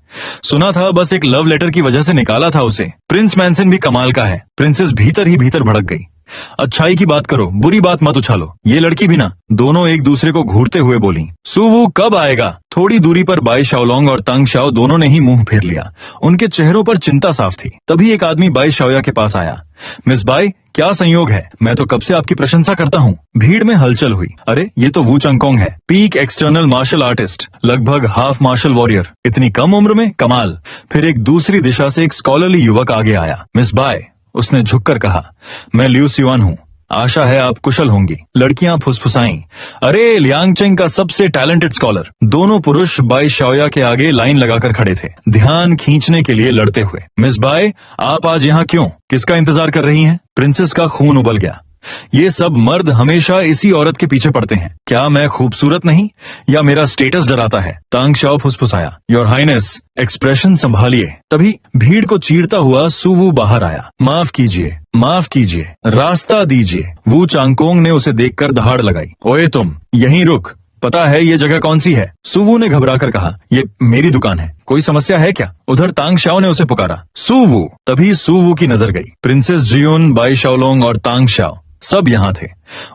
सुना था बस एक लव लेटर की वजह से निकाला था उसे। प्रिंस मैंसन भी कमाल का है। प्रिंसेस भीतर ही भीतर भड़क गई। अच्छाई की बात करो, बुरी बात मत उछालो। ये लड़की भी ना। दोनों एक दूसरे को घूरते हुए बोली, सुवू कब आएगा? थोड़ी दूरी पर बाई शाओलोंग और तांग शाओ दोनों ने ही मुंह फेर लिया। उनके चेहरों पर चिंता साफ थी। तभी एक आदमी बाई शाओया के पास आया। मिस बाई, क्या संयोग है, मैं तो कब से आपकी प्रशंसा करता हूँ। भीड़ में हलचल हुई। अरे ये तो वू चंगकोंग है, पीक एक्सटर्नल मार्शल आर्टिस्ट, लगभग हाफ मार्शल वॉरियर। इतनी कम उम्र में, कमाल। फिर एक दूसरी दिशा से एक स्कॉलरली युवक आगे आया। मिस बाई, उसने झुककर कहा, मैं लियू सिवान हूँ, आशा है आप कुशल होंगी। लड़कियां फुसफुसाईं, अरे लियांगचेंग का सबसे टैलेंटेड स्कॉलर। दोनों पुरुष बाई शाओया के आगे लाइन लगाकर खड़े थे, ध्यान खींचने के लिए लड़ते हुए। मिस बाई, आप आज यहाँ क्यों? किसका इंतजार कर रही हैं? प्रिंसेस का खून उबल गया। ये सब मर्द हमेशा इसी औरत के पीछे पड़ते हैं। क्या मैं खूबसूरत नहीं, या मेरा स्टेटस डराता है? तांग शाओ फुसफुसाया, योर हाइनेस एक्सप्रेशन संभालिए। तभी भीड़ को चीरता हुआ सुवू बाहर आया। माफ कीजिए, माफ कीजिए, रास्ता दीजिए। वू चांगकोंग ने उसे देखकर दहाड़ लगाई। ओए तुम, यहीं रुक, पता है ये जगह कौन सी है? सुवू ने घबराकर कहा, ये मेरी दुकान है, कोई समस्या है क्या? उधर तांग शाओ ने उसे पुकारा, सुवू। तभी सुवू की नजर गई। प्रिंसेस जियोन, बाई शाओलोंग और तांग शाओ सब यहाँ थे।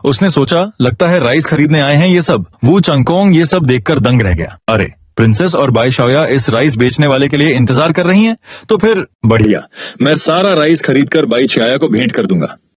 उसने सोचा, लगता है राइस खरीदने आए हैं ये सब। वू चंगकोंग ये सब देखकर दंग रह गया। अरे, प्रिंसेस और बाई शाओया इस राइस बेचने वाले के लिए इंतजार कर रही हैं? तो फिर बढ़िया, मैं सारा राइस खरीदकर बाई शाओया को भेंट कर दूंगा।